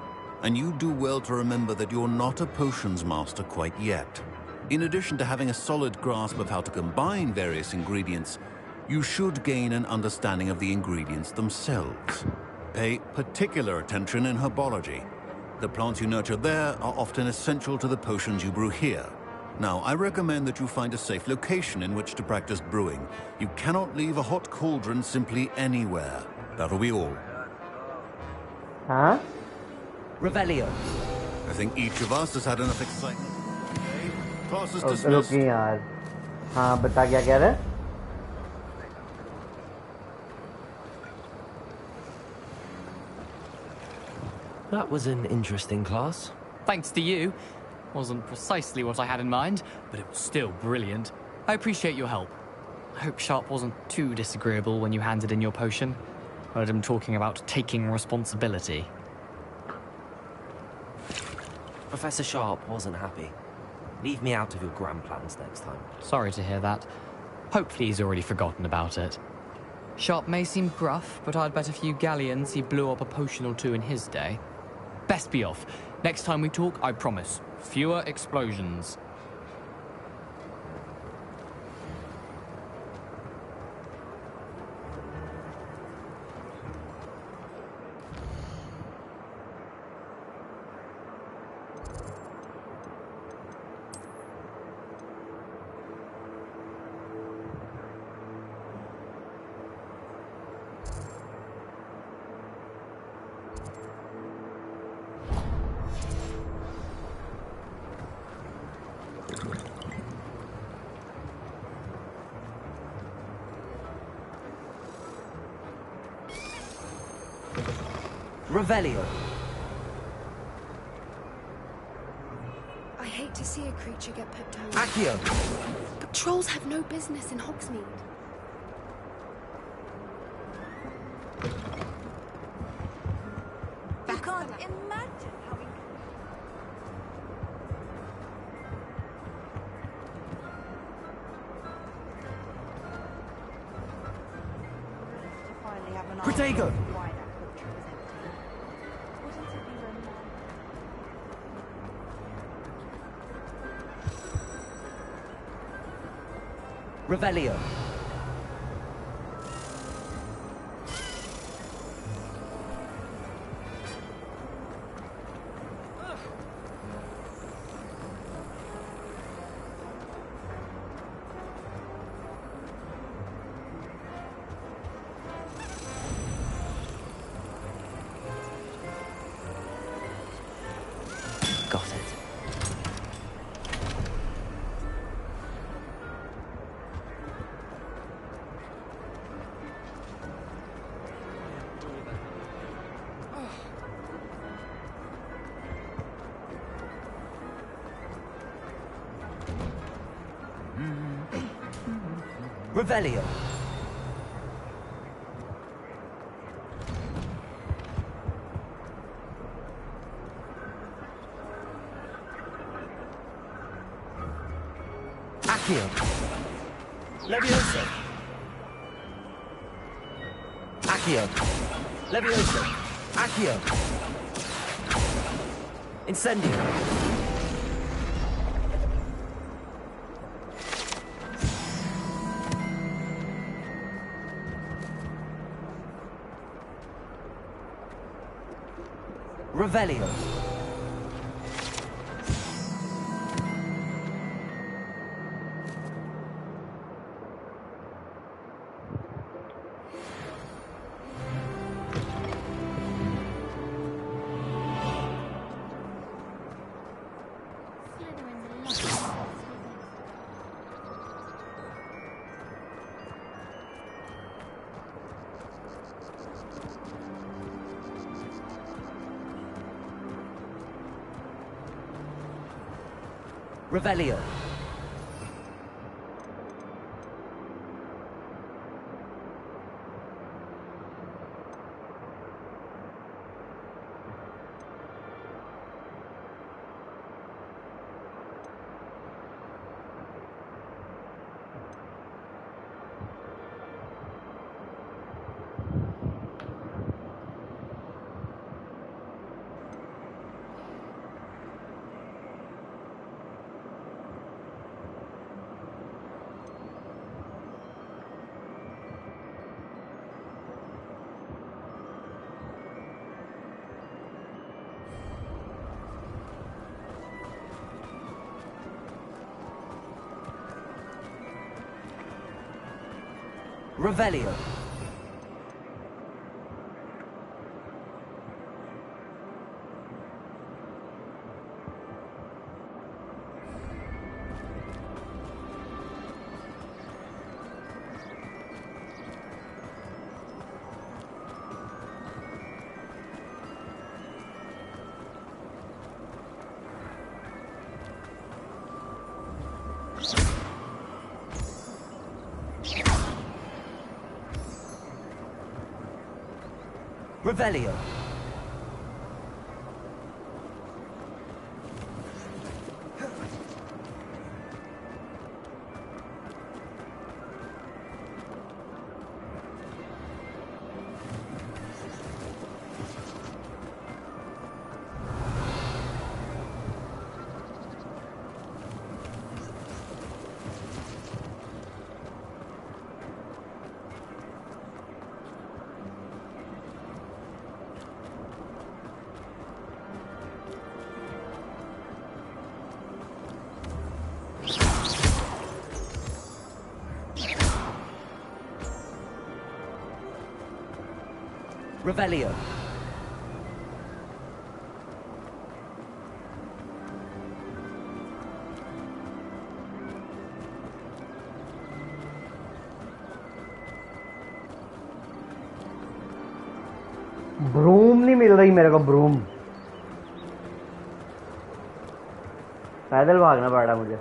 G: And you do well to remember that you're not a potions master quite yet. In addition to having a solid grasp of how to combine various ingredients, you should gain an understanding of the ingredients themselves. Pay particular attention in herbology. The plants you nurture there are often essential to the potions you brew here. Now, I recommend that you find a safe location in which to practice brewing. You cannot leave a hot cauldron simply anywhere. That'll be all.
A: Huh?
C: Revelio.
G: I think each of us has had enough excitement. Okay. Class is dismissed.
A: रुकिए यार. हाँ, बता क्या कह रहा है?
C: That was an interesting class.
E: Thanks to you. Wasn't precisely what I had in mind, but it was still brilliant. I appreciate your help. I hope Sharp wasn't too disagreeable when you handed in your potion. Heard him talking about taking responsibility.
C: Professor Sharp wasn't happy. Leave me out of your grand plans next time.
E: Sorry to hear that. Hopefully he's already forgotten about it. Sharp may seem gruff, but I'd bet a few galleons he blew up a potion or two in his day. Best be off. Next time we talk, I promise. Fewer explosions.
C: Revelio.
V: I hate to see a creature get put down.
C: Accio.
V: But trolls have no business in Hogsmeade.
H: You can't imagine how we...
N: To finally have an
C: Protego.
N: answer why that culture was empty. Wouldn't it be romantic?
C: Revelio. Got it. Revelio. Accio. Levioso. Accio. Levioso. Accio. Incendio. Revelio. Revelio. Revelio. Revelio. Revelio.
A: Broom नहीं मिल रही मेरे को broom पैदल भागना पड़ रहा मुझे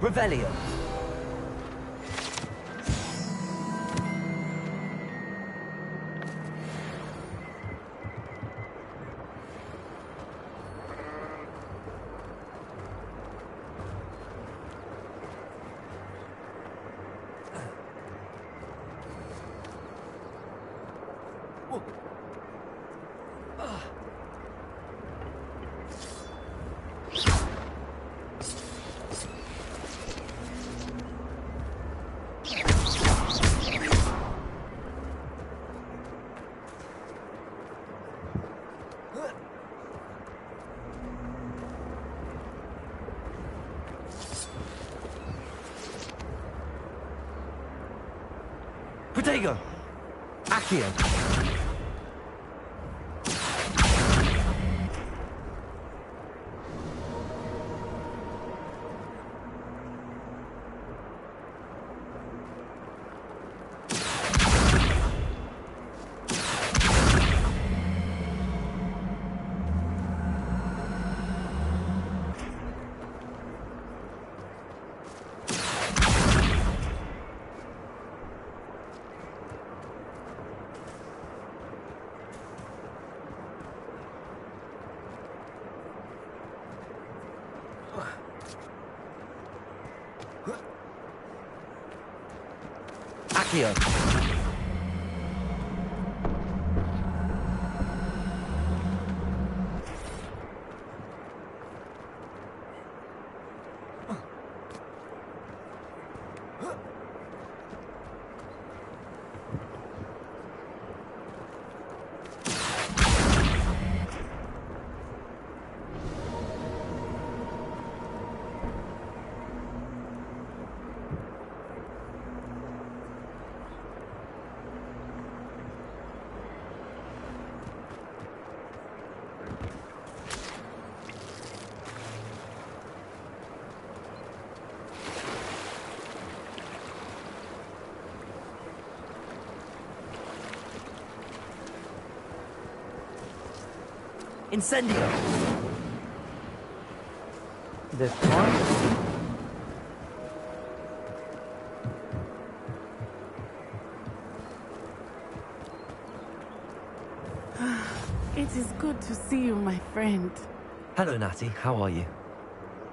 C: Revelio. Protego! Accio! Accio! Incendio!
A: This one?
B: It is good to see you, my friend.
C: Hello, Natty. How are you?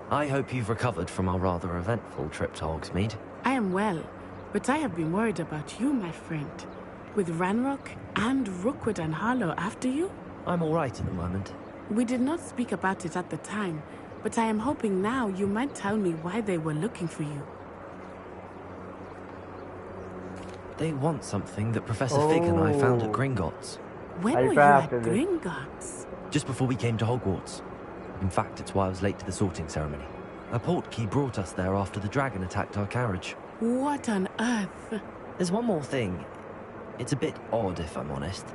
C: I hope you've recovered from our rather eventful trip to Hogsmeade.
B: I am well, but I have been worried about you, my friend. With Ranrock and Rookwood and Harlow after you?
C: I'm all right at the moment.
B: We did not speak about it at the time, but I am hoping now you might tell me why they were looking for you.
C: They want something that Professor Fig and I found at Gringotts.
B: When were you at Gringotts?
C: Just before we came to Hogwarts. In fact, it's why I was late to the sorting ceremony. A portkey brought us there after the dragon attacked our carriage.
B: What on earth?
C: There's one more thing. It's a bit odd, if I'm honest.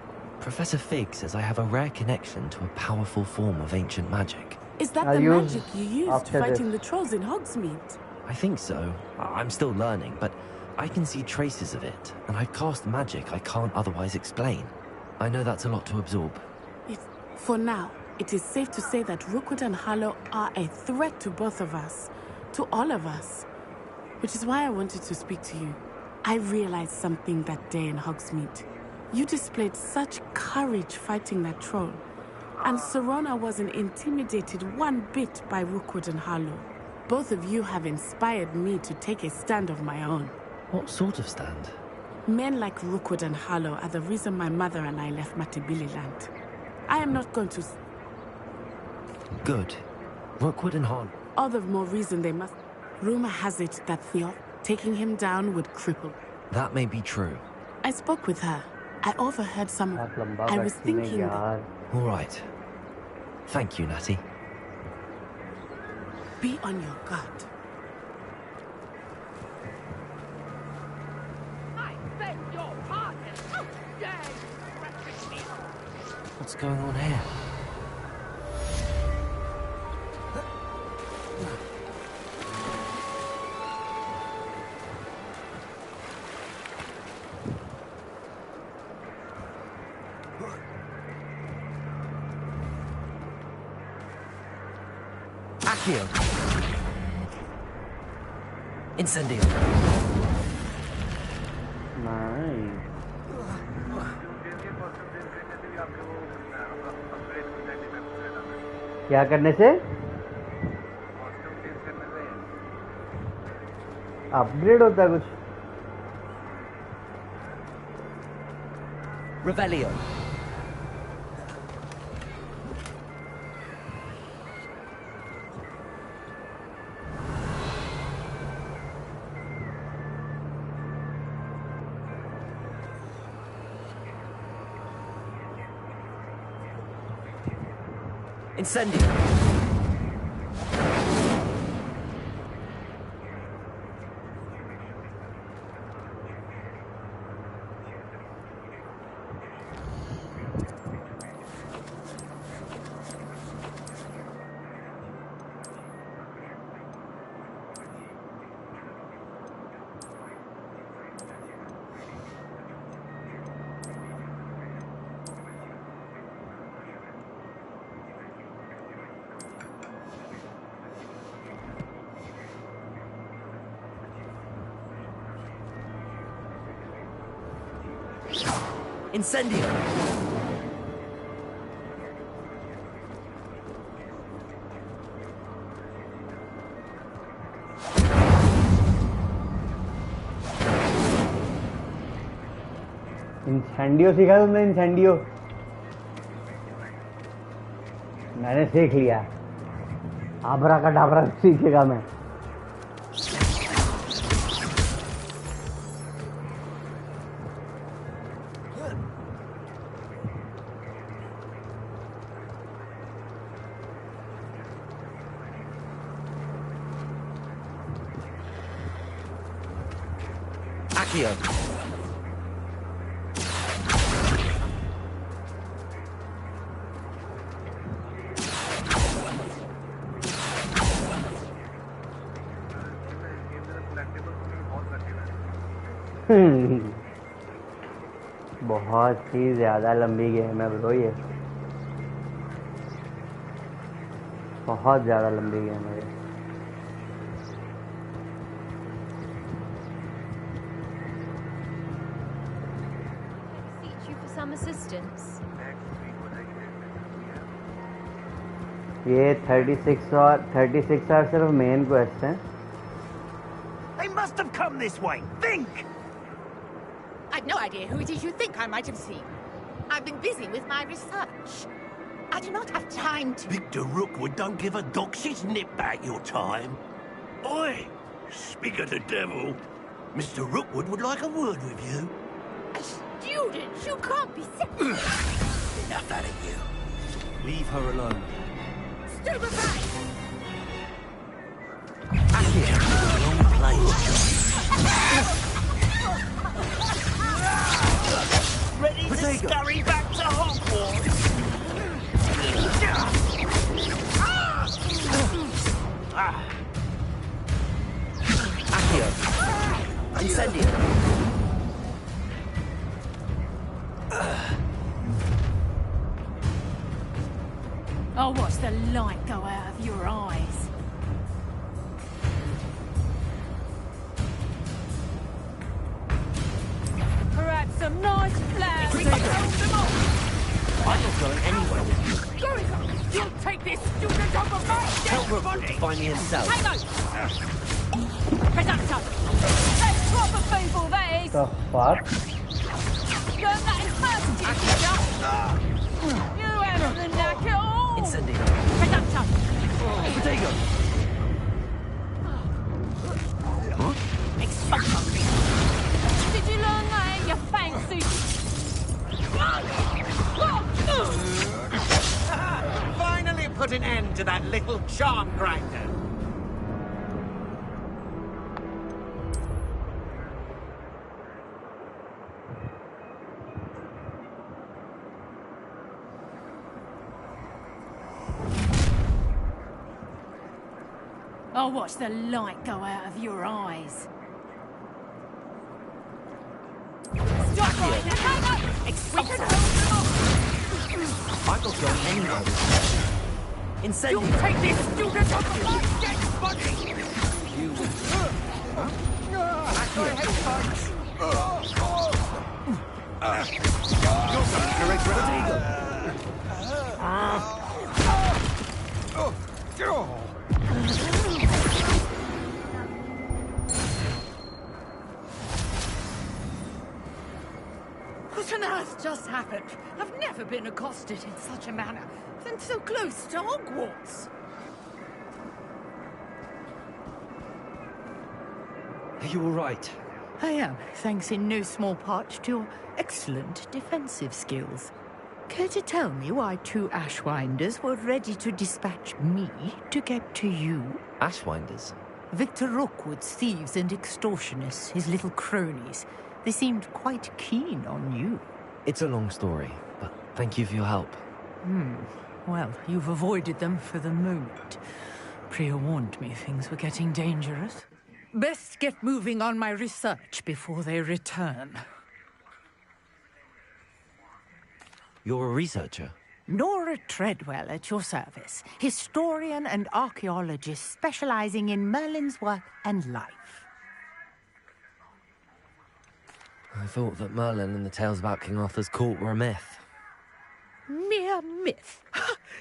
C: Professor Fig says I have a rare connection to a powerful form of ancient magic.
B: Is that the magic you used fighting the trolls in Hogsmeade?
C: I think so. I'm still learning, but I can see traces of it, and I cast magic I can't otherwise explain. I know that's a lot to absorb.
B: For now, it is safe to say that Rookwood and Harlow are a threat to both of us. To all of us. Which is why I wanted to speak to you. I realized something that day in Hogsmeade. You displayed such courage fighting that troll. And Serona wasn't intimidated one bit by Rookwood and Harlow. Both of you have inspired me to take a stand of my own.
C: What sort of stand?
B: Men like Rookwood and Harlow are the reason my mother and I left Matibili land. I am not going to...
C: Good. Rookwood and Harlow.
B: All the more reason they must... Rumor has it that Theo taking him down would cripple.
C: That may be true.
B: I spoke with her. I overheard some... I was thinking that...
C: All right. Thank you, Natty.
B: Be on your guard.
O: I beg your pardon. How dare you reference me?
C: What's going on here? Accio. Incendio.
A: Nice. क्या करने से? Upgrade होता है कुछ?
C: Revelio. Incendio. Incendio.
A: इंसेंडियो सीखा तुमने? इंसेंडियो मैंने सीख लिया। आबरा का डाबरा सीखेगा मैं।
C: Accio.
A: बहुत ही ज्यादा लंबी गेम है ब्रो ये। बहुत ज्यादा लंबी गेम है ये।
S: Seek you for some assistance.
A: ये 36 और सिर्फ मेन क्वेस्ट है.
L: They must have come this way. Think!
H: I've no idea who it is you think I might have seen. I've been busy with my research. I do not have time to...
L: Victor Rookwood don't give a doxy's nip back your time. Oi! Speak of the devil. Mr. Rookwood would like a word with you.
H: A student? You can't be serious.
L: Enough out of you. Leave her alone.
H: Stupefy!
L: Long place. Ready to scurry back to Hogwarts?
O: Accio. Incendio.
J: I'll watch the light go out of your eyes.
F: Perhaps some nice flowers.
C: I'm not going anywhere with you.
F: You'll take this student off of my
C: Tell Rookwood to find me himself.
F: Hang on! Reducto! That's proper people, that is!
A: The fuck?
F: You're not impertinent, you haven't the knack at all!
O: Incendio.
F: Reducto!
O: Protego.
F: Expulsion! Did you learn that in your fancy?
O: Finally put an end to that little charm grinder.
J: I'll watch the light go out of your eyes.
F: Stop right now! Hang on! Expulsion!
C: I'm not going anywhere with you. Incendio.
F: You'll take this student off of my dead body!
C: You.
H: What on earth just happened? I've never been accosted in such a manner, and so close to Hogwarts.
C: Are you all right?
P: I am, thanks in no small part to your excellent defensive skills. Care to tell me why two Ashwinders were ready to dispatch me to get to you?
C: Ashwinders?
P: Victor Rookwood's thieves and extortionists, his little cronies. They seemed quite keen on you.
C: It's a long story, but thank you for your help.
P: Well, you've avoided them for the moment. Priya warned me things were getting dangerous. Best get moving on my research before they return.
C: You're a researcher?
P: Nora Treadwell at your service. Historian and archaeologist specializing in Merlin's work and life.
C: I thought that Merlin and the tales about King Arthur's court were a myth.
P: Mere myth.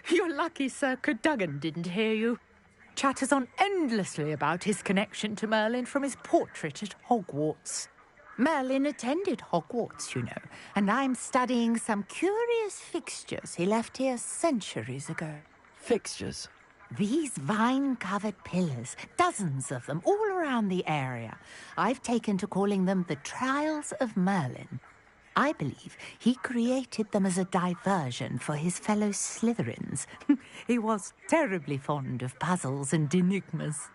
P: You're lucky Sir Cadogan didn't hear you. Chatters on endlessly about his connection to Merlin from his portrait at Hogwarts. Merlin attended Hogwarts, you know, and I'm studying some curious fixtures he left here centuries ago.
C: Fixtures?
P: These vine-covered pillars, dozens of them, all around the area. I've taken to calling them the Trials of Merlin. I believe he created them as a diversion for his fellow Slytherins. He was terribly fond of puzzles and enigmas.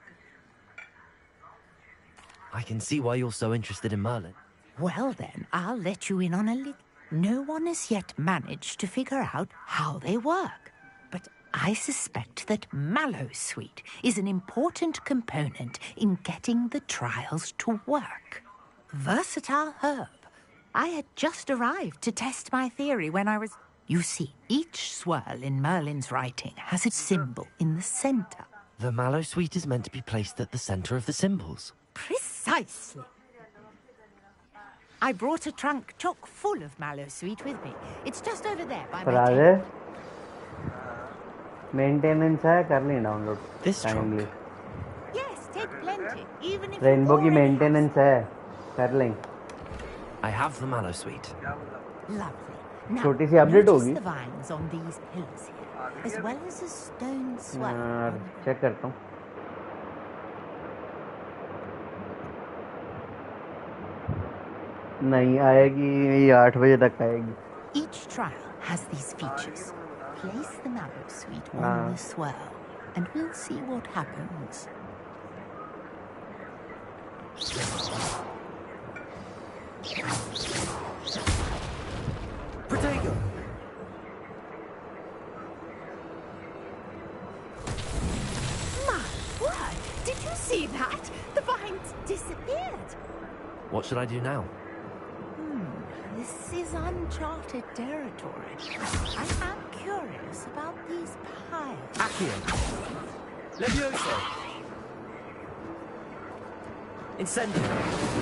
C: I can see why you're so interested in Merlin.
P: Well then, I'll let you in on a little. No one has yet managed to figure out how they work. But I suspect that Mallowsweet is an important component in getting the trials to work. Versatile herb. I had just arrived to test my theory when I was... You see, each swirl in Merlin's writing has its symbol in the centre.
C: The Mallowsweet is meant to be placed at the centre of the symbols.
P: Precisely. I brought a trunk chock full of Mallowsweet with me. It's just over there by my table.
A: Maintenance है कर लें download kindly
P: Yes, take plenty, even if
A: rainbow की
P: you already
A: maintenance है कर लें
C: I have the mallow sweet.
P: Lovely. Now,
A: छोटी सी update
P: notice
A: होगी
P: the vines on these hills here, as well as a stone swell.
A: यार check करता हूँ नहीं आएगी ये 8 बजे तक आएगी
P: Each trial has these features. Place the mallow sweet on
A: हाँ
P: the swell, and we'll see what happens.
O: Protego!
P: My word! Did you see that? The vines disappeared.
C: What should I do now?
P: This is uncharted territory. I am curious about these piles.
O: Accio! Levioso! Incendio!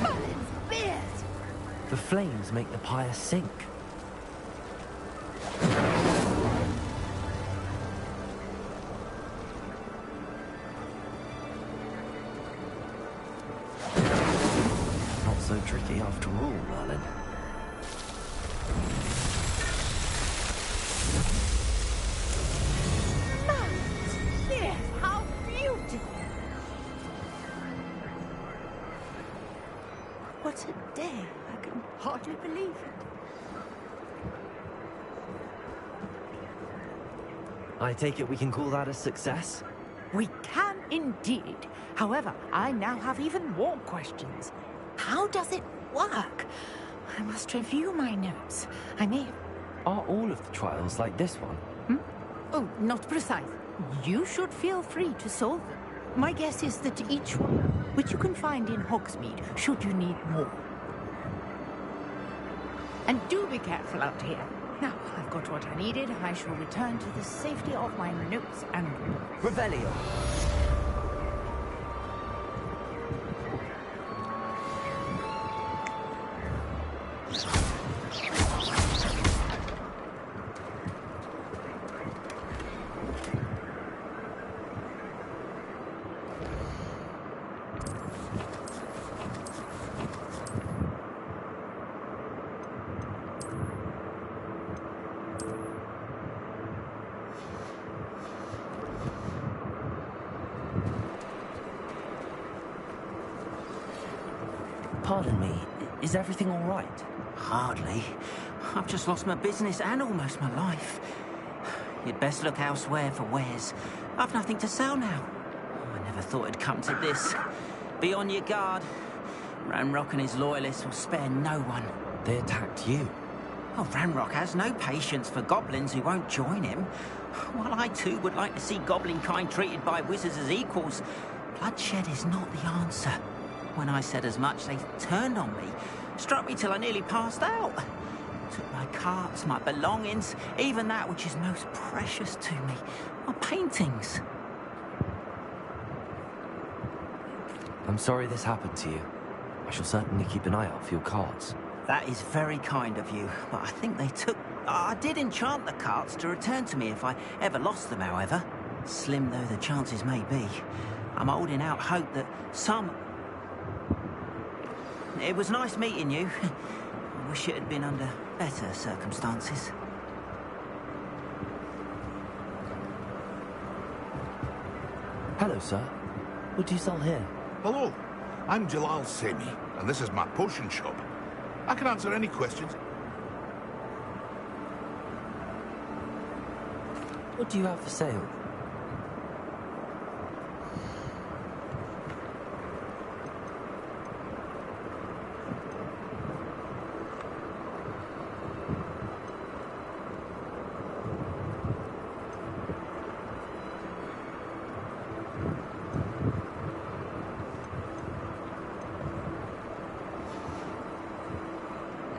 P: Mullins' beard!
C: The flames make the pyre sink. Not so tricky after all, Merlin.
P: Yes, how beautiful! What a day! I can hardly believe it.
C: I take it we can call that a success?
P: We can indeed. However, I now have even more questions. How does it work? I must review my notes. I may...
C: Are all of the trials like this one?
P: Oh, not precise. You should feel free to solve them. My guess is that each one, which you can find in Hogsmeade, should you need more. And do be careful out here. Now, I've got what I needed. I shall return to the safety of my notes and...
O: Revelio!
C: Pardon me, is everything all right?
R: Hardly. I've just lost my business and almost my life. You'd best look elsewhere for wares. I've nothing to sell now. I never thought it'd come to this. Be on your guard. Ranrock and his loyalists will spare no one.
C: They attacked you.
R: Oh, Ranrock has no patience for goblins who won't join him. While I too would like to see goblin kind treated by wizards as equals, bloodshed is not the answer. When I said as much, they turned on me, struck me till I nearly passed out. Took my carts, my belongings, even that which is most precious to me, my paintings.
C: I'm sorry this happened to you. I shall certainly keep an eye out for your cards.
R: That is very kind of you, but I think they took... I did enchant the carts to return to me if I ever lost them, however. Slim though the chances may be, I'm holding out hope that some... It was nice meeting you. I wish it had been under better circumstances.
C: Hello, sir. What do you sell here?
T: Hello, I'm Jalal Semi, and this is my potion shop. I can answer any questions.
C: What do you have for sale?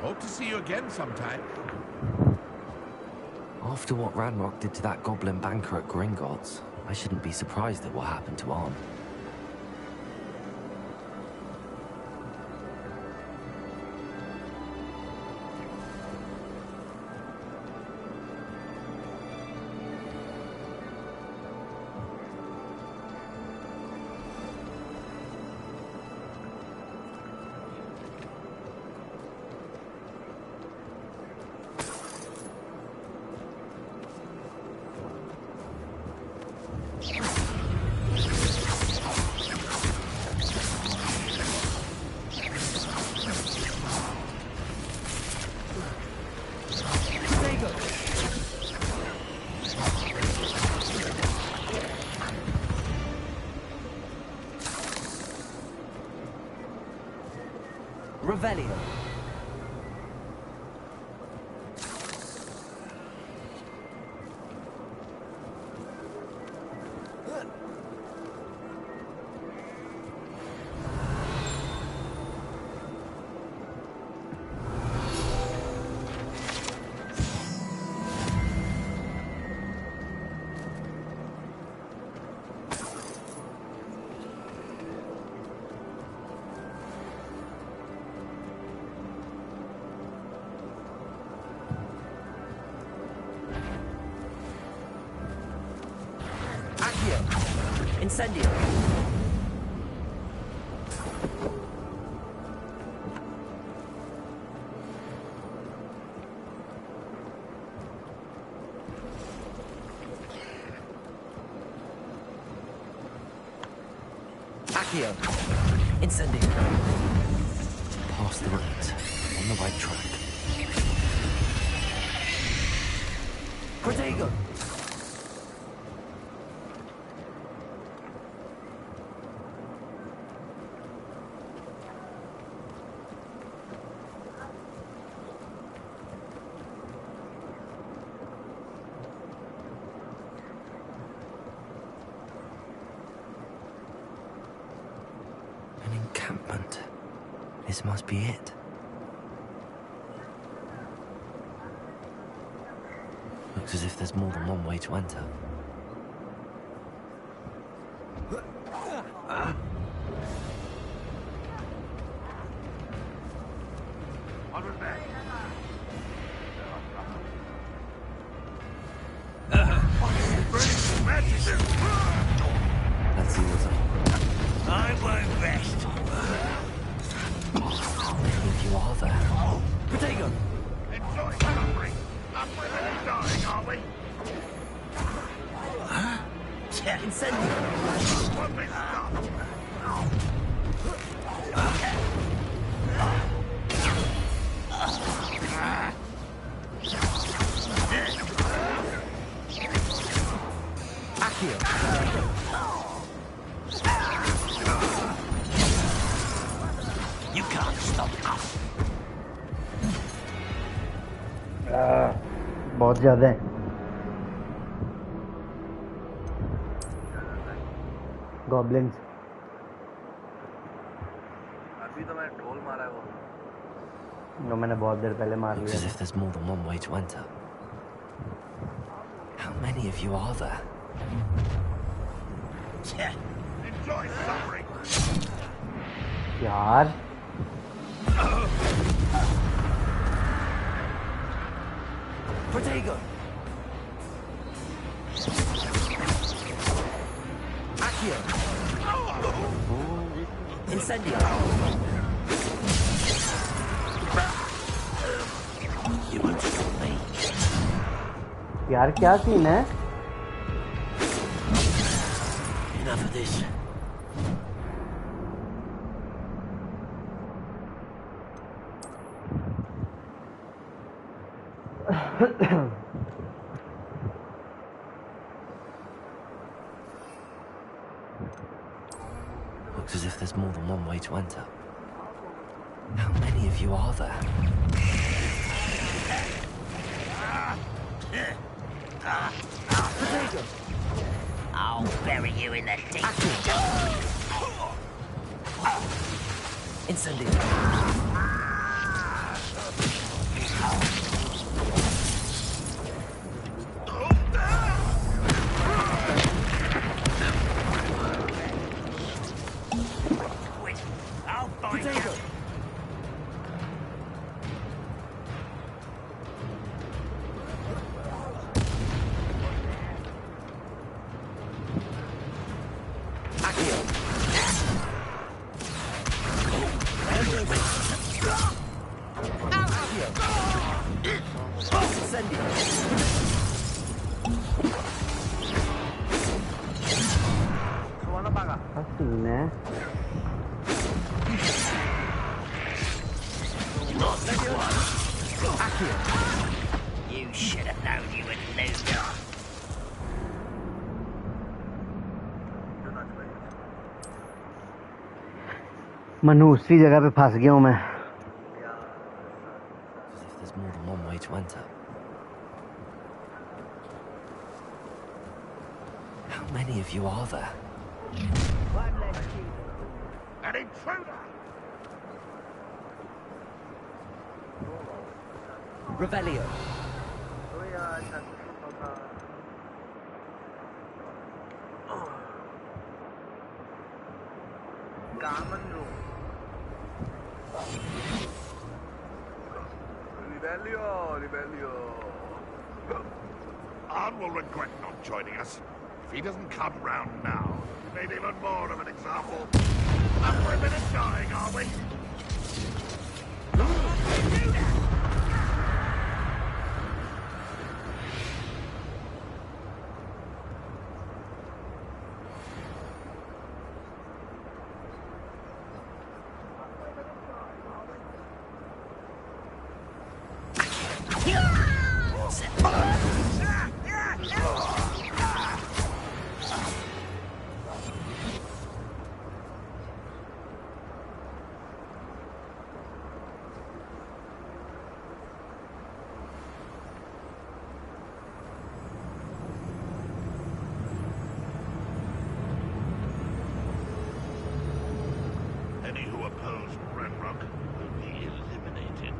T: Hope to see you again sometime.
C: After what Ranrock did to that goblin banker at Gringotts, I shouldn't be surprised at what happened to Arn. Revelio. Incendio. Accio. Incendio. Past the ruins. On the right track. Protego. Encampment. This must be it. Looks as if there's more than one way to enter. Let's see what's up.
L: I won't rest.
C: If you are there. Protego!
L: Enjoy suffering. Not really dying, are we?
C: Incendio!
L: What we stop?
C: Accio!
L: You can't stop us.
A: बहुत ज़्यादा है goblins
D: अभी तो मैं ढोल मारा है वो
A: जो मैंने बहुत देर पहले मार
C: Looks
A: लिया
C: as if there's more than one way to enter. How many of you are there?
L: Enjoy suffering.
A: यार
C: Protego! Accio! Incendio!
L: You won't stop me.
A: यार क्या सीन है
L: Enough of this.
C: Looks as if there's more than one way to enter. How many of you are there? Protego!
L: I'll bury you in the sea.
C: Incendio!
L: I'll find you.
A: Nah.
R: You should have known you would lose.
A: Manu उसी जगह पे फंस गया हूँ मैं.
C: As if there's more than one way to enter. How many of you are there?
T: An intruder!
O: Revelio.
T: Rebellio. Arn will regret not joining us. If he doesn't come round now, we made even more of an example. Up for a bit of dying, are we? Any who oppose Renrock will be eliminated.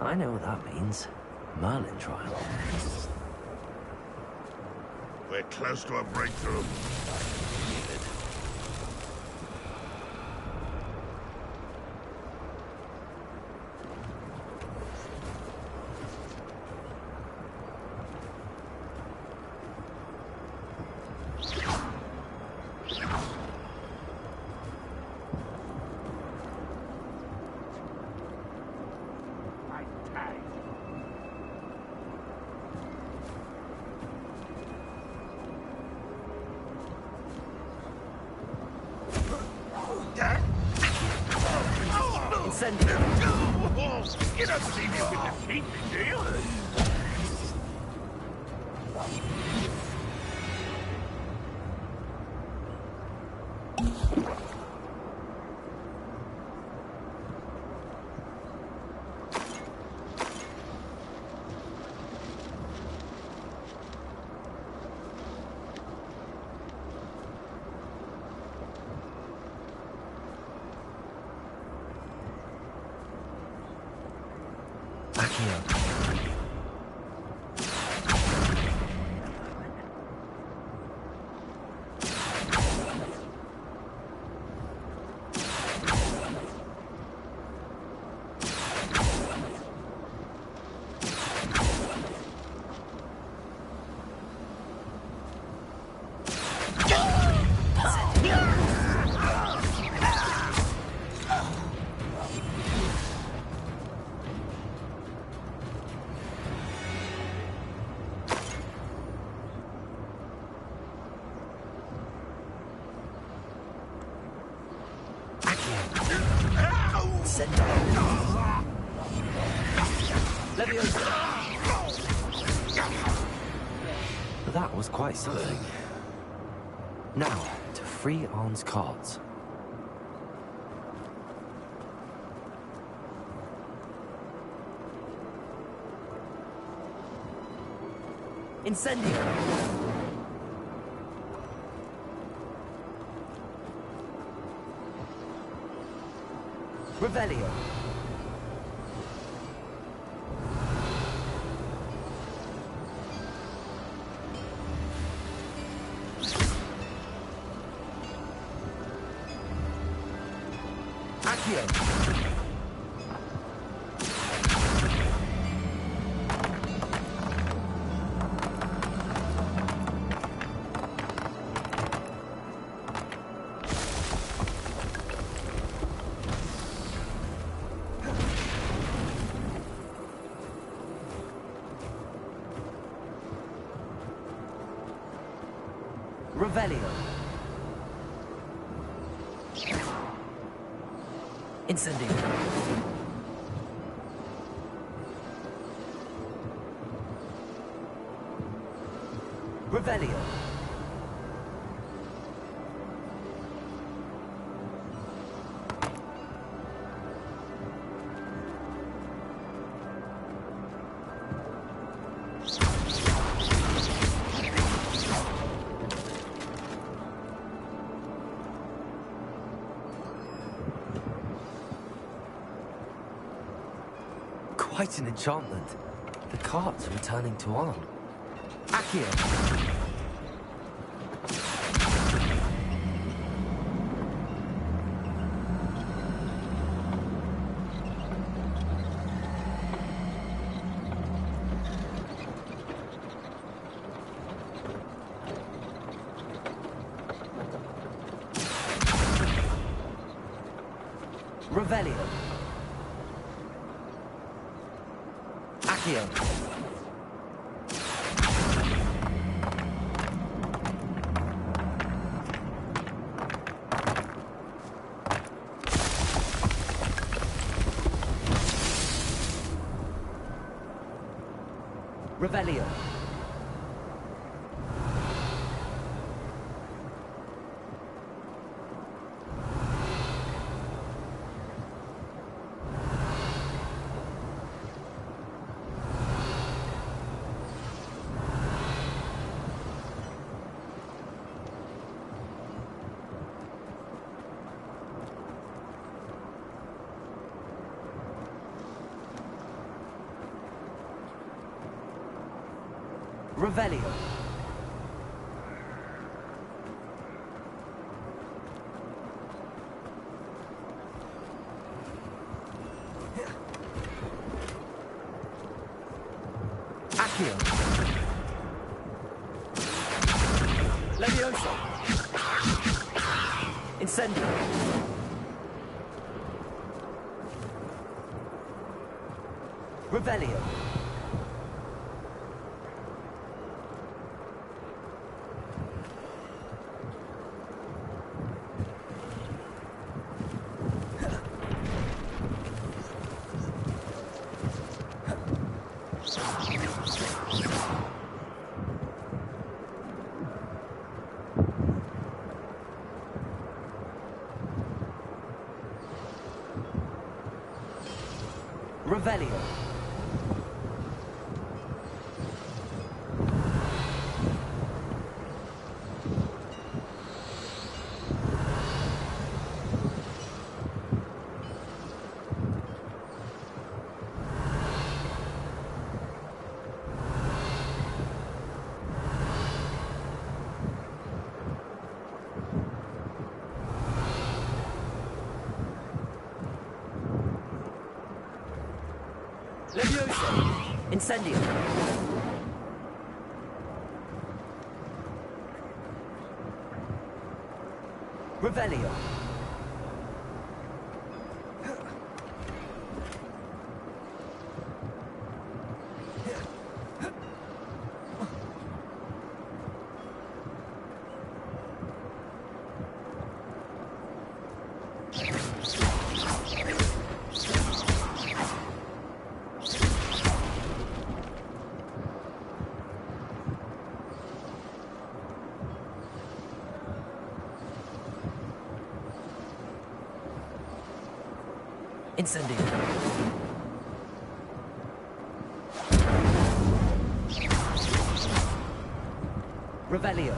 C: I know what that means. Merlin trial.
T: We're close to a breakthrough. You don't see me with defeat, do you?
C: That was quite something. Now, to free Arn's cards. Incendio! Revelio! Revelio. Incendio. Revelio. Quite an enchantment. The cards are returning to Arn. Accio. Revelio. Accio. Revelio. Revelio. Accio. Levioso. Incendio. Revelio. Revelio. Levioso. Incendio. Revelio.
O: Incendio. Revelio.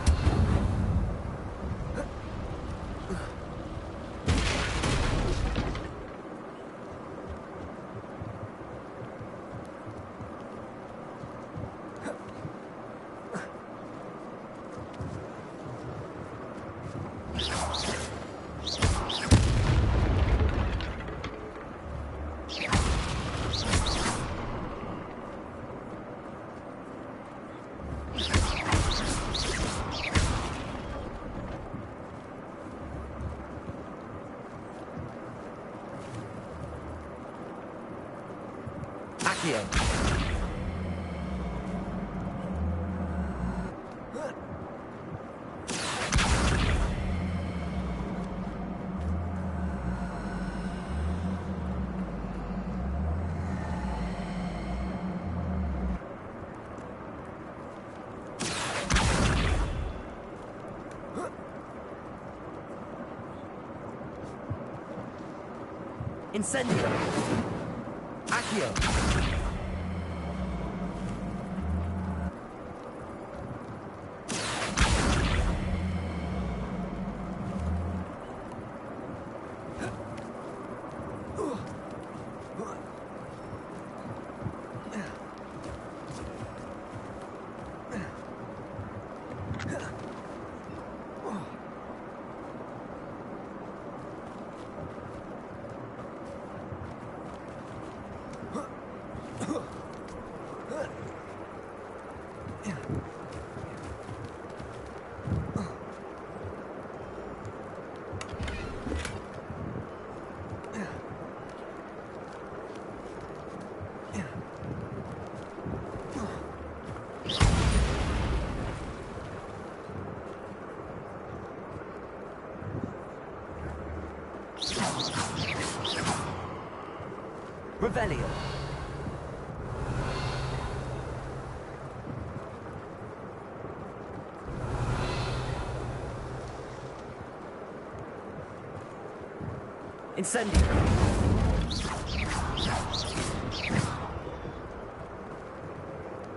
O: Accio. Incendio. Accio. Revelio. Incendio.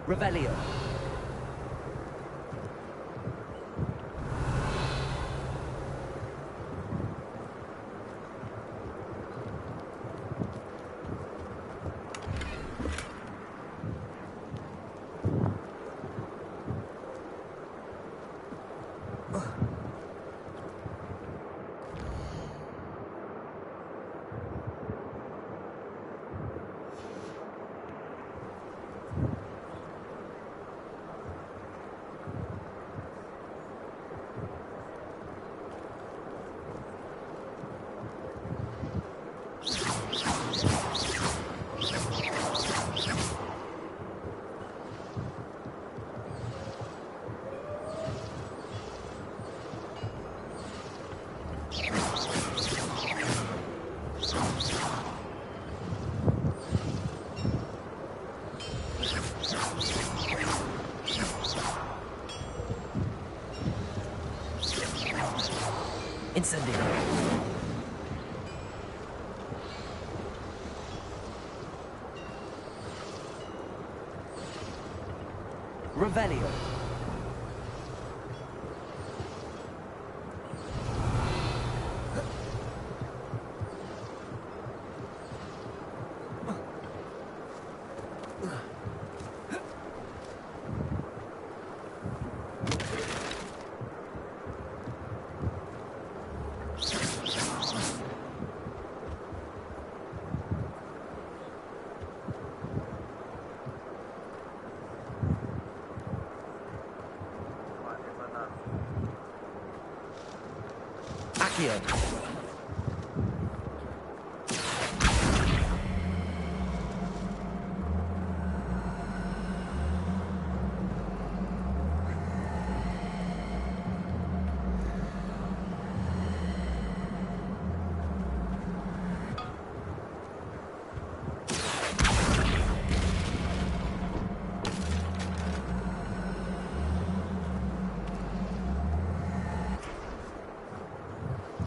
O: Revelio. Incendio. Revelio. Accio.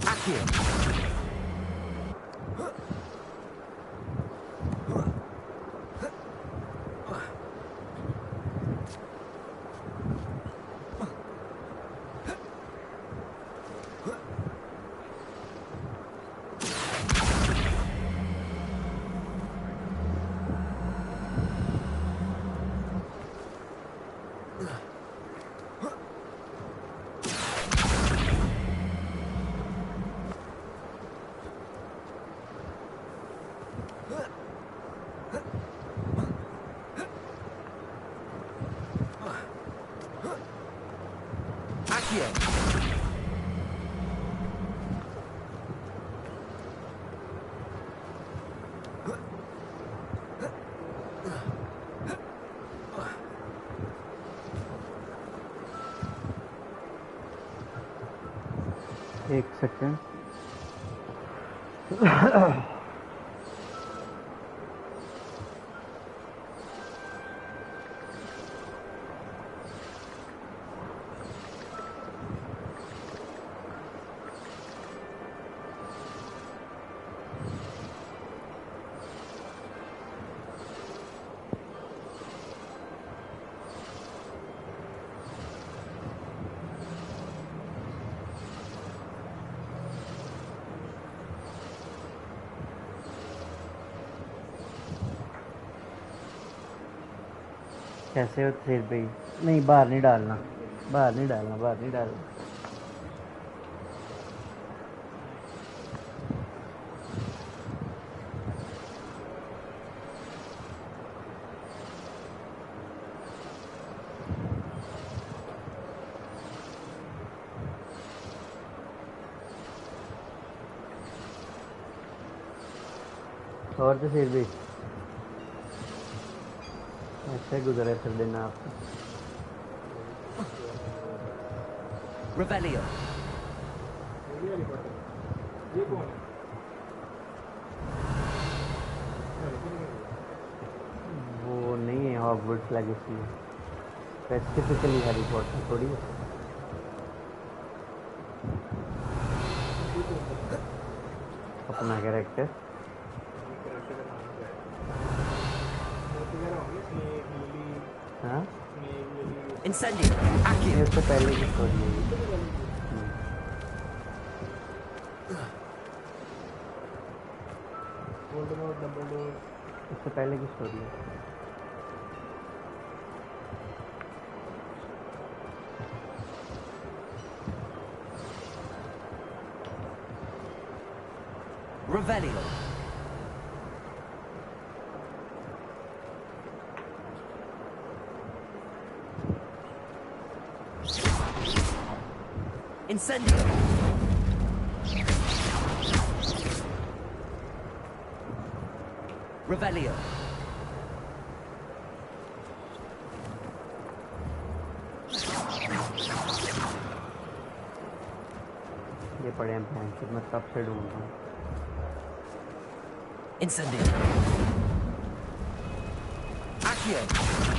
O: Accio.
A: एक second कैसे हो फिर भाई नहीं बाहर नहीं डालना बाहर नहीं डालना बाहर नहीं डालना और तो फिर भी ऐसे गुजरे फिर दिन आपका
O: Revelio.
A: वो नहीं है Hogwarts legacy specifically Harry Potter थोड़ी है अपना कैरेक्टर हाँ
O: Incendio. Accio.
A: ये उससे पहले की स्टोरी है उससे पहले की स्टोरी है
O: Revelio. Incendio. Revelio.
A: ये पढ़े हैं फिर मैं तब से ढूंढ रहा हूँ
O: Incendio. Accio.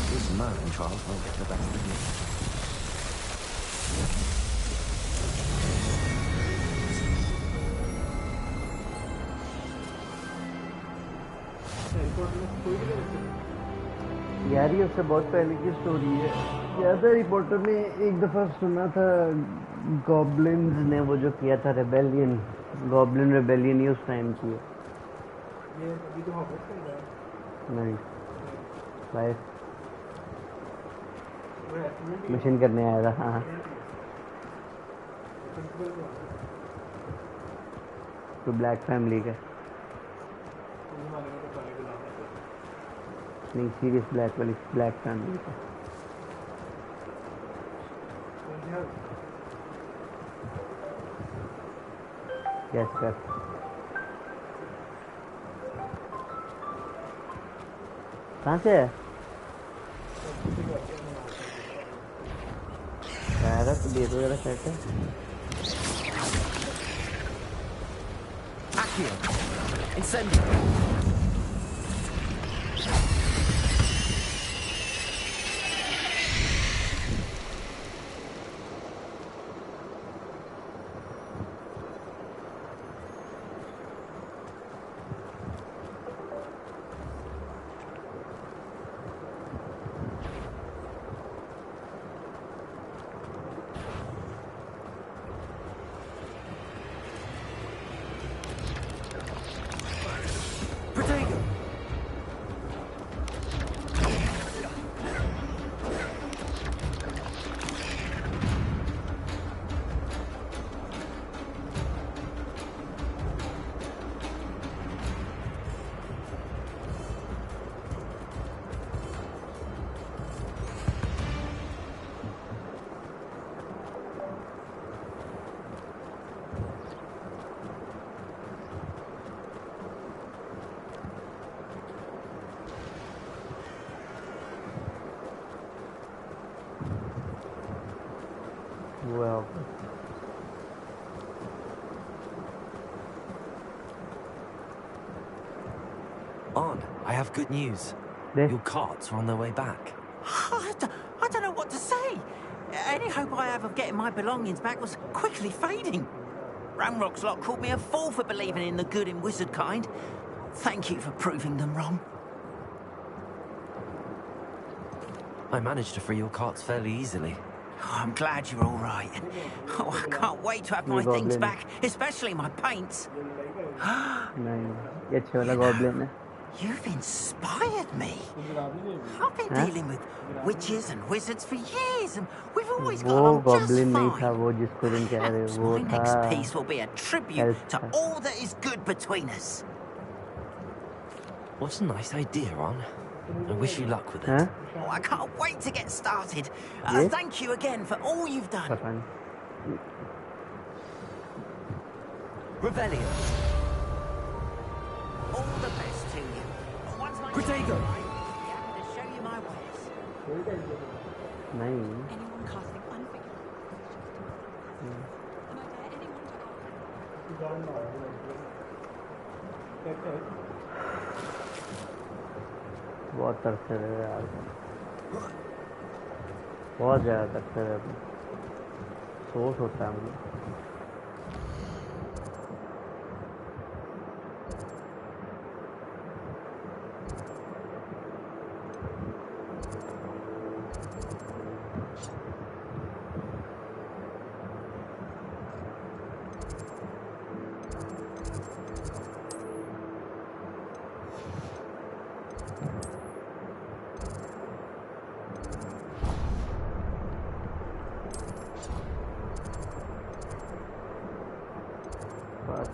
C: This man Charles won't get the best of me.
A: यार ये उससे बहुत पहले की स्टोरी है याद है रिपोर्टर ने एक दफ़ा सुना था गॉब्लिन्स ने वो जो किया था रेबेलियन गॉब्लिन रेबेलियन ही उस टाइम की है
M: ये अभी तो हॉगवर्ट्स चल रहा है
A: नहीं बाय
M: वो एक्सीडेंट
A: मिशन करने आया था हाँ तो ब्लैक फैमिली का नहीं सीरियस ब्लैक वाली ब्लैक फैमिली का यस सर कहाँ से है यार तो बेट वगैरह सेट है
O: Accio. Incendio.
C: On, I have good news. Your carts are on their way back.
R: I don't know what to say. Any hope I have of getting my belongings back was quickly fading. Ramrock's lot called me a fool for believing in the good in wizard kind. Thank you for proving them wrong.
C: I managed to free your carts fairly easily.
R: Oh, I'm glad you're all right. Oh, I can't wait to have my things back, especially my paints.
A: नहीं, ये अच्छे वाला goblin है.
R: You've inspired me. I've been dealing with witches and wizards for years, and we've always got along just
A: goblin नहीं
R: fine.
A: था वो जिसको तुम कह रहे हो, वो
R: My next
A: था.
R: piece will be a tribute to all that is good between us.
C: What a nice idea, Ron. I wish you luck with it.
A: Huh?
R: Oh, I can't wait to get started.
A: Yes?
R: Thank you again for all you've done.
C: Revelio.
R: All the best to you. Once my
C: Protego.
R: be happy to show you my ways.
A: नहीं.
F: Anyone casting unforgivable and I dare anyone to
A: बहुत तरस रहे हैं यार. बहुत ज़्यादा तरस रहे हैं. सोच होता है मुझे.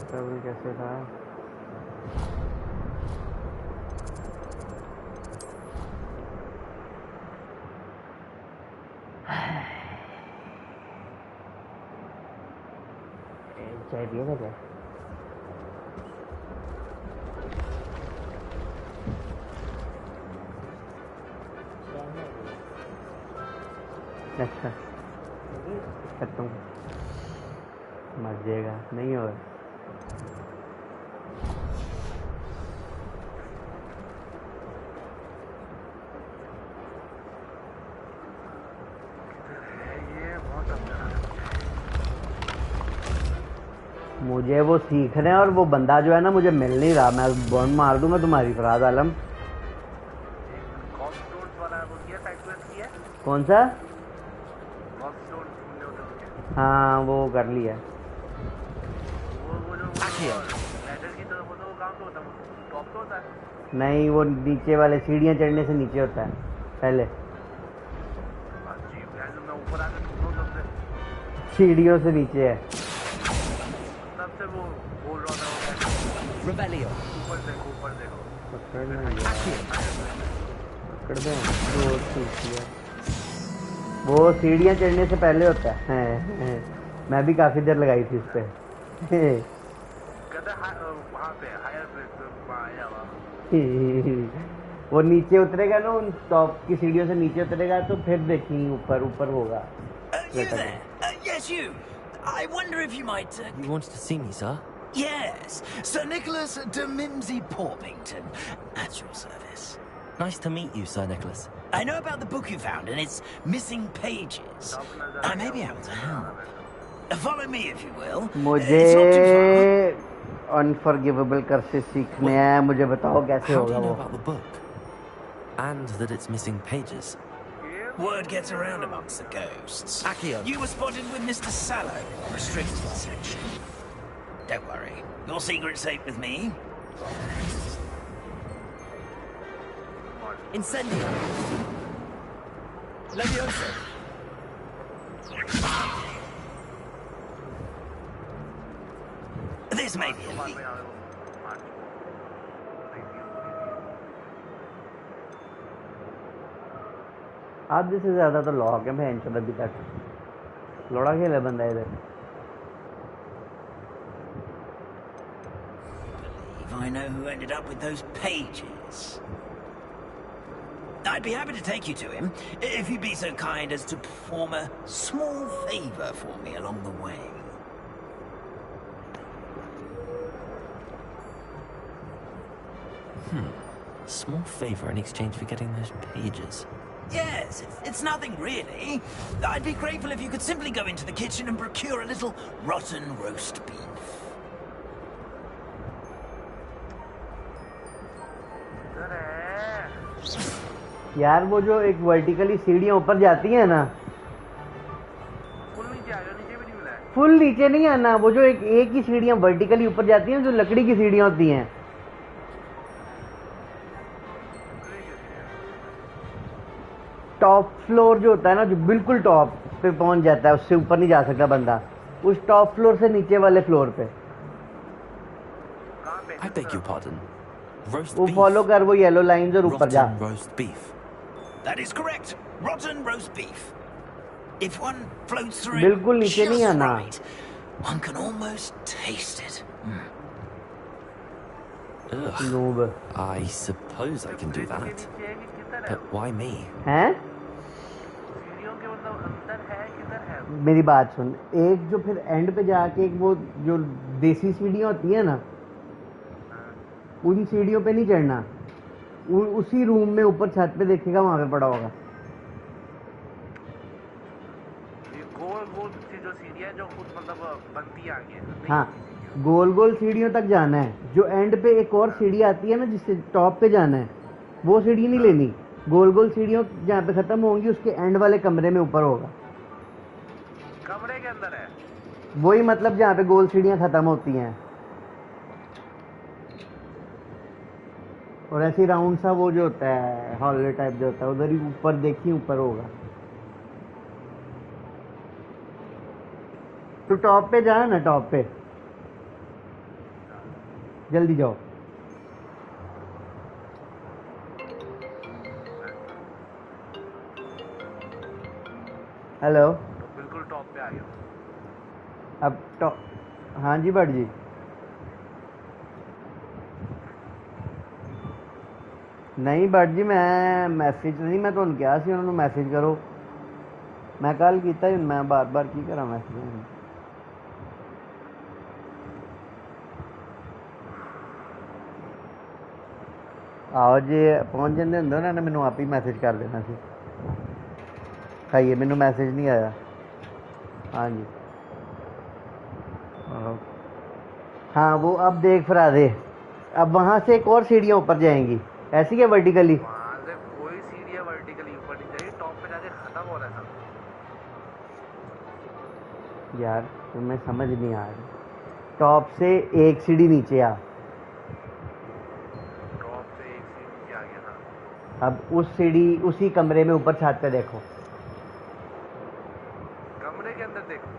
A: ट्रैवल कैसे था? चाय पिएगा क्या? अच्छा करता हूँ. मजेगा नहीं होगा. मुझे वो सीखना है और वो बंदा जो है ना मुझे मिल नहीं रहा. मैं बॉन मार दूंगा तुम्हारी फराज आलम. कौन सा? हाँ वो कर लिया. नहीं वो नीचे वाले सीढ़ियाँ चढ़ने से नीचे होता है पहले. सीढ़ियों से नीचे है.
C: Revelio.
A: वो सीढ़ियाँ चढ़ने से पहले होता है. मैं भी काफी देर लगाई थी उस पे. वो नीचे उतरेगा ना, उन टॉप की सीढ़ियों से नीचे उतरेगा तो फिर देखेंगे ऊपर ऊपर होगा.
L: Yes, you. I wonder if you might...
C: You wanted to see me, sir?
L: Yes, Sir Nicholas de Mimsy Porpington, at your service.
C: Nice to meet you, Sir Nicholas.
L: I know about the book you found and its missing pages. I may be able to help. Follow me, if you will.
A: मुझे unforgivable curses सीखने हैं. मुझे बताओ कैसे
C: How
A: होगा
C: do you know
A: वो?
C: about the book? And that it's missing pages?
L: Word gets around amongst the ghosts.
C: Accio.
L: You were spotted with Mr. Sallow, restricted section. Don't worry, your secret's safe with me.
C: Incendio. Levioso.
L: This may be a lead.
A: आधे से ज्यादा तो lock है. मैं इंचो अभी तक लोड़ा खेला बंदा इधर.
L: I know who ended up with those pages. I'd be happy to take you to him, if you'd be so kind as to perform a small favor for me along the way.
C: A small favor in exchange for getting those pages.
R: Yes, it's nothing really. I'd be grateful if you could simply go into the kitchen and procure a little rotten roast beef.
A: यार वो जो एक vertically सीढ़ियां ऊपर जाती हैं ना, full नीचे नहीं आना, वो जो एक ही सीढ़ियां वर्टिकली ऊपर जाती हैं जो लकड़ी की सीढ़ियां होती हैं। टॉप फ्लोर जो होता है ना, जो बिल्कुल टॉप पे पहुंच जाता है, उससे ऊपर नहीं जा सकता बंदा, उस टॉप फ्लोर से नीचे वाले फ्लोर पे।
C: I beg your pardon. Roast
A: वो
C: beef.
A: फॉलो कर वो येलो लाइंस और ऊपर जा।
C: Rotten roast beef.
R: That is correct. Rotten roast beef. If one floats through
A: बिल्कुल
R: it
A: नीचे नहीं
R: just
A: आना।
R: right, one can almost taste it.
C: Ugh.
A: Noob.
C: I suppose I can do that. But why me?
A: हैं? मेरी बात सुन, एक जो फिर एंड पे जाके एक वो जो देसी सीढ़ियाँ होती है ना, उन सीढ़ियों पे नहीं चढ़ना, उसी रूम में ऊपर छत पे देखेगा, वहां पे पड़ा होगा।
D: गोल गोल जो सीढ़ियाँ जो खुद मतलब बनती आगे।
A: हाँ, गोल गोल सीढ़ियों तक जाना है। जो एंड पे एक और सीढ़ी आती है ना, जिससे टॉप पे जाना है, वो सीढ़ी नहीं लेनी। गोल गोल सीढ़ियों जहाँ पे खत्म होंगी, उसके एंड वाले कमरे में ऊपर होगा।
D: कमरे के अंदर है
A: वही मतलब जहाँ पे गोल सीढ़ियाँ खत्म होती हैं, और ऐसी राउंड सा वो जो होता है हॉल टाइप जो होता है, उधर ही ऊपर देखिए, ऊपर होगा। तो टॉप पे जा ना, टॉप पे जल्दी जाओ। हेलो,
D: बिल्कुल टॉप पे आ गया।
A: अब टॉप, हाँ जी भट जी। नहीं भट जी, मैं मैसेज नहीं, मैं तो क्या सी उन्होंने मैसेज करो, मैं कल किया ही, मैं बार बार की करा मैसेज। आओ जी, पहुंच जाते होंगे उन्होंने मैनू आप ही मैसेज कर देना सी। खाइए, मैनू मैसेज नहीं आया। हाँ जी, हाँ वो अब देख फरा दे, अब वहाँ से एक और सीढ़ियाँ ऊपर जाएंगी, ऐसी है वर्टिकली।
D: वहाँ से कोई सीढ़ियाँ वर्टिकली ऊपर नहीं जाएगी, टॉप पे जाके खत्म हो रहा है सब।
A: यार तुम्हें समझ नहीं आ रही, टॉप से एक सीढ़ी नीचे आ।
D: टॉप से एक सीढ़ी नीचे आ गया था।
A: अब उस सीढ़ी उसी कमरे में ऊपर छत पे देखो,
D: कमरे के अंदर देखो,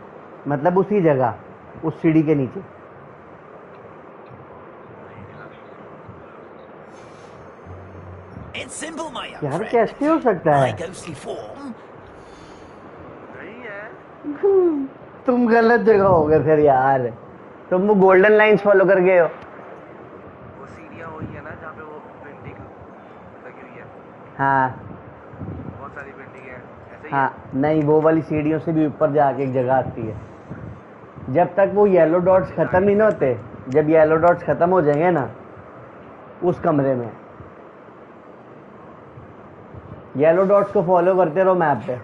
A: मतलब उसी जगह, उस सीढ़ी के नीचे।
R: It's simple, my young
A: यार
R: friend.
A: कैसे हो सकता
R: My
A: है?
R: ghostly form.
D: नहीं है।
A: तुम गलत जगह हो गए फिर यार, तुम वो गोल्डन लाइंस फॉलो कर गए हो।
D: वो सीढ़ियाँ वही है ना जहाँ पे वो पेंटिंग लगी हुई है।
A: हाँ
D: बहुत सारी पेंटिंग है ऐसे ही
A: हाँ, नहीं वो वाली सीढ़ियों से भी ऊपर जाके एक जगह आती है। जब तक वो येलो डॉट्स खत्म नहीं ना होते, जब येलो डॉट्स खत्म हो जाएंगे ना, उस कमरे में येलो डॉट्स को फॉलो करते रहो मैप पे।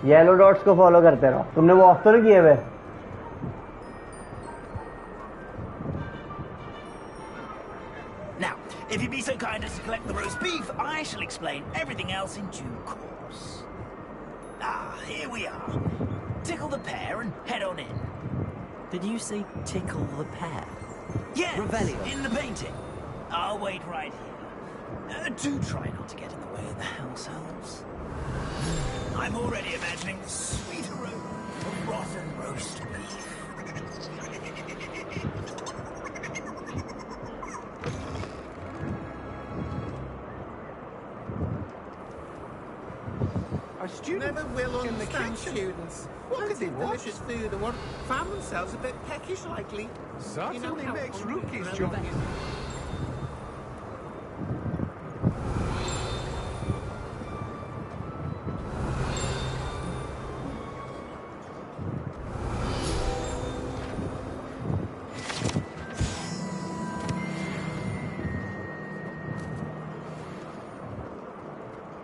A: येलो डॉट्स को फॉलो करते रहो। तुमने वो ऑफ तो नहीं किए हुए?
R: Now, if you'd be so kind as to collect the roast beef, I shall explain everything else in due course. Ah, here we are. Tickle the pear and head on in.
C: Did you say tickle the pear?
R: Yes,
C: Revelio.
R: in the painting. I'll wait right here. Do try not to get in the way of the house elves. I'm already imagining the sweet aroma of rotten roast beef.
M: Our students
I: Never will
M: in the
I: understand
M: kitchen.
I: students. What
M: Plenty
I: is it?
M: what?
I: Delicious food and what found themselves a bit peckish likely.
M: Certainly
I: how
M: makes
I: hungry
M: rookies
I: and
M: jump.
I: everything.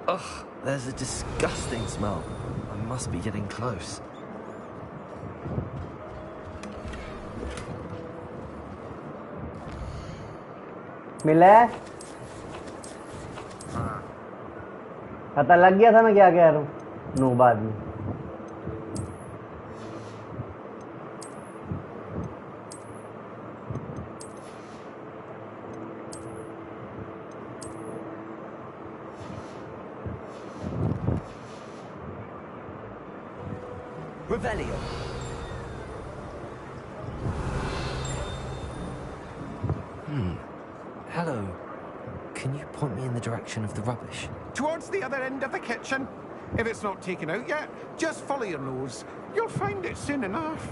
C: Ugh, there's a disgusting smell. I must be getting close.
A: मिला है? पता लग गया था मैं क्या कह रहा हूँ? नो बाद में
C: Revelio. Hello. Can you point me in the direction of the rubbish?
I: Towards the other end of the kitchen. If it's not taken out yet, just follow your nose. You'll find it soon enough.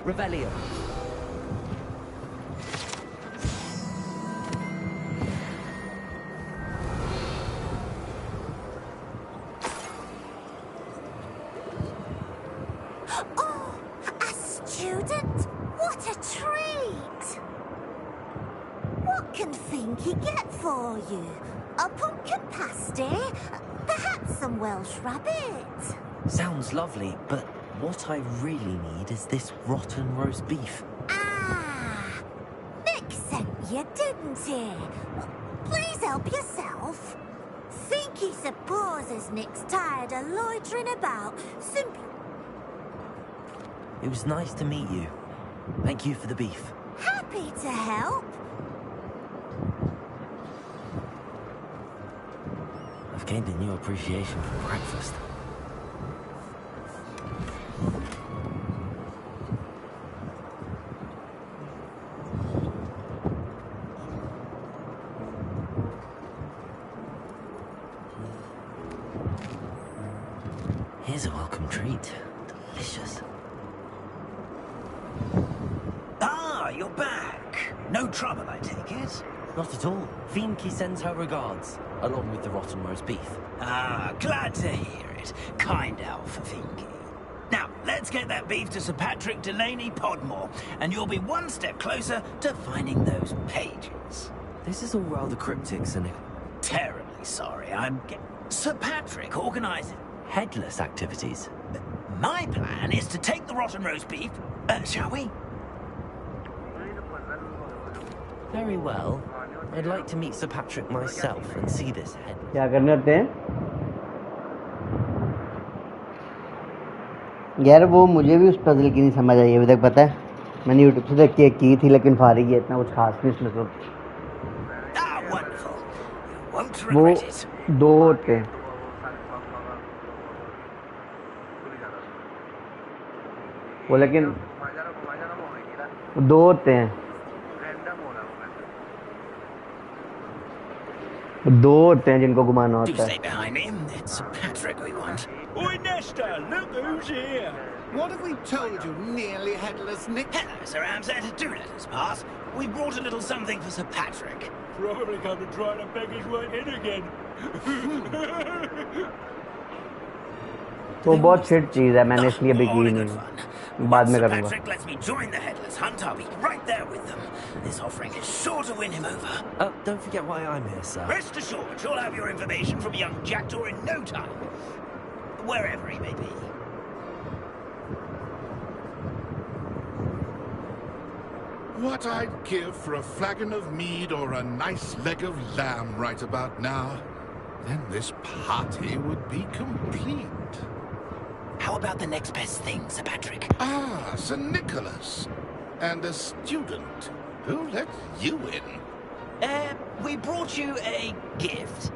C: Revelio.
Q: Oh, a student? What a treat! What can Finky get for you? A pumpkin pasty? Perhaps some Welsh rabbit?
C: Sounds lovely, but what I really need is this rotten roast beef.
Q: Ah! Nick sent you, didn't he? Please help yourself. Finky supposes Nick's tired of loitering about, simply...
C: It was nice to meet you. Thank you for the beef.
Q: Happy to help.
C: I've gained a new appreciation for breakfast. Here's a welcome treat. Delicious.
R: Ah, you're back. No trouble, I take it?
C: Not at all. Finky sends her regards, along with the rotten roast beef.
R: Ah, glad to hear it. Kind Alpha Finky. Now, let's get that beef to Sir Patrick Delaney Podmore, and you'll be one step closer to finding those pages.
C: This is all rather cryptic, Sir Nick.
R: Terribly sorry, Sir Patrick organises
C: headless activities.
R: My plan is to take the rotten roast beef, shall we?
C: Very well. I'd like to meet Sir Patrick myself and see this head.
A: क्या करने होते हैं? यार वो मुझे भी उस puzzle की नहीं समझ आई अभी तक, पता है मैंने यूट्यूब से देख के की थी, लेकिन फारिग है, इतना कुछ खास नहीं उसमें। तो वो दो होते हैं, वो लेकिन दो होते हैं, दो होते हैं जिनको घुमाना होता है।
T: Oi, Nesta, look who's here. What have we told you, nearly headless Nick?
R: Hello, Sir Ramsay. Do let us pass. We brought a little something for Sir Patrick.
T: Probably come to try to beg his way in again.
A: वो बहुत shit चीज़ है, मैंने इसलिए भी की नहीं, बाद में करूँगा।
R: Patrick lets me join the headless hunt, I'll be right there with them. This offering is sure to win him over.
C: Don't forget why I'm here, sir.
R: Rest assured, you'll have your information from young Jackdaw in no time. Wherever he may be.
T: What I'd give for a flagon of mead or a nice leg of lamb right about now. Then this party would be complete.
R: How about the next best thing, Sir Patrick?
T: Ah, Sir Nicholas. And a student. Who let you in?
R: We brought you a gift.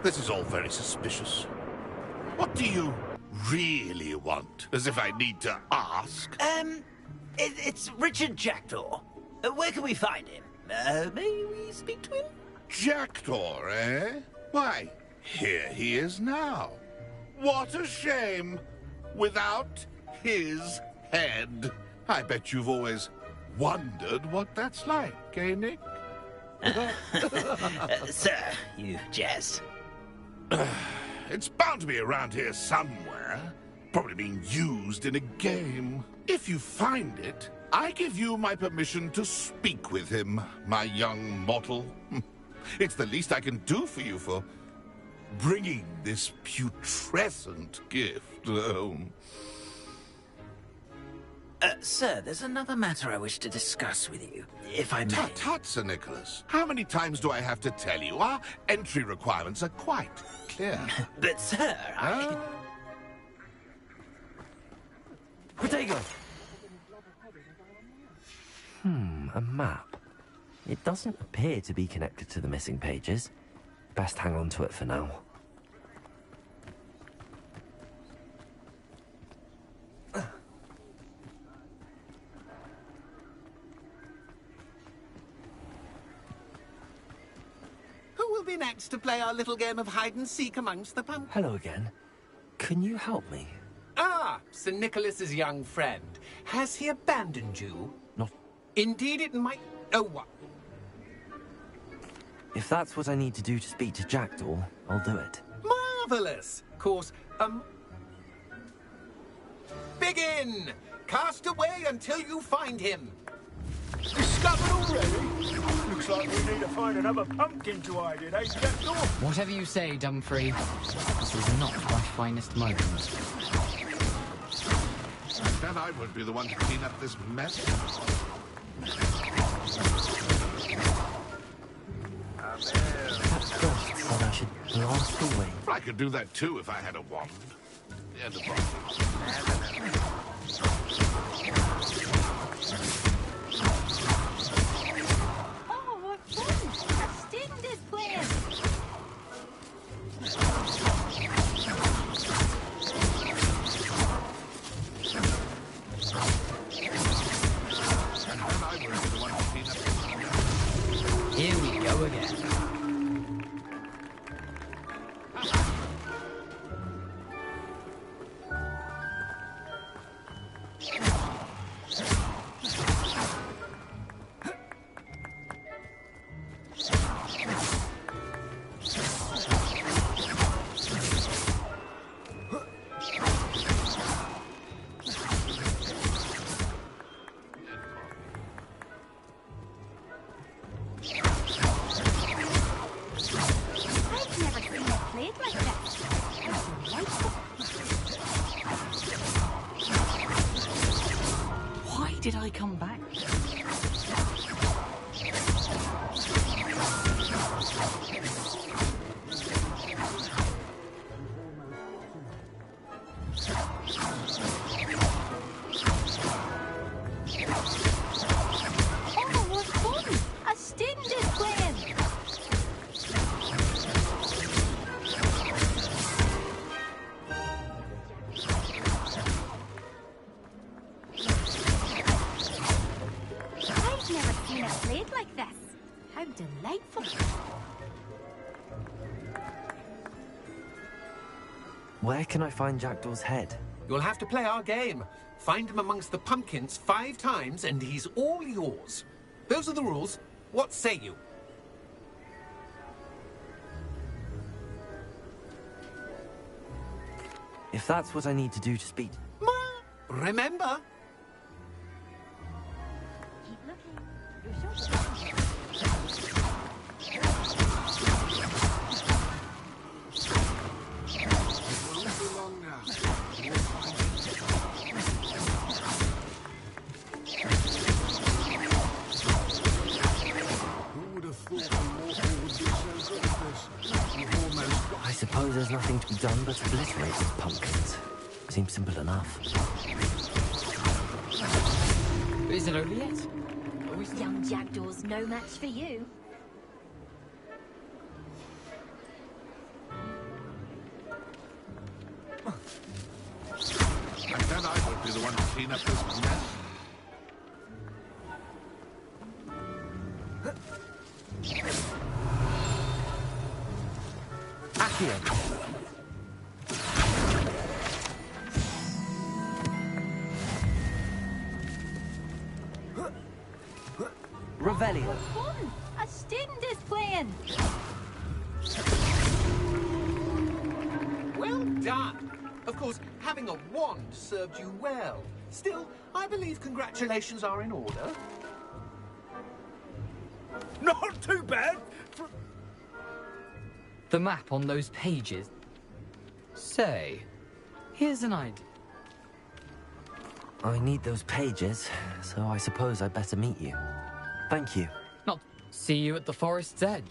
T: This is all very suspicious. What do you really want? As if I need to ask.
R: It's Richard Jackdaw. Where can we find him? May we speak to him?
T: Jackdaw, eh? Why, here he is now. What a shame. Without his head. I bet you've always wondered what that's like, eh, Nick?
R: Sir, you jest.
T: It's bound to be around here somewhere. Probably being used in a game. If you find it, I give you my permission to speak with him, my young mortal. It's the least I can do for you for bringing this putrescent gift home.
R: Sir, there's another matter I wish to discuss with you, if I may.
T: Tut, Sir Nicholas. How many times do I have to tell you? Our entry requirements are quite clear.
R: But, sir,
C: Protego! A map. It doesn't appear to be connected to the missing pages. Best hang on to it for now.
I: Who will be next to play our little game of hide-and-seek amongst the pumpkins?
C: Hello again. Can you help me?
I: Ah, Sir Nicholas's young friend. Has he abandoned you?
C: Not...
I: Indeed it might... Oh, what?
C: If that's what I need to do to speak to Jackdaw, I'll do it.
I: Marvellous! Of course, Begin! Cast away until you find him.
K: Discovered already? Looks like we need to find another pumpkin to hide in, eh, Jackdaw?
E: Whatever you say, Dumfrey. This is not my finest moment.
T: I bet I won't be the one to clean up this mess.
C: That ghost said I should blast away.
T: I could do that too if I had a wand. And a bottle.
Q: Oh, what fun! A student is playing!
E: Here we go again. Why did I come back?
Q: Oh, what fun! A student is playing! I've never seen it played like this. How delightful.
C: Where can I find Jackdaw's head?
I: You'll have to play our game. Find him amongst the pumpkins 5 times and he's all yours. Those are the rules. What say you?
C: If that's what I need to do to speak...
I: Remember?
Q: Keep looking. You're sure.
C: I suppose there's nothing to be done but obliterate these pumpkins. Seems simple enough.
E: Is it over yet?
Q: Young Jackdaw's no match for you.
T: I bet I won't be the one to clean up this mess.
C: Accio. Revelio.
Q: Fun! A student
H: in.
I: Well done. Of course, having a wand served you well. Still, I believe congratulations are in order.
K: Not too bad.
E: The map on those pages. Say, here's an idea.
C: I need those pages, so I suppose I'd better meet you. Thank you.
E: Not see you at the forest's edge.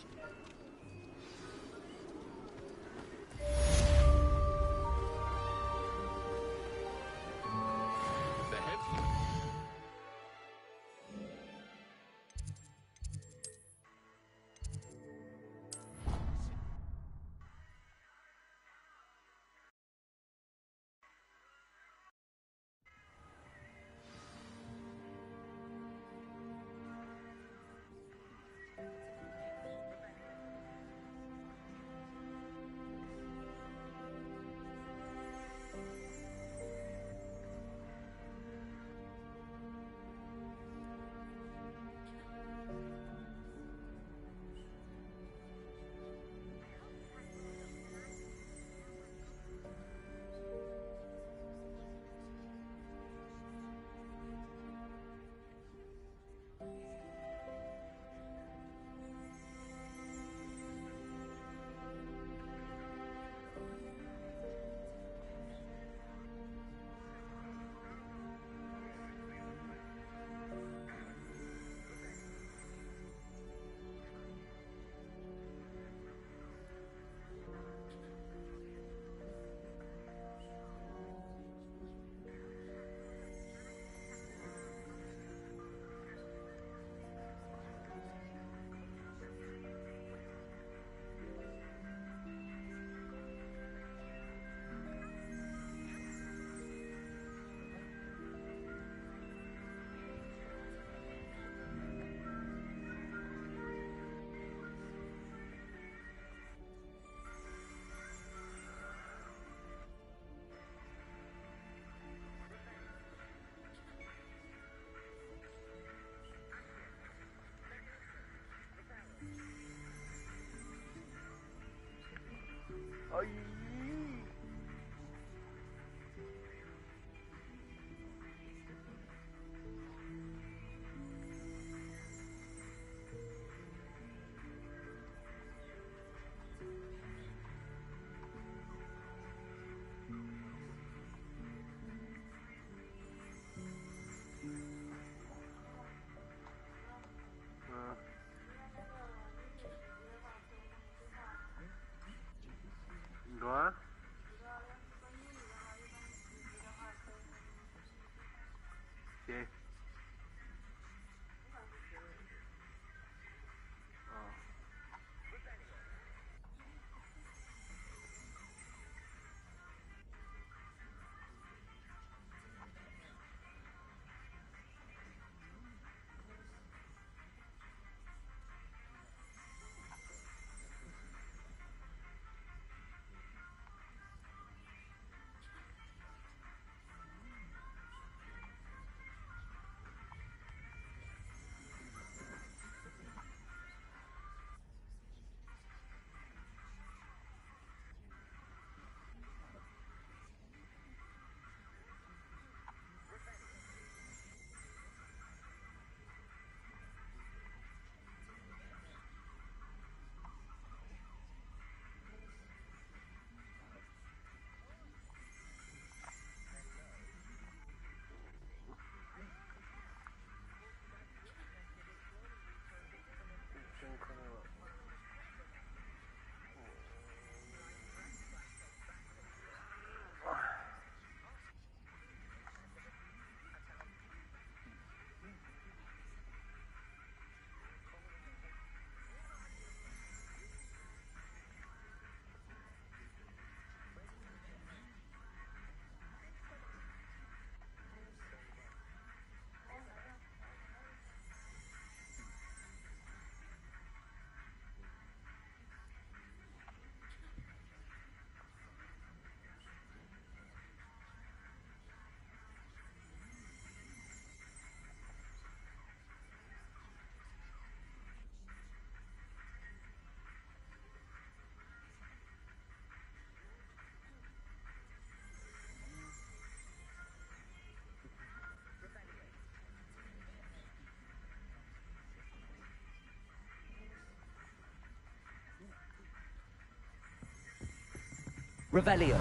O: Revelio.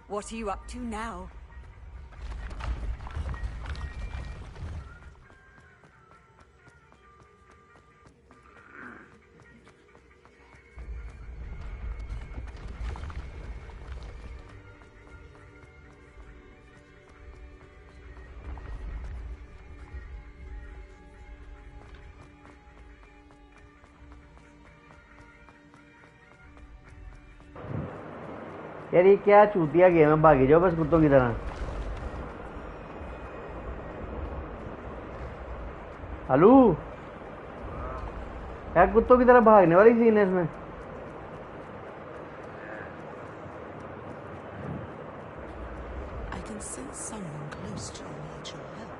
F: What are you up to now?
A: यार ये क्या चूतिया game है, भागी जाओ बस कुत्तों की तरह। हलू यार कुत्तों की तरह भागने वाली सीन है इसमें।
H: I can sense someone close to you needs your help.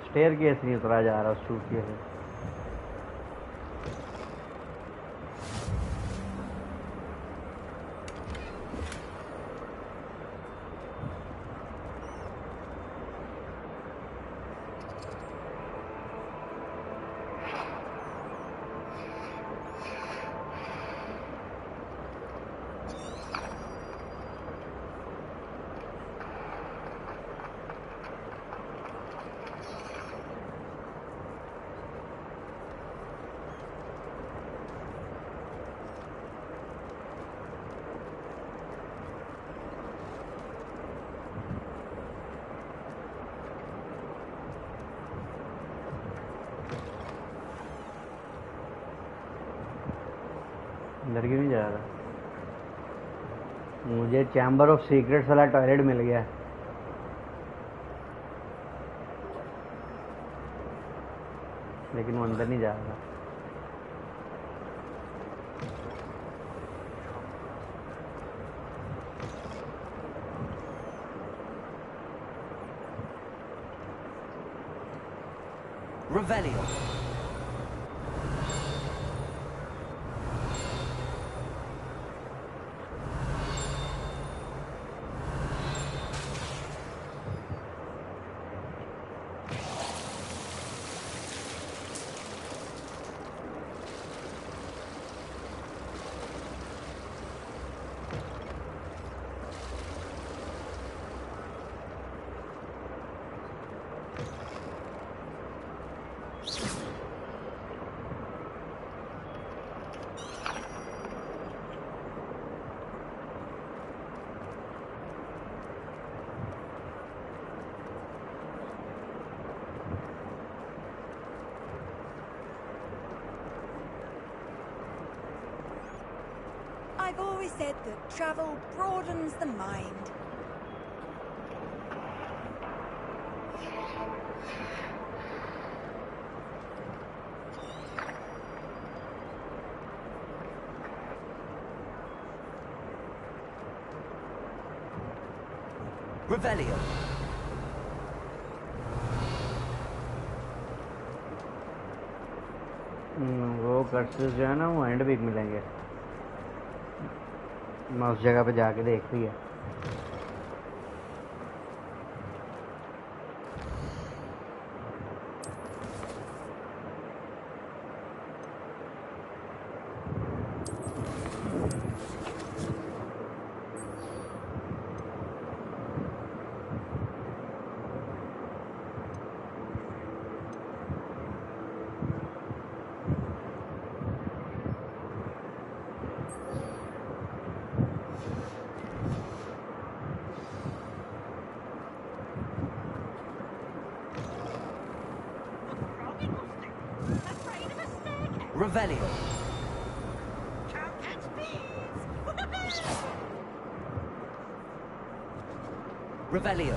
A: Staircase नहीं उतरा जा रहा उस चूतिया से। अंदर क्यों नहीं जा रहा? मुझे चैम्बर ऑफ सीक्रेट्स वाला टॉयलेट मिल गया। लेकिन वो अंदर नहीं जा रहा।
O: Revelio.
F: I've always said that travel broadens the mind.
O: Revelio.
A: वो कर्सेस जो है ना वो एंड वीक मिलेंगे। मैं उस जगह पे जाके देख लिया।
R: Revelio. Revelio.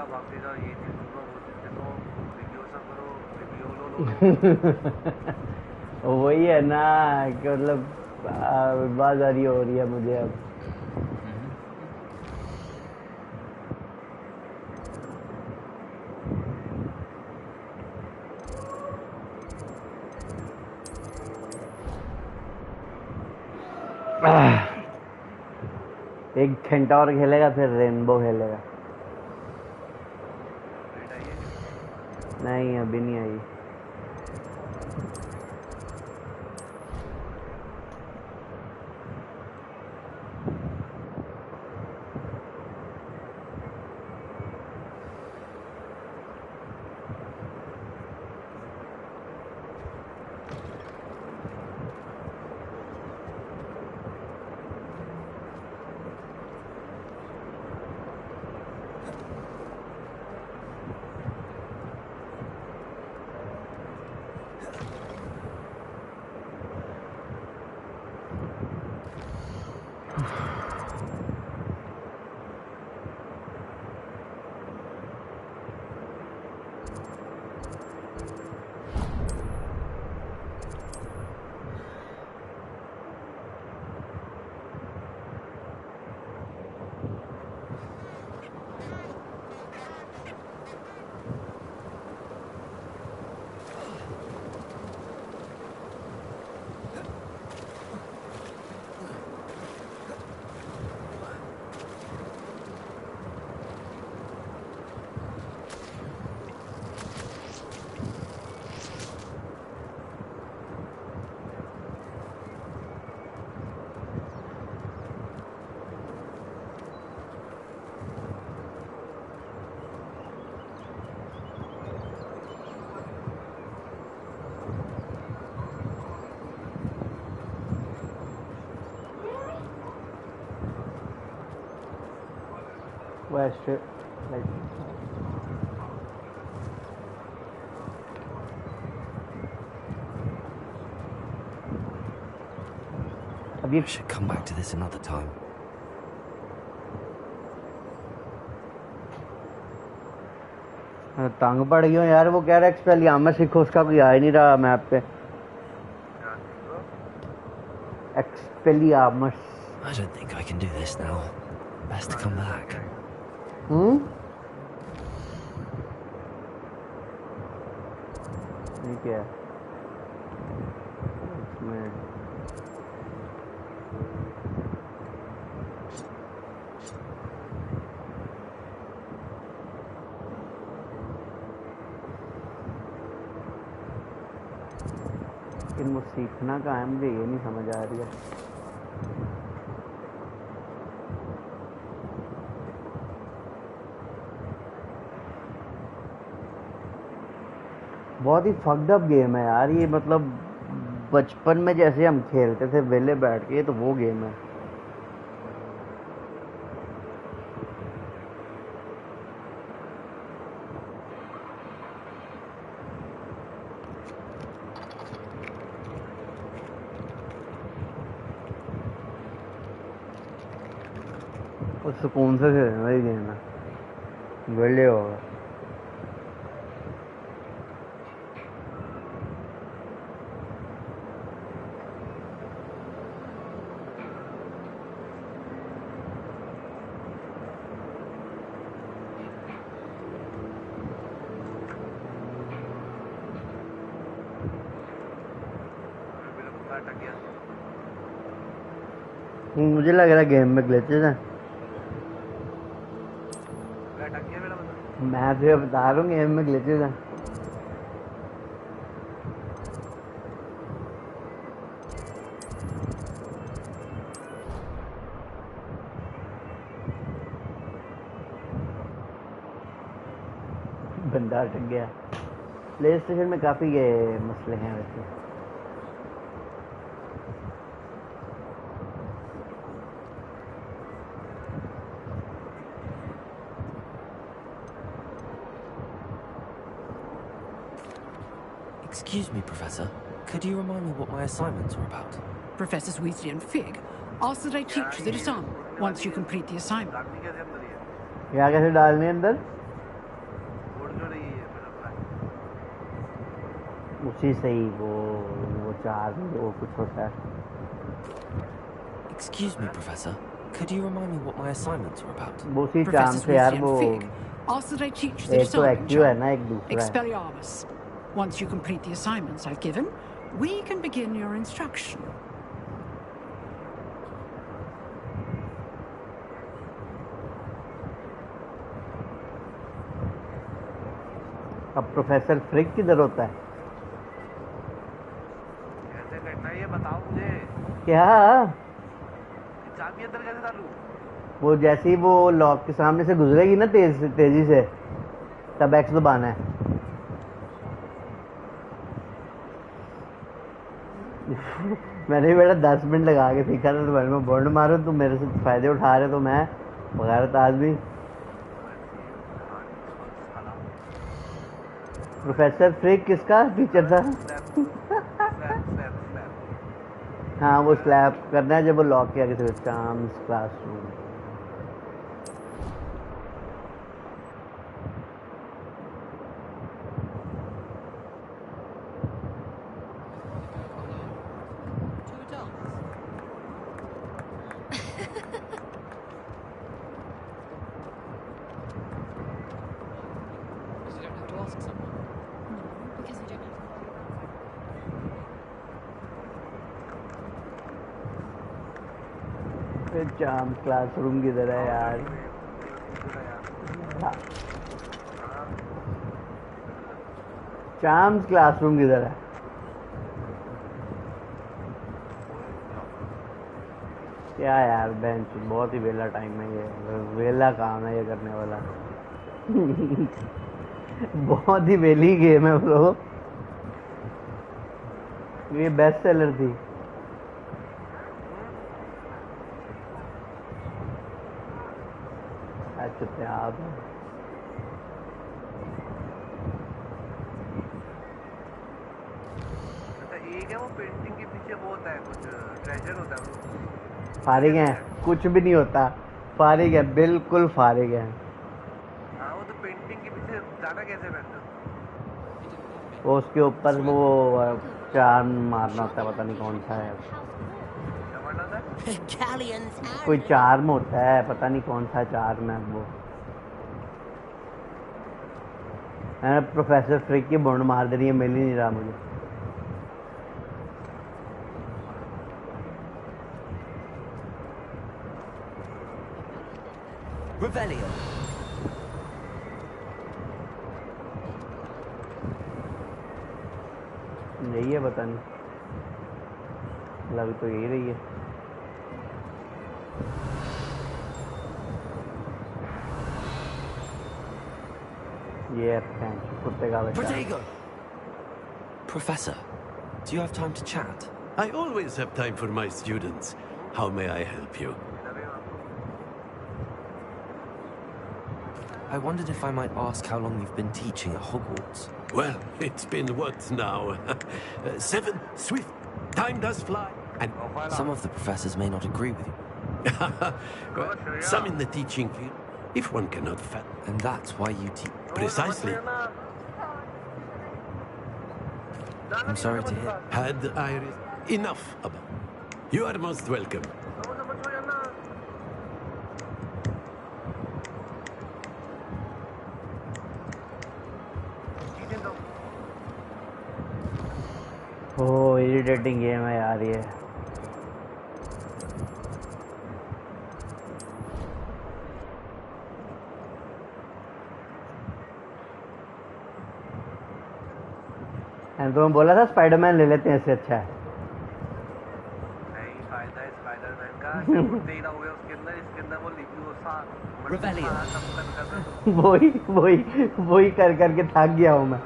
D: भागते जाओ ये नहीं दूंगा वो जितने तो वीडियो सा करो वीडियो लो
A: वही है ना कि मतलब बाजारी हो रही है मुझे अब। एक घंटा और खेलेगा फिर रेनबो खेलेगा। नहीं अभी नहीं आई। West like
C: I should come back to this another time.
A: तंग पड़ गया यार, वो कह रहा है एक्सपेलियार्मस सीखो, उसका कोई आ ही नहीं रहा मैप पे। एक्सपेलियार्मस।
C: I don't think I can do this now. Best to come back.
A: ठीक है। इसमें वो सीखना का है, मुझे ये नहीं समझ आ रही है। बहुत ही फक्ड अप गेम है यार ये, मतलब बचपन में जैसे हम खेलते थे वेले बैठ के, तो वो गेम है। सुकून से वही गेम है, वेले होगा। मुझे लग रहा है गेम में ग्लिचेस हैं। मैं तो बता रहा हूँ गेम में ग्लिचेस हैं। बंदा अटक गया। प्ले स्टेशन में काफ़ी ये मसले हैं वैसे।
C: Excuse me, Professor. Could you remind me what my assignments were about?
J: Professors Weasley and Fig ask that I teach you the disarm once you complete the assignment.
A: क्या कैसे डालने अंदर? उसी से ही वो चार वो कुछ होता है।
C: Excuse me, Professor. Could you remind me what my assignments were about?
A: वो उसी चांद से यार वो
J: ask that I teach you the
A: एक तो
J: disarm
A: एक्टिव है ना, एक दूसरा है।
J: Expelliarmus. Once you complete the assignments I've given, we can begin your instruction.
A: अब प्रोफेसर फ्रिक किधर होता है?
D: कैसे करना है ये बताओ मुझे।
A: क्या?
D: चाबी अंदर कैसे डालूं?
A: वो जैसे ही वो लॉक के सामने से गुजरेगी ना तेजी से, तब एक्स दबाना है। मैंने भी बेटा 10 मिनट लगा के सीखा था, तो मैं बॉन्ड मारो, तुम मेरे से फायदे उठा रहे, तो मैं बगैर आदमी। प्रोफेसर फ्रिक किसका टीचर था? हाँ, वो स्लैप करना है जब वो लॉक किया किसी चाम्स क्लासरूम। चाम्स क्लासरूम किधर है यार? चाम्स क्लासरूम किधर है? क्या यार बेंच, बहुत ही वेला टाइम है ये, वेला काम है ये करने वाला। बहुत ही वेली गेम है ब्रो, ये बेस्ट सेलर थी। आप
D: एक है वो पेंटिंग के पीछे पीछे वो होता है कुछ ट्रेजर होता है वो।
A: फारिग हैं, कुछ भी नहीं होता, फारिग है, बिल्कुल फारिग है।
D: हाँ वो तो पेंटिंग के पीछे जाना कैसे पहनते हो?
A: वो उसके ऊपर वो चार्म मारना होता है, पता नहीं कौन सा है, कोई चार्म होता है, पता नहीं कौन सा चार्म है वो। मैंने प्रोफेसर फ्रिक की बॉन्ड मार दे रही है, मिल ही नहीं रहा मुझे।
C: Revelio.
A: यही है, पता नहीं, लग तो यही रही है। ये कुत्ते का बच्चा।
C: Professor, do you have time to chat?
L: I always have time for my students. How may I help you?
C: I wondered if I might ask how long you've been teaching at Hogwarts.
L: Well, it's been what now? 7 swift. Time does fly.
C: And some of the professors may not agree with you.
L: Well, some in the teaching field, if one cannot fathom.
C: And that's why you teach.
L: Precisely.
C: I'm sorry to hear.
L: Had I enough about. You are most welcome.
A: Oh irritating game है यार ये। तो मैं बोला था Spiderman ले लेते हैं, इससे अच्छा है।
D: नहीं फायदा है स्पाइडरमैन का, कुछ नहीं ना हो गया उसके अंदर, इसके अंदर वो लिखी
A: वही कर करके थक गया हूँ मैं।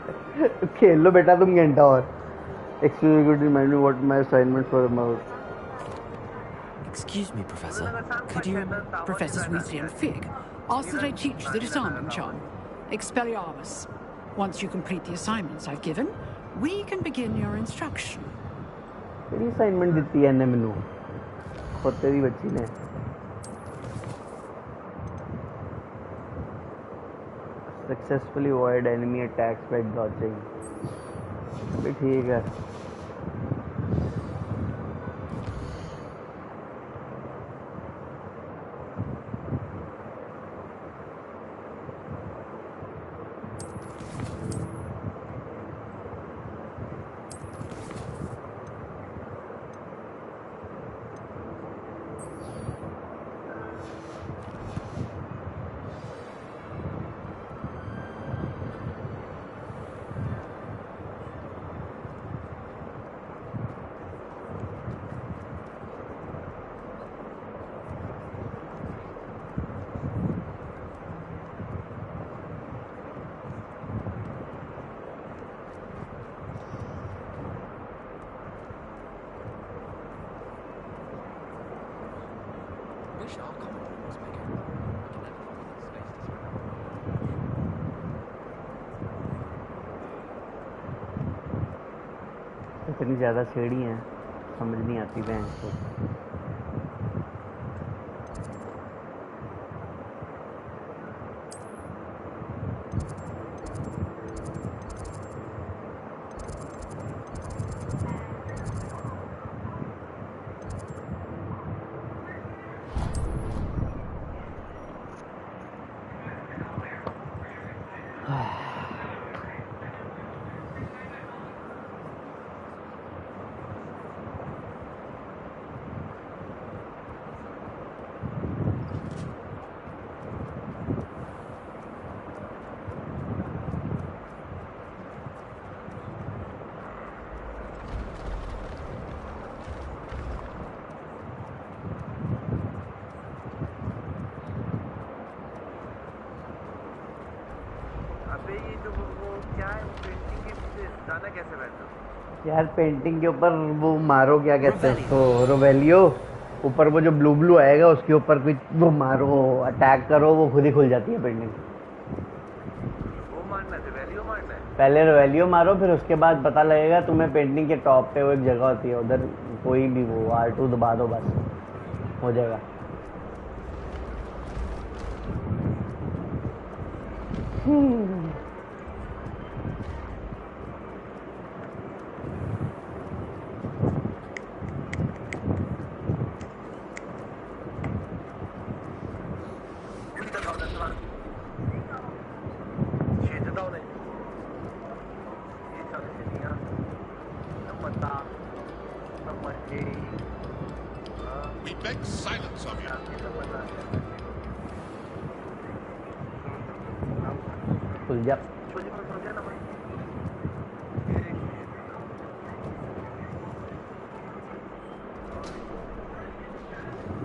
A: खेल लो बेटा तुम घंटा और। Excuse
C: me, Professor. Could you...
J: Professors Weasley and Fig ask that I teach the disarming charm, Expelliarmus. Once you complete the assignments I've given, we can begin your instruction.
A: तेरी assignment दी है ने मैनू, खुद तेरी बच्ची ने। Successfully avoid enemy attacks by dodging. भी ठीक है। इतनी ज़्यादा सीढ़ी हैं, समझ नहीं आती बहन को। यार पेंटिंग के ऊपर वो मारो, क्या कहते हैं उसको, रोवेलियो। ऊपर वो जो ब्लू ब्लू आएगा उसके ऊपर कुछ वो मारो, अटैक करो, वो खुद ही खुल जाती है पेंटिंग।
D: वो मारना है, रोवेलियो मारना है।
A: पहले रोवेलियो मारो, फिर उसके बाद पता लगेगा तुम्हें पेंटिंग के टॉप पे वो एक जगह होती है, उधर कोई भी वो R2 दबा दो बस हो जाएगा।
T: We beg silence of you.
A: खुल जा।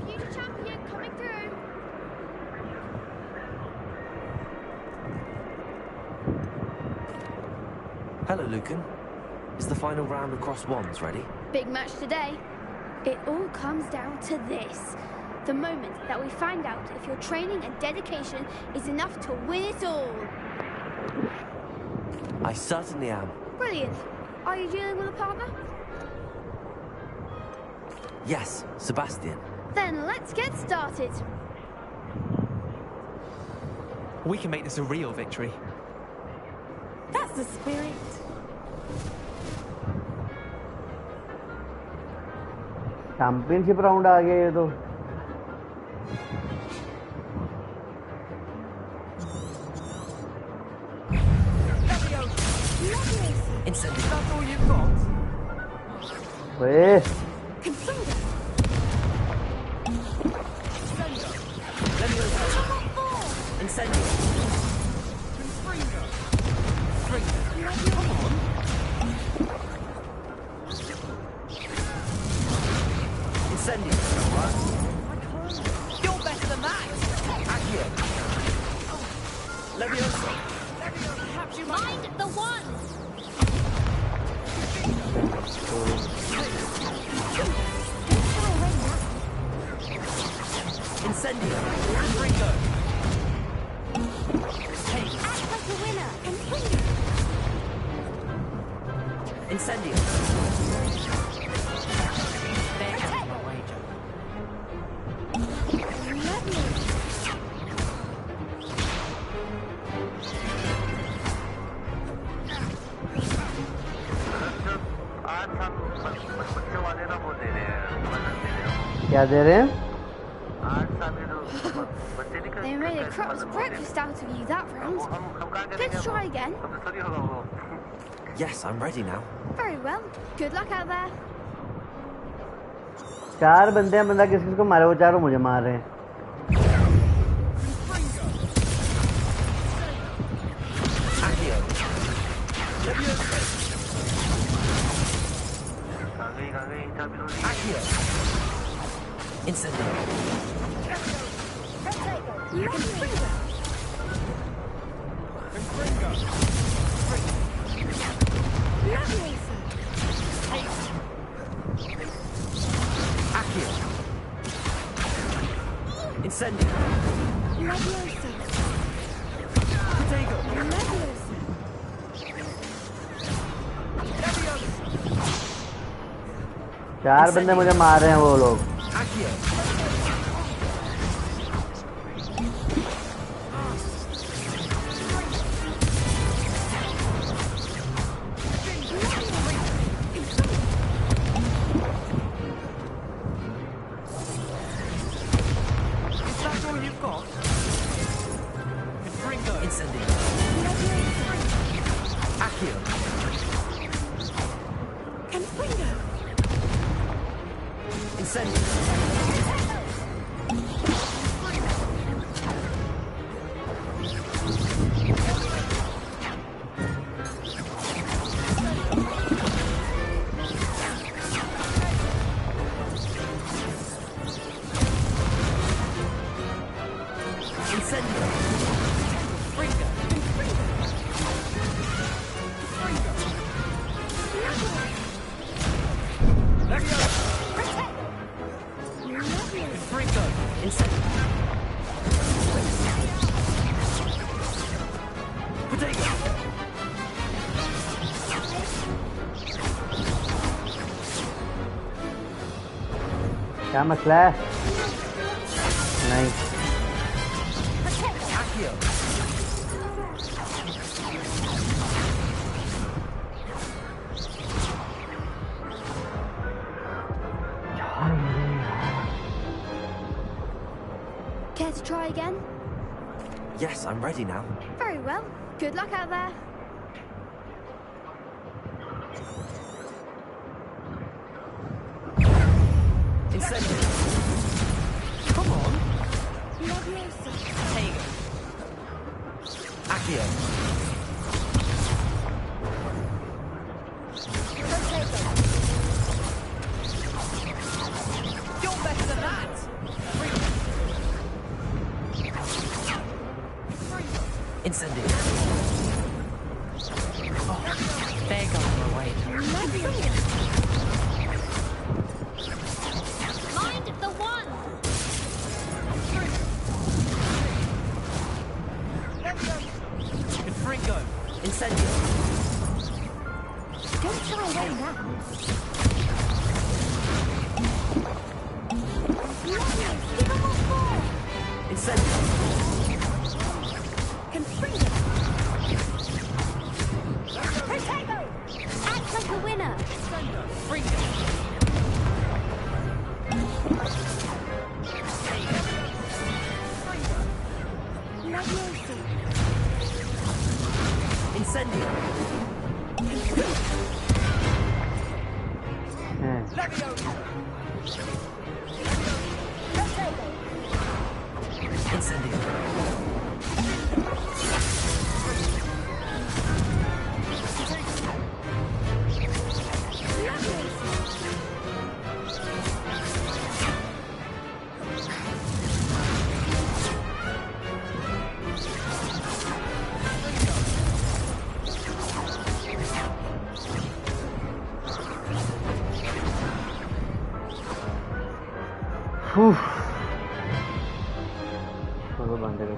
V: Future champion coming through.
C: Hello, Lucan. Is the final round of cross wands ready?
S: Big match today. It all comes down to this. The moment that we find out if your training and dedication is enough to win it all.
C: I certainly am.
S: Brilliant. Are you dealing with a partner?
C: Yes, Sebastian.
S: Then let's get started.
O: We can make this a real victory.
B: That's the spirit.
A: Championship round आ गया ये तो।
O: Incendiary. That's all you've got?
A: Wait.
O: Incendiary. Come on. Incendiary. You're better than that. Accio. Leviosa. Perhaps you might.
S: Mind the one.
O: Incendio. Ringo.
S: Act like a winner and win.
O: Incendio. There comes my wager.
D: आज हम बच्चों वाले ना वो दे रहे हैं, मदद दे रहे हैं।
A: क्या दे रहे हैं?
D: आज साहब ये तो बच्चे नहीं
S: They made a crap's breakfast out of you that round. Let's try again.
D: Sorry होगा वो।
C: Yes, I'm ready now.
S: Very well. Good luck out there.
A: चार बंदे हैं, बंदा किस को मारे? वो चारों मुझे मार रहे हैं। चार बंदे मुझे मार रहे हैं वो लोग। क्या मसला है? नहीं
S: Care to try again?
C: Yes, I'm ready now.
S: Very well. Good luck out there.
O: Incendio. Come on.
S: Leviosa.
O: There you go.
C: Accio.
O: You're better than that.
C: Incendio.
O: Oh, there goes my way.
S: Mind the one.
O: Confringo.
C: Incendio.
S: Don't try away now. Give him a ball.
C: Incendio.
S: Confringo. Protego. Act like a winner.
O: Fringo.
S: Leviosa.
C: Incendio. Incendio.
A: चलो बंद करो